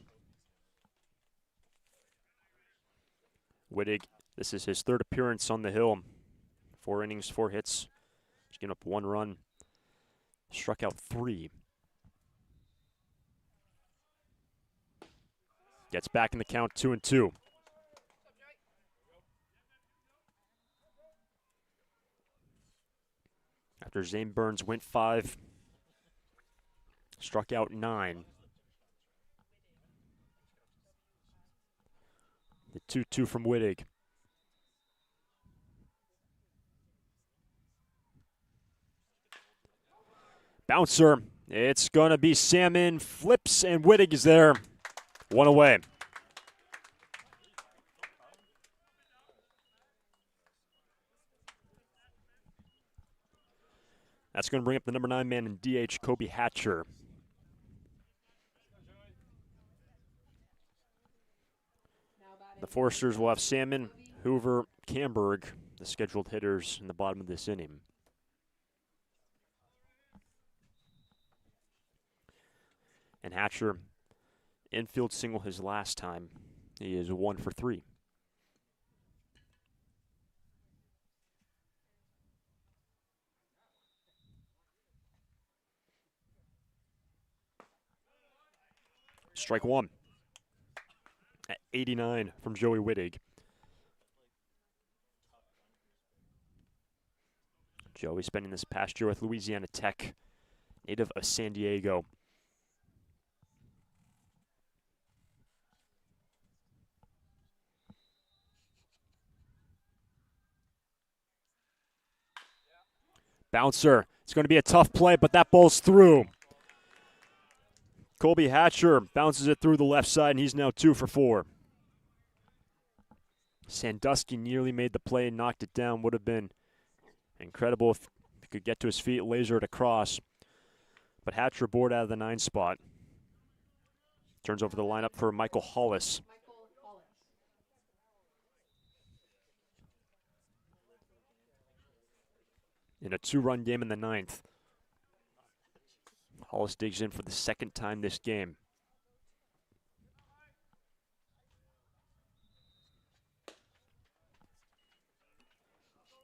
Wittig, this is his 3rd appearance on the hill. 4 innings, 4 hits. He's given up 1 run. Struck out 3. Gets back in the count, 2-2. After Zane Burns went 5, struck out 9. The 2-2 from Wittig. Bouncer. It's going to be Salmon. Flips, and Wittig is there. 1 away. That's going to bring up the number 9 man in DH, Kobe Hatcher. The Forsters will have Salmon, Hoover, Camberg, the scheduled hitters in the bottom of this inning. And Hatcher, infield single his last time. He is 1 for 3. Strike one at 89 from Joey Wittig. Joey spending this past year with Louisiana Tech, native of San Diego. Bouncer. It's going to be a tough play, but that ball's through. Colby Hatcher bounces it through the left side, and he's now 2 for 4. Sandusky nearly made the play and knocked it down. Would have been incredible if he could get to his feet, laser it across. But Hatcher bored out of the 9 spot. Turns over the lineup for Michael Hollis. In a 2-run game in the 9th. Hollis digs in for the 2nd time this game.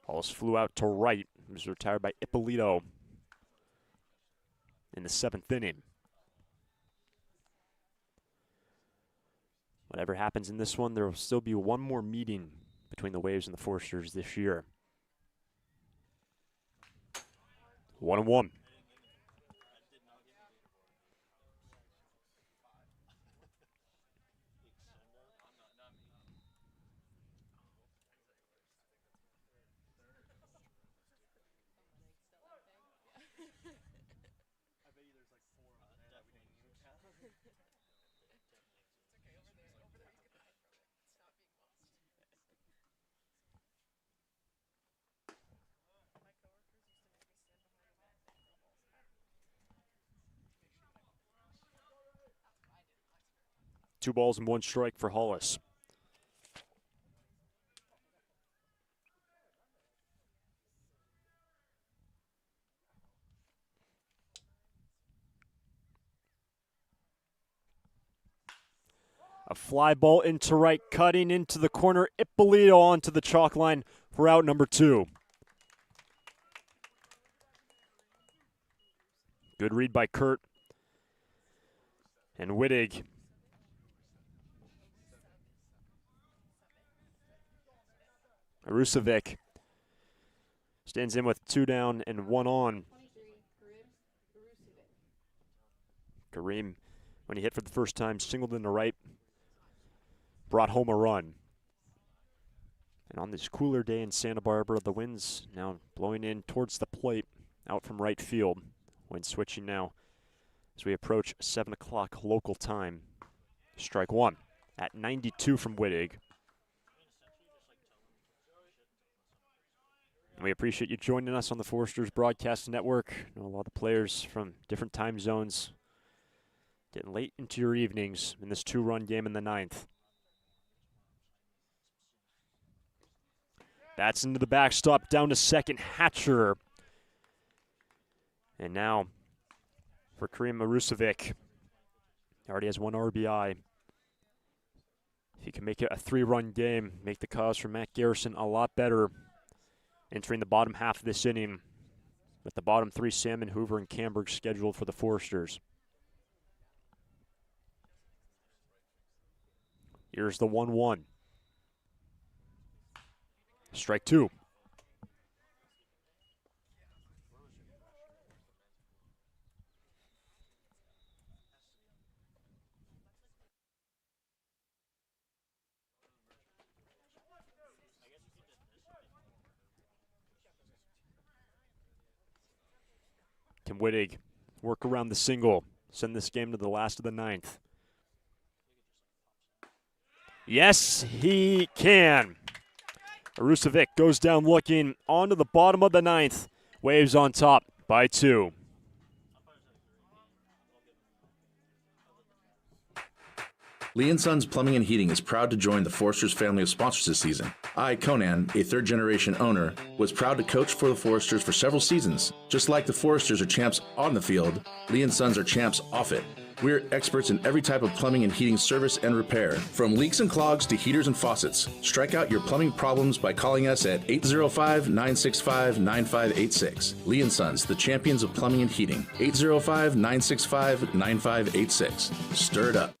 Hollis flew out to right. He was retired by Ippolito in the 7th inning. Whatever happens in this one, there will still be one more meeting between the Waves and the Foresters this year. 1-1. Two balls and 1 strike for Hollis. A fly ball into right, cutting into the corner. Ippolito onto the chalk line for out number 2. Good read by Kurt. And Wittig. Arusovic stands in with 2 down and 1 on. Kareem, when he hit for the first time, singled in the right, brought home a run. And on this cooler day in Santa Barbara, the wind's now blowing in towards the plate, out from right field. Wind switching now as we approach 7 o'clock local time. Strike one at 92 from Wittig. We appreciate you joining us on the Foresters Broadcast Network. I know a lot of players from different time zones getting late into your evenings in this 2-run game in the 9th. That's into the backstop, down to second, Hatcher. And now for Kareem Arusovic. He already has 1 RBI. If he can make it a 3-run game, make the cause for Matt Garrison a lot better. Entering the bottom half of this inning with the bottom 3, Salmon, Hoover, and Camberg scheduled for the Foresters. Here's the 1-1. Strike 2. Can Wittig work around the single, send this game to the last of the 9th? Yes, he can. Arusovic goes down looking onto the bottom of the 9th. Waves on top by 2. Lee & Sons Plumbing and Heating is proud to join the Foresters family of sponsors this season. I, Conan, a 3rd-generation owner, was proud to coach for the Foresters for several seasons. Just like the Foresters are champs on the field, Lee & Sons are champs off it. We're experts in every type of plumbing and heating service and repair, from leaks and clogs to heaters and faucets. Strike out your plumbing problems by calling us at 805-965-9586. Lee & Sons, the champions of plumbing and heating. 805-965-9586. Stir it up.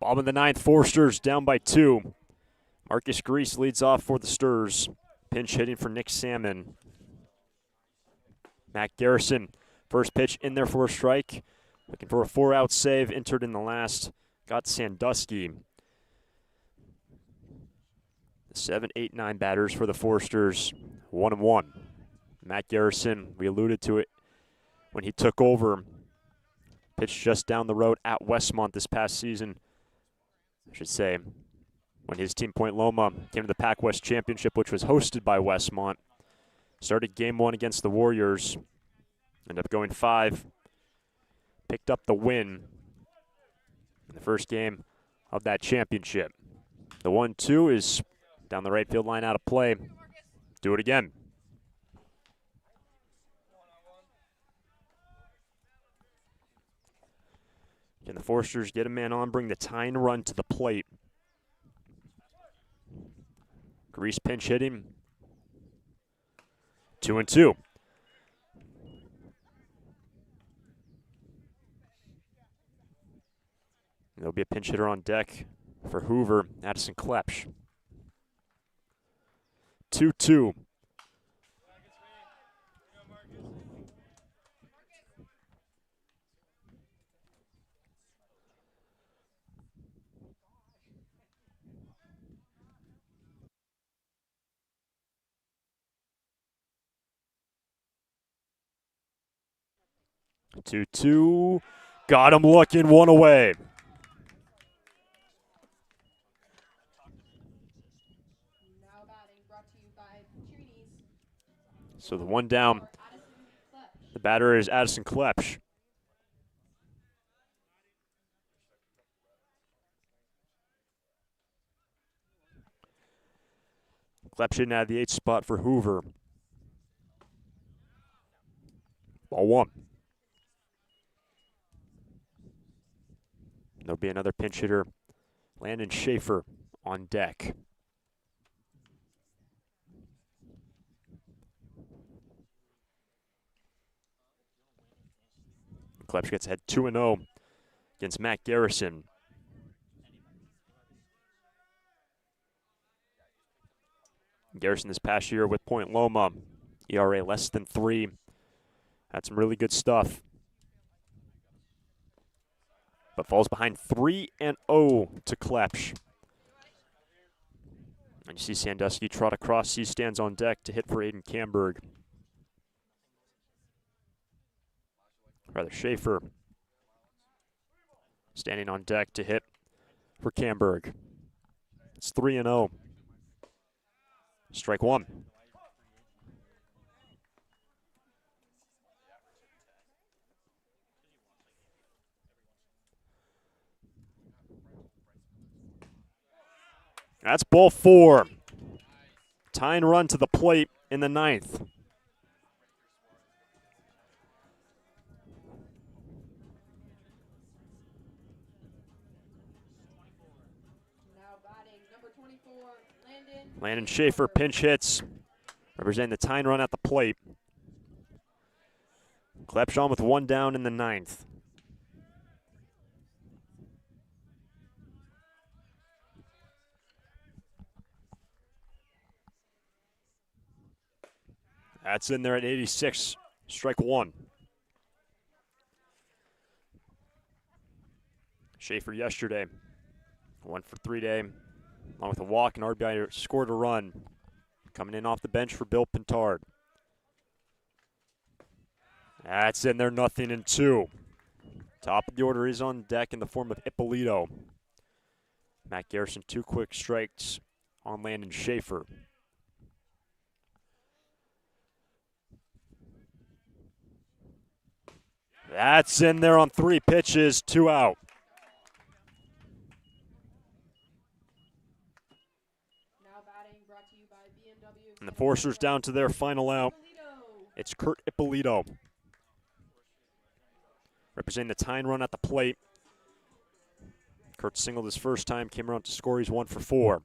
Bottom of the ninth, Forsters down by 2. Marcus Grease leads off for the Sturs. Pinch hitting for Nick Salmon. Matt Garrison, first pitch in there for a strike. Looking for a 4-out save, entered in the last. Got Sandusky. The 7, 8, 9 batters for the Forsters, 1-1. Matt Garrison, we alluded to it when he took over. Pitched just down the road at Westmont this past season. I should say, when his team Point Loma came to the Pac West Championship, which was hosted by Westmont. Started game 1 against the Warriors. Ended up going 5. Picked up the win in the first game of that championship. The 1-2 is down the right field line, out of play. Do it again. Can the Forsters get a man on, bring the tying run to the plate? Grease pinch hitting. 2-2. There'll be a pinch hitter on deck for Hoover, Addison Klepsch. 2-2. Got him looking, 1 away. Now batting brought to you by Trini's. So the 1 down. The batter is Addison Klepsch. Klepsch in at the 8th spot for Hoover. Ball 1. There'll be another pinch hitter, Landon Schaefer, on deck. Klepsch gets ahead 2-0 against Matt Garrison. Garrison this past year with Point Loma, ERA less than 3. Had some really good stuff. But falls behind 3-0 to Klepsch. And you see Sandusky trot across. He stands on deck to hit for Aiden Camberg. Rather, Schaefer standing on deck to hit for Camberg. It's 3-0. Strike 1. That's ball 4. Tying run to the plate in the 9th. Landon Schaefer pinch hits, representing the tying run at the plate. Klepsch on with one down in the ninth. That's in there at 86. Strike one. Schaefer yesterday, 1 for 3 day, along with a walk and RBI, scored a run. Coming in off the bench for Bill Pintard. That's in there, 0-2. Top of the order is on deck in the form of Ippolito. Matt Garrison, 2 quick strikes on Landon Schaefer. That's in there on 3 pitches, 2 out. And the Foresters down to their final out. It's Kurt Ippolito, representing the tying run at the plate. Kurt singled his first time, came around to score. He's 1 for 4.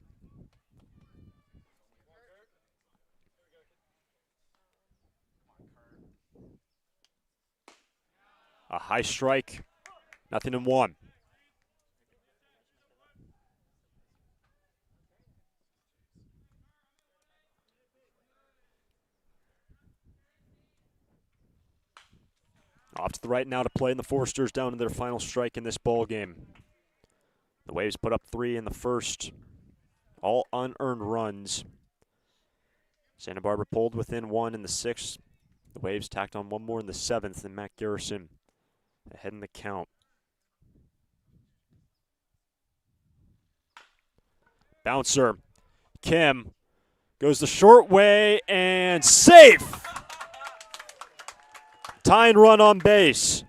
A high strike, 0-1. Off to the right now to play, and the Foresters down to their final strike in this ball game. The Waves put up 3 in the first, all unearned runs. Santa Barbara pulled within 1 in the 6th. The Waves tacked on 1 more in the 7th, and Matt Garrison ahead in the count. Bouncer, Kim, goes the short way and safe! Tying run on base.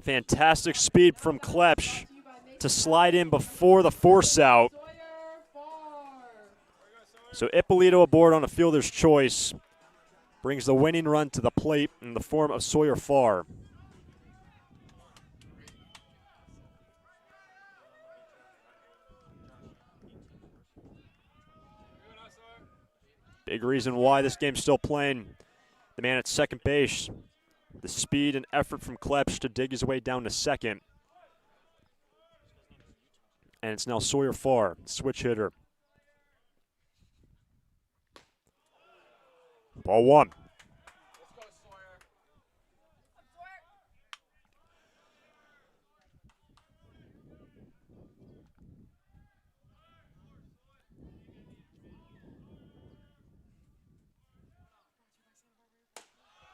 Fantastic speed from Klepsch to slide in before the force out. So Ippolito aboard on a fielder's choice. Brings the winning run to the plate in the form of Sawyer Farr. Big reason why this game's still playing. The man at second base. The speed and effort from Klepsch to dig his way down to second. And it's now Sawyer Farr, switch hitter. Ball 1.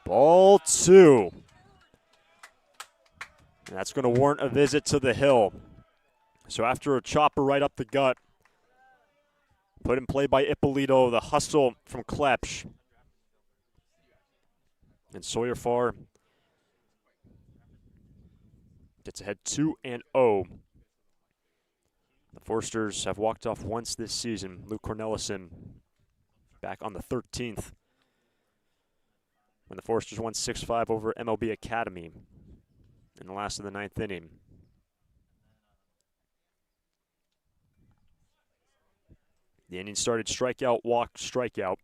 Ball 2. And that's going to warrant a visit to the hill. So after a chopper right up the gut, put in play by Ippolito, the hustle from Klepsch. And Sawyer Farr gets ahead 2-0. The Foresters have walked off once this season. Luke Cornelison back on the 13th when the Foresters won 6-5 over MLB Academy in the last of the 9th inning. The inning started strikeout, walk, strikeout.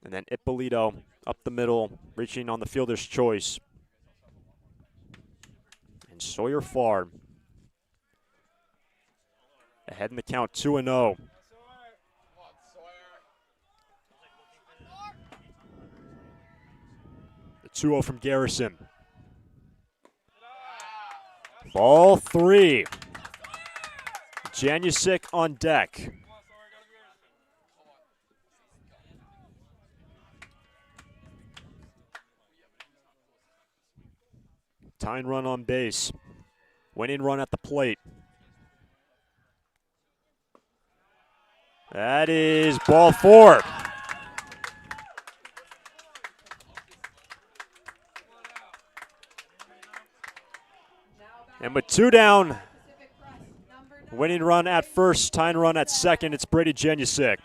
And then Ippolito up the middle, reaching on the fielder's choice. And Sawyer Farr ahead in the count, 2-0. The 2-0 from Garrison. Ball 3. Janusik on deck. Tying run on base. Winning run at the plate. That is ball 4. And with 2 down, winning run at first, tying run at second, it's Brady Janusik.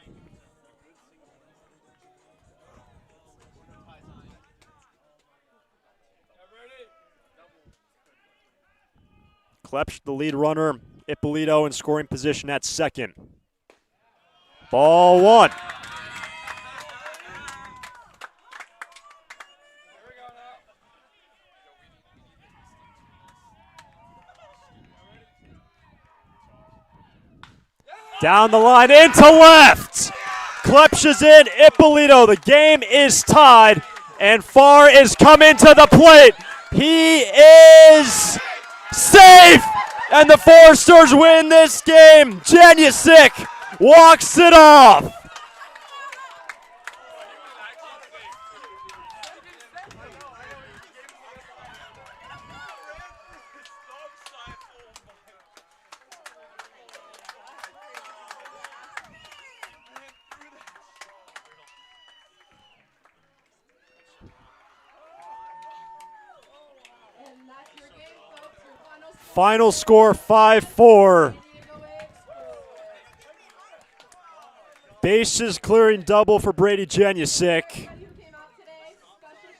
Klepsch, the lead runner. Ippolito in scoring position at second. Ball one. Down the line, into left. Klepsch is in, Ippolito. The game is tied, and Farr is coming to the plate. He is safe, and the Foresters win this game. Janusik walks it off. And that's your game, folks. Your Final score 5-4. Bases clearing double for Brady Janusik.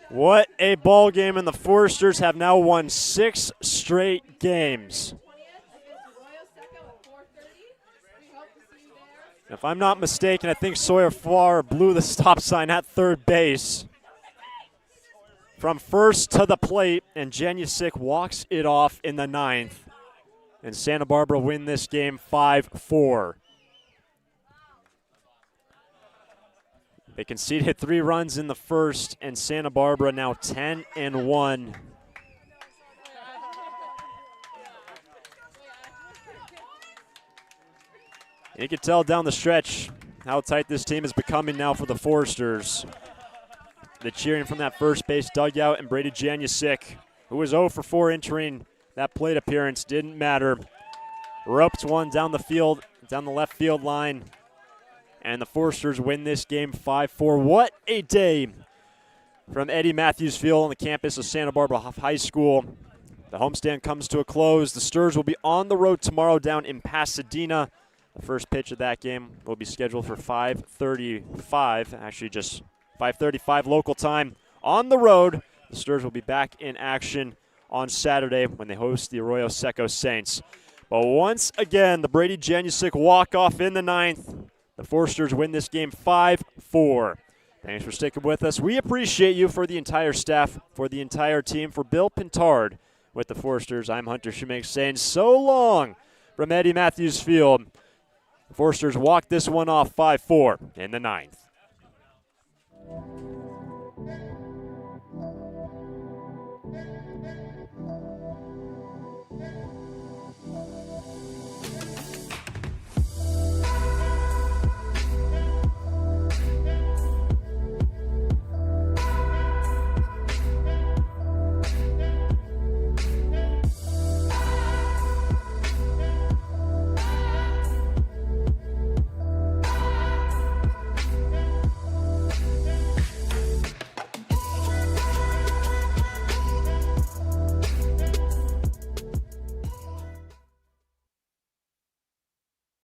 What a ball game, and the Foresters have now won 6 straight games. If I'm not mistaken, I think Sawyer Farr blew the stop sign at third base. From first to the plate, and Janusik walks it off in the 9th. And Santa Barbara win this game 5-4. They conceded 3 runs in the first, and Santa Barbara now 10-1. You can tell down the stretch how tight this team is becoming now for the Foresters. The cheering from that first base dugout, and Brady Janusik, who was 0 for 4 entering that plate appearance, didn't matter. Roped one down the field, down the left field line, and the Foresters win this game 5-4. What a day from Eddie Matthews Field on the campus of Santa Barbara High School. The homestand comes to a close. The Sturs will be on the road tomorrow down in Pasadena. The first pitch of that game will be scheduled for 5:35, actually just 5:35 local time. On the road, the Sturs will be back in action on Saturday when they host the Arroyo Seco Saints. But once again, the Brady Janusik walk-off in the 9th. The Foresters win this game 5-4. Thanks for sticking with us. We appreciate you. For the entire staff, for the entire team, for Bill Pintard with the Foresters, I'm Hunter Schmick saying so long from Eddie Matthews Field. The Foresters walk this one off 5-4 in the 9th.